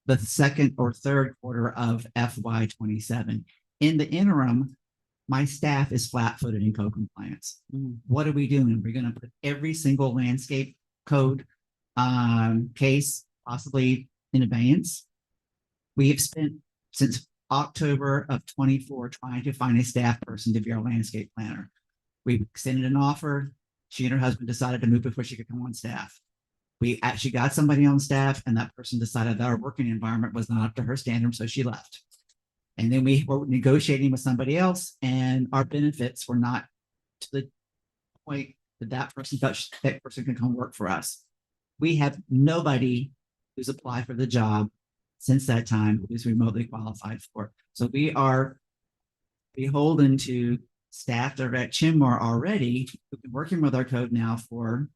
the second or third quarter of FY27. In the interim, my staff is flat-footed in code compliance. What are we doing? We're going to put every single landscape code case possibly in abeyance. We have spent since October of 24 trying to find a staff person to be our landscape planner. We extended an offer. She and her husband decided to move before she could come on staff. We actually got somebody on staff, and that person decided that our working environment was not up to her standard, so she left. And then we were negotiating with somebody else, and our benefits were not to the point that that person felt that person could come work for us. We have nobody who's applied for the job since that time who's remotely qualified for it. So we are beholden to staff that are at Chinmore already, who've been working with our code now for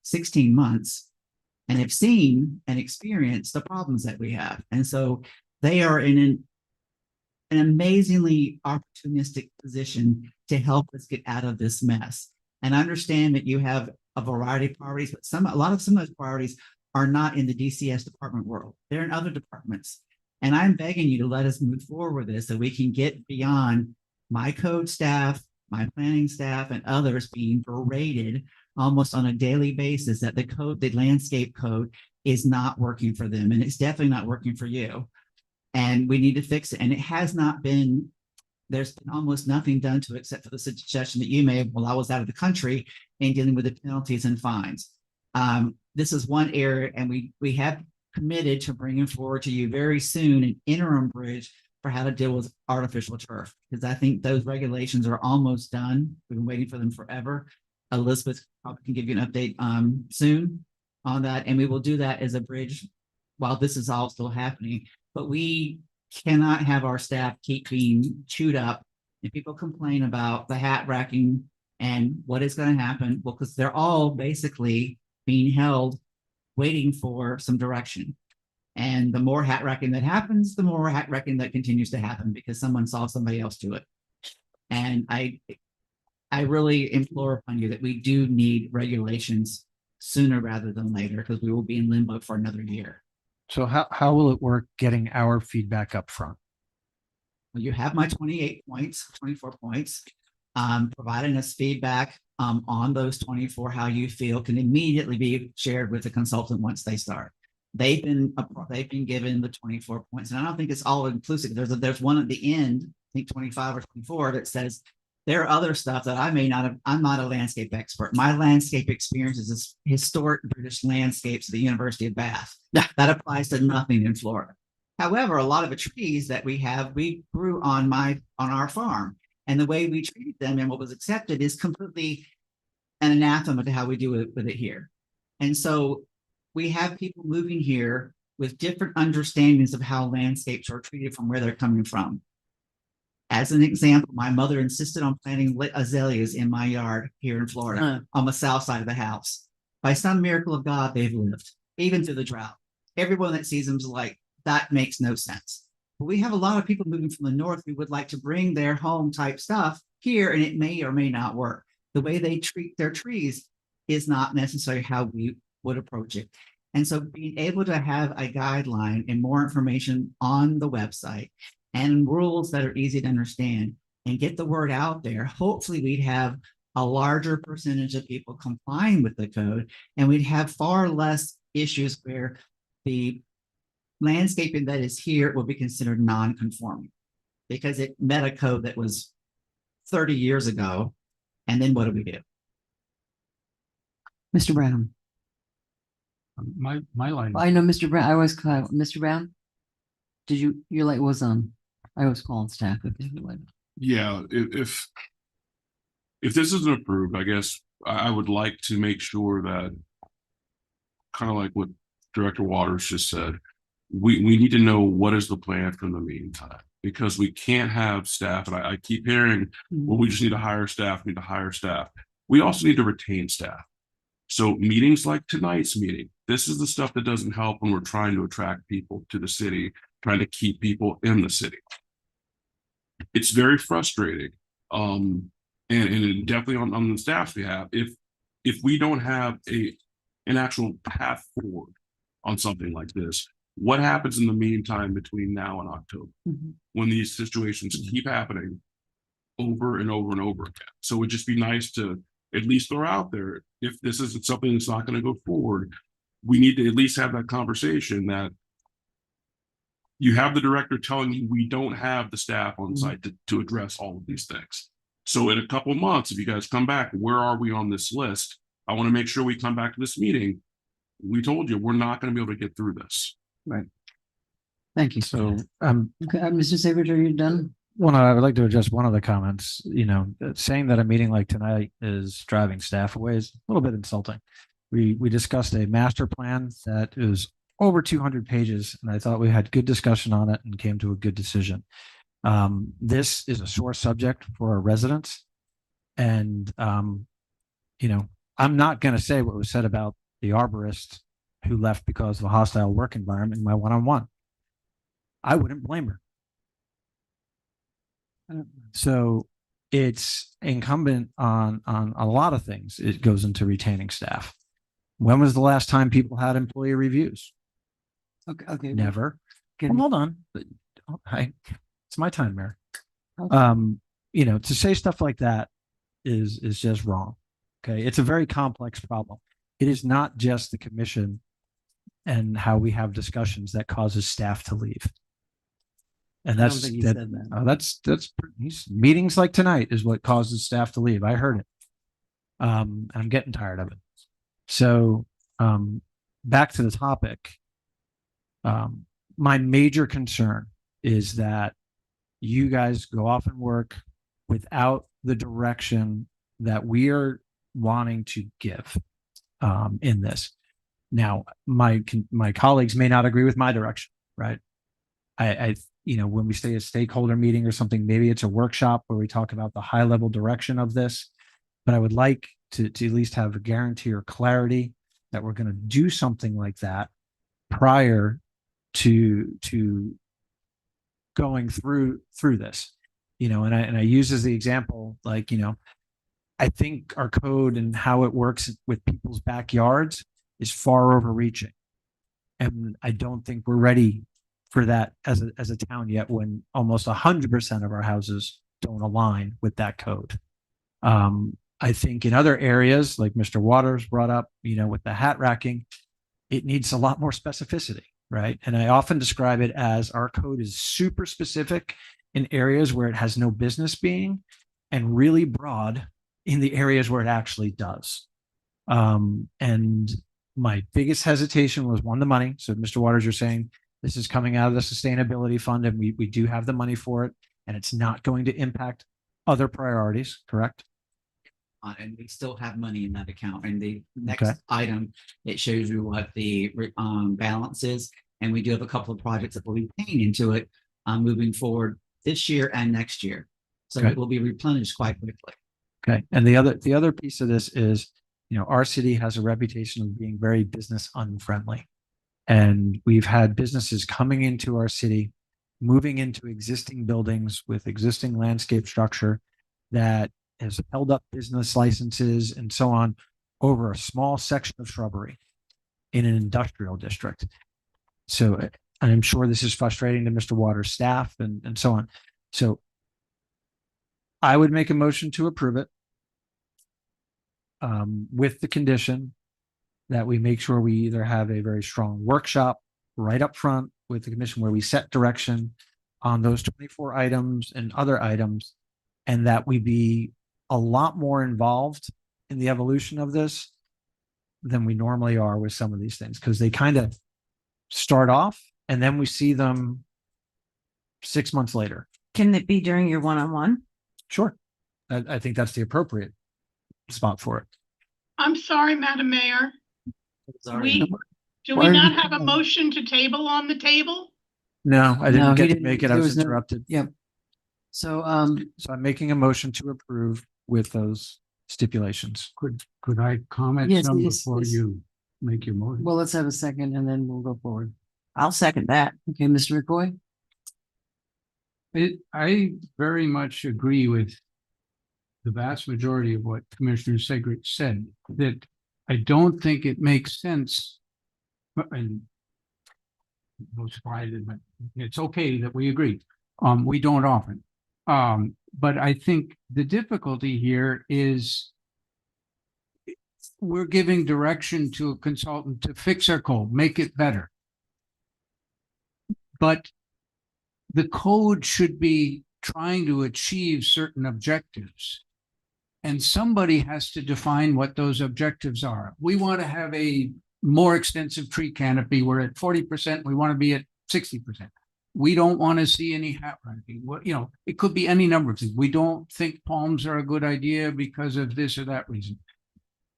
16 months and have seen and experienced the problems that we have. And so they are in an amazingly opportunistic position to help us get out of this mess. And I understand that you have a variety of priorities, but some of those priorities are not in the DCS department world. They're in other departments. And I'm begging you to let us move forward with this so we can get beyond my code staff, my planning staff, and others being berated almost on a daily basis that the landscape code is not working for them. And it's definitely not working for you. And we need to fix it. And it has not been, there's been almost nothing done to it except for the suggestion that you made while I was out of the country in dealing with the penalties and fines. This is one area, and we have committed to bringing forward to you very soon an interim bridge for how to deal with artificial turf, because I think those regulations are almost done. We've been waiting for them forever. Elizabeth probably can give you an update soon on that, and we will do that as a bridge while this is all still happening. But we cannot have our staff keep being chewed up, and people complain about the hat racking and what is going to happen. Well, because they're all basically being held waiting for some direction. And the more hat racking that happens, the more hat racking that continues to happen because someone saw somebody else do it. And I really implore upon you that we do need regulations sooner rather than later, because we will be in limbo for another year. So how will it work getting our feedback up front? Well, you have my 24 points, providing us feedback on those 24, how you feel can immediately be shared with the consultant once they start. They've been given the 24 points, and I don't think it's all inclusive. There's one at the end, I think 25 or 24, that says there are other stuff that I may not have. I'm not a landscape expert. My landscape experience is historic British landscapes at the University of Bath. That applies to nothing in Florida. However, a lot of the trees that we grew on our farm, and the way we treated them and what was accepted is completely an anathema to how we do it with it here. And so we have people moving here with different understandings of how landscapes are treated from where they're coming from. As an example, my mother insisted on planting azaleas in my yard here in Florida on the south side of the house. By some miracle of God, they've lived, even through the drought. Everyone that sees them's like, that makes no sense. But we have a lot of people moving from the north who would like to bring their home type stuff here, and it may or may not work. The way they treat their trees is not necessarily how we would approach it. And so being able to have a guideline and more information on the website and rules that are easy to understand and get the word out there, hopefully we'd have a larger percentage of people complying with the code, and we'd have far less issues where the landscaping that is here will be considered non-conforming because it met a code that was 30 years ago. And then what do we do? Mr. Brown. My line. I know Mr. Brown. I was Mr. Brown. Did your light was on? I was calling staff. Yeah, if this isn't approved, I guess I would like to make sure that, kind of like what Director Waters just said, we need to know what is the plan for the meantime, because we can't have staff, and I keep hearing, well, we just need to hire staff, we need to hire staff. We also need to retain staff. So meetings like tonight's meeting, this is the stuff that doesn't help when we're trying to attract people to the city, trying to keep people in the city. It's very frustrating. And definitely on the staff's behalf, if we don't have an actual path forward on something like this, what happens in the meantime between now and October when these situations keep happening over and over and over again? So it would just be nice to at least throw out there, if this isn't something that's not going to go forward, we need to at least have that conversation that you have the director telling you we don't have the staff on site to address all of these things. So in a couple of months, if you guys come back, where are we on this list? I want to make sure we come back to this meeting. We told you we're not going to be able to get through this. Right. Thank you. So, okay, Mr. Savage, are you done? Well, no, I would like to address one of the comments. Saying that a meeting like tonight is driving staff away is a little bit insulting. We discussed a master plan that is over 200 pages, and I thought we had good discussion on it and came to a good decision. This is a sore subject for our residents, and I'm not going to say what was said about the arborist who left because of a hostile work environment in my one-on-one. I wouldn't blame her. So it's incumbent on a lot of things. It goes into retaining staff. When was the last time people had employee reviews? Okay. Never. Well, hold on. It's my time, Mayor. Okay. To say stuff like that is just wrong. Okay. It's a very complex problem. It is not just the commission and how we have discussions that causes staff to leave. And I don't think he said that. That's meetings like tonight is what causes staff to leave. I heard it. I'm getting tired of it. So back to the topic. My major concern is that you guys go off and work without the direction that we are wanting to give in this. Now, my colleagues may not agree with my direction, right? When we say a stakeholder meeting or something, maybe it's a workshop where we talk about the high level direction of this, but I would like to at least have a guarantee or clarity that we're going to do something like that prior to going through this, and I use as the example, I think our code and how it works with people's backyards is far overreaching. And I don't think we're ready for that as a town yet, when almost 100% of our houses don't align with that code. I think in other areas, like Mr. Waters brought up, with the hat racking, it needs a lot more specificity, right? And I often describe it as our code is super specific in areas where it has no business being, and really broad in the areas where it actually does. And my biggest hesitation was the money. So Mr. Waters, you're saying this is coming out of the sustainability fund, and we do have the money for it, and it's not going to impact other priorities, correct? And we still have money in that account. And the next item, it shows you what the balance is. And we do have a couple of projects that will be paying into it moving forward this year and next year. So Okay. it will be replenished quite quickly. Okay, and the other piece of this is, our city has a reputation of being very business unfriendly. And we've had businesses coming into our city, moving into existing buildings with existing landscape structure that has held up business licenses and so on over a small section of shrubbery in an industrial district. So I'm sure this is frustrating to Mr. Waters' staff and so on. So I would make a motion to approve it. With the condition that we make sure we either have a very strong workshop right up front with the commission where we set direction on those 24 items and other items, and that we be a lot more involved in the evolution of this than we normally are with some of these things, because they kind of start off and then we see them 6 months later. Can it be during your one-on-one? Sure. I think that's the appropriate spot for it. I'm sorry, Madam Mayor. Sorry. Do we not have a motion to table on the table? No, I No, didn't he get to didn't- make it. I there was was no- interrupted. Yep. So, So I'm making a motion to approve with those stipulations. Could I comment Yes, some yes, before yes. you make your motion? well, let's have a second and then we'll go forward. I'll second that. Okay, Mr. McCoy? I very much agree with the vast majority of what Commissioner Segrich said, that I don't think it makes sense. And no surprise, but it's okay that we agree. We don't often. But I think the difficulty here is we're giving direction to a consultant to fix our code, make it better. But the code should be trying to achieve certain objectives. And somebody has to define what those objectives are. We want to have a more extensive tree canopy. We're at 40%. We want to be at 60%. We don't want to see any hat ranking. Well, it could be any number of things. We don't think palms are a good idea because of this or that reason.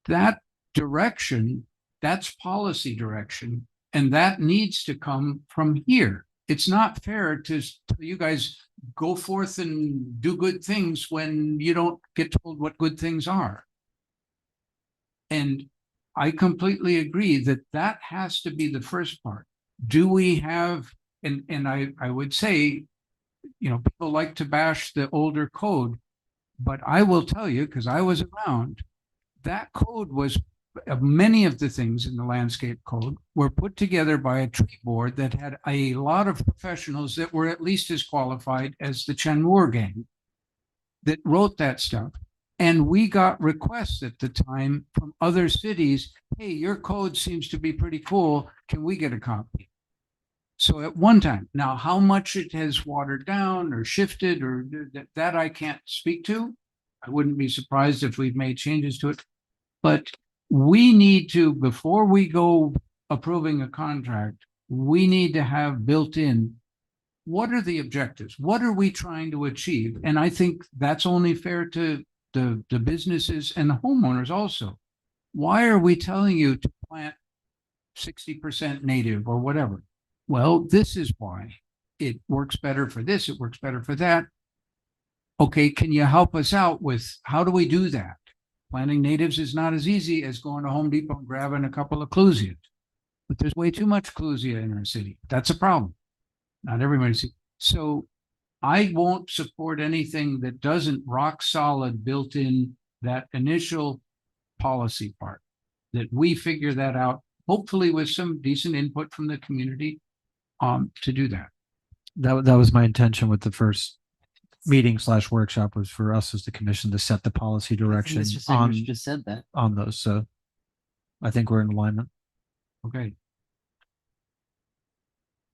That direction, that's policy direction, and that needs to come from here. It's not fair to tell you guys go forth and do good things when you don't get told what good things are. And I completely agree that that has to be the first part. Do we have, and I would say, people like to bash the older code, but I will tell you, because I was around, that code was, many of the things in the landscape code were put together by a tree board that had a lot of professionals that were at least as qualified as the Chen Moore gang that wrote that stuff. And we got requests at the time from other cities, hey, your code seems to be pretty cool. Can we get a copy? So at one time, now how much it has watered down or shifted or that I can't speak to. I wouldn't be surprised if we've made changes to it. But we need to, before we go approving a contract, we need to have built in, what are the objectives? What are we trying to achieve? And I think that's only fair to the businesses and the homeowners also. Why are we telling you to plant 60% native or whatever? Well, this is why. It works better for this, it works better for that. Okay, can you help us out with how do we do that? Planting natives is not as easy as going to Home Depot and grabbing a couple of clusias. But there's way too much clusia in our city. That's a problem. Not everybody's. So I won't support anything that doesn't rock solid built in that initial policy part, that we figure that out, hopefully with some decent input from the community to do that. That was my intention with the first meeting / workshop, was for us as the commission to set the policy direction Mr. on Segrich just said that. on those. So I think we're in alignment. Okay.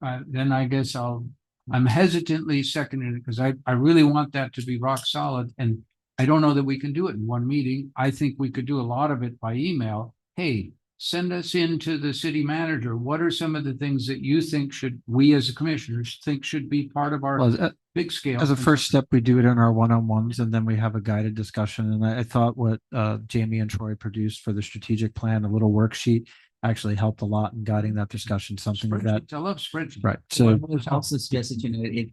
Then I guess I'm hesitantly seconding it because I really want that to be rock solid. And I don't know that we can do it in one meeting. I think we could do a lot of it by email. Hey, send us into the city manager. What are some of the things that you think we as commissioners think should be part of our Well, big scale? as a first step, we do it in our one-on-ones, and then we have a guided discussion. And I thought what Jamie and Troy produced for the strategic plan, a little worksheet, actually helped a lot in guiding that discussion, something that, Spreadsheets, I love spreadsheets. right. So I also suggested,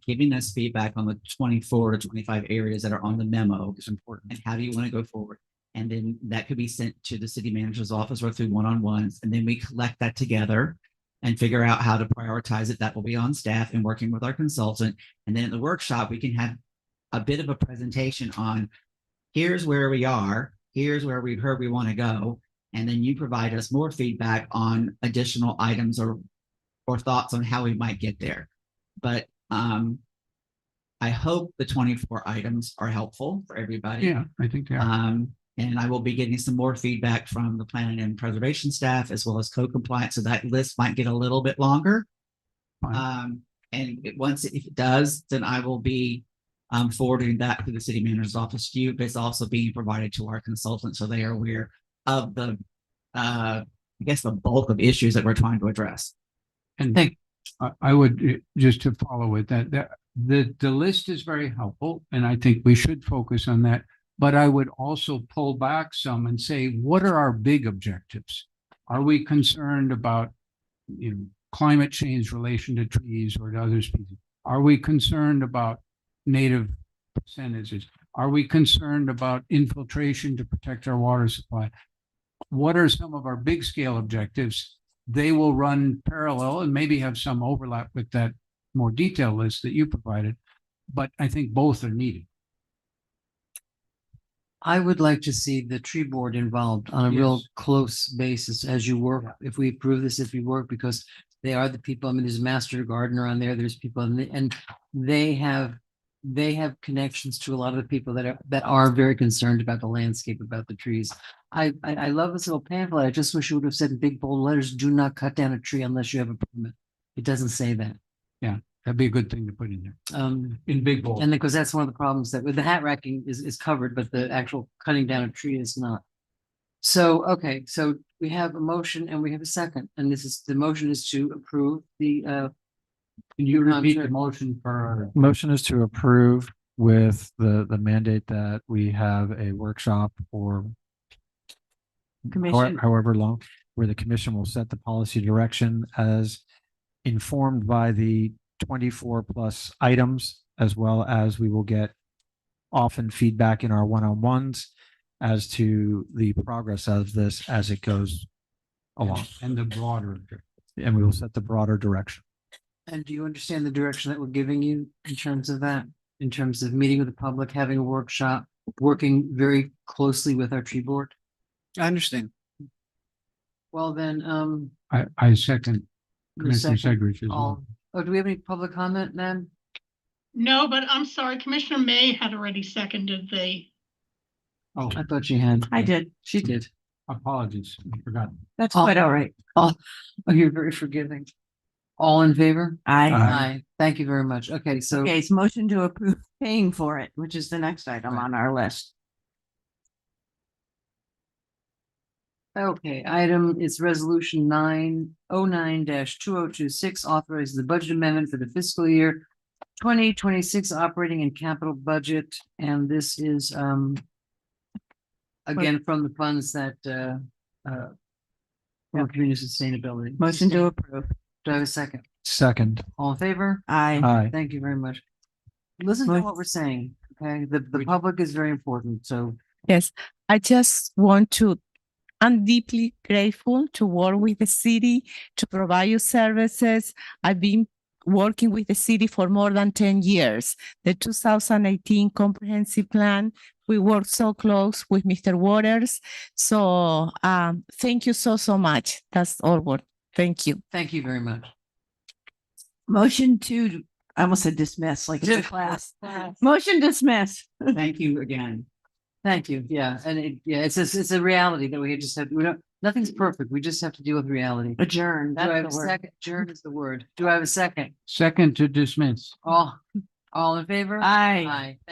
giving us feedback on the 24 to 25 areas that are on the memo it's important. and how do you want to go forward? And then that could be sent to the city manager's office or through one-on-ones. And then we collect that together and figure out how to prioritize it. That will be on staff and working with our consultant. And then at the workshop, we can have a bit of a presentation on here's where we are, here's where we've heard we want to go. And then you provide us more feedback on additional items or thoughts on how we might get there. But I hope the 24 items are helpful for everybody. Yeah, I think they are. And I will be getting some more feedback from the planning and preservation staff as well as code compliance. So that list might get a little bit longer. Fine. Once if it does, then I will be forwarding that to the city manager's office to you, but it's also being provided to our consultants so they are aware of the I guess the bulk of issues that we're trying to address. And I would just to follow it that the list is very helpful, and I think we should focus on that. But I would also pull back some and say, what are our big objectives? Are we concerned about climate change relation to trees or to other species? Are we concerned about native percentages? Are we concerned about infiltration to protect our water supply? What are some of our big scale objectives? They will run parallel and maybe have some overlap with that more detailed list that you provided, but I think both are needed. I would like to see the tree board involved on a real Yes. close basis as you work, if we approve this, if we work, because they are the people, I mean, there's a master gardener on there, there's people, and they have connections to a lot of the people that are very concerned about the landscape, about the trees. I love this little pamphlet. I just wish it would have said in big bold letters, do not cut down a tree unless you have a permit. It doesn't say that. Yeah, that'd be a good thing to put in there. In big bold. And because that's one of the problems that with the hat racking is covered, but the actual cutting down a tree is not. So, okay, so we have a motion and we have a second, and the motion is to approve the, Can you repeat the motion for? Motion is to approve with the mandate that we have a workshop or Commission. however long, where the commission will set the policy direction as informed by the 24 plus items, as well as we will get often feedback in our one-on-ones as to the progress of this as it goes along. And the broader. And we will set the broader direction. and do you understand the direction that we're giving you in terms of that? In terms of meeting with the public, having a workshop, working very closely with our tree board? I understand. Well, then, I second the Commissioner second, Segridge as well. do we have any public comment then? No, but I'm sorry, Commissioner May had already seconded the, Oh, I thought she had. I did. She did. apologies, I forgot. That's Oh. quite all right. Oh, you're very forgiving. All in favor? Aye. Aye. Thank you very much. Okay, so. Okay, it's motion to approve paying for it, which is the next item on our list. Okay, item is resolution 909-2026, authorizing the budget amendment for the fiscal year 2026 operating and capital budget. And this is again from the funds that for community sustainability. Motion to approve. Do I have a second? Second. All in favor? Aye. Aye. Thank you very much. Listen to what we're saying, okay? The public is very important, so. Yes, I just want to, I'm deeply grateful to work with the city to provide you services. I've been working with the city for more than 10 years. The 2018 comprehensive plan, we worked so close with Mr. Waters. So thank you so much. That's all. Thank you. Thank you very much. Motion to, I almost said dismiss, like it's a class. Motion dismiss. Thank you again. Thank you. Yeah, and it's a reality that we just have, nothing's perfect. We just have to deal with reality. Adjourn. Do I have a That's the word. second? Adjourn is the word. Do I have a second? Second to dismiss. All in favor? Aye. Aye. Thank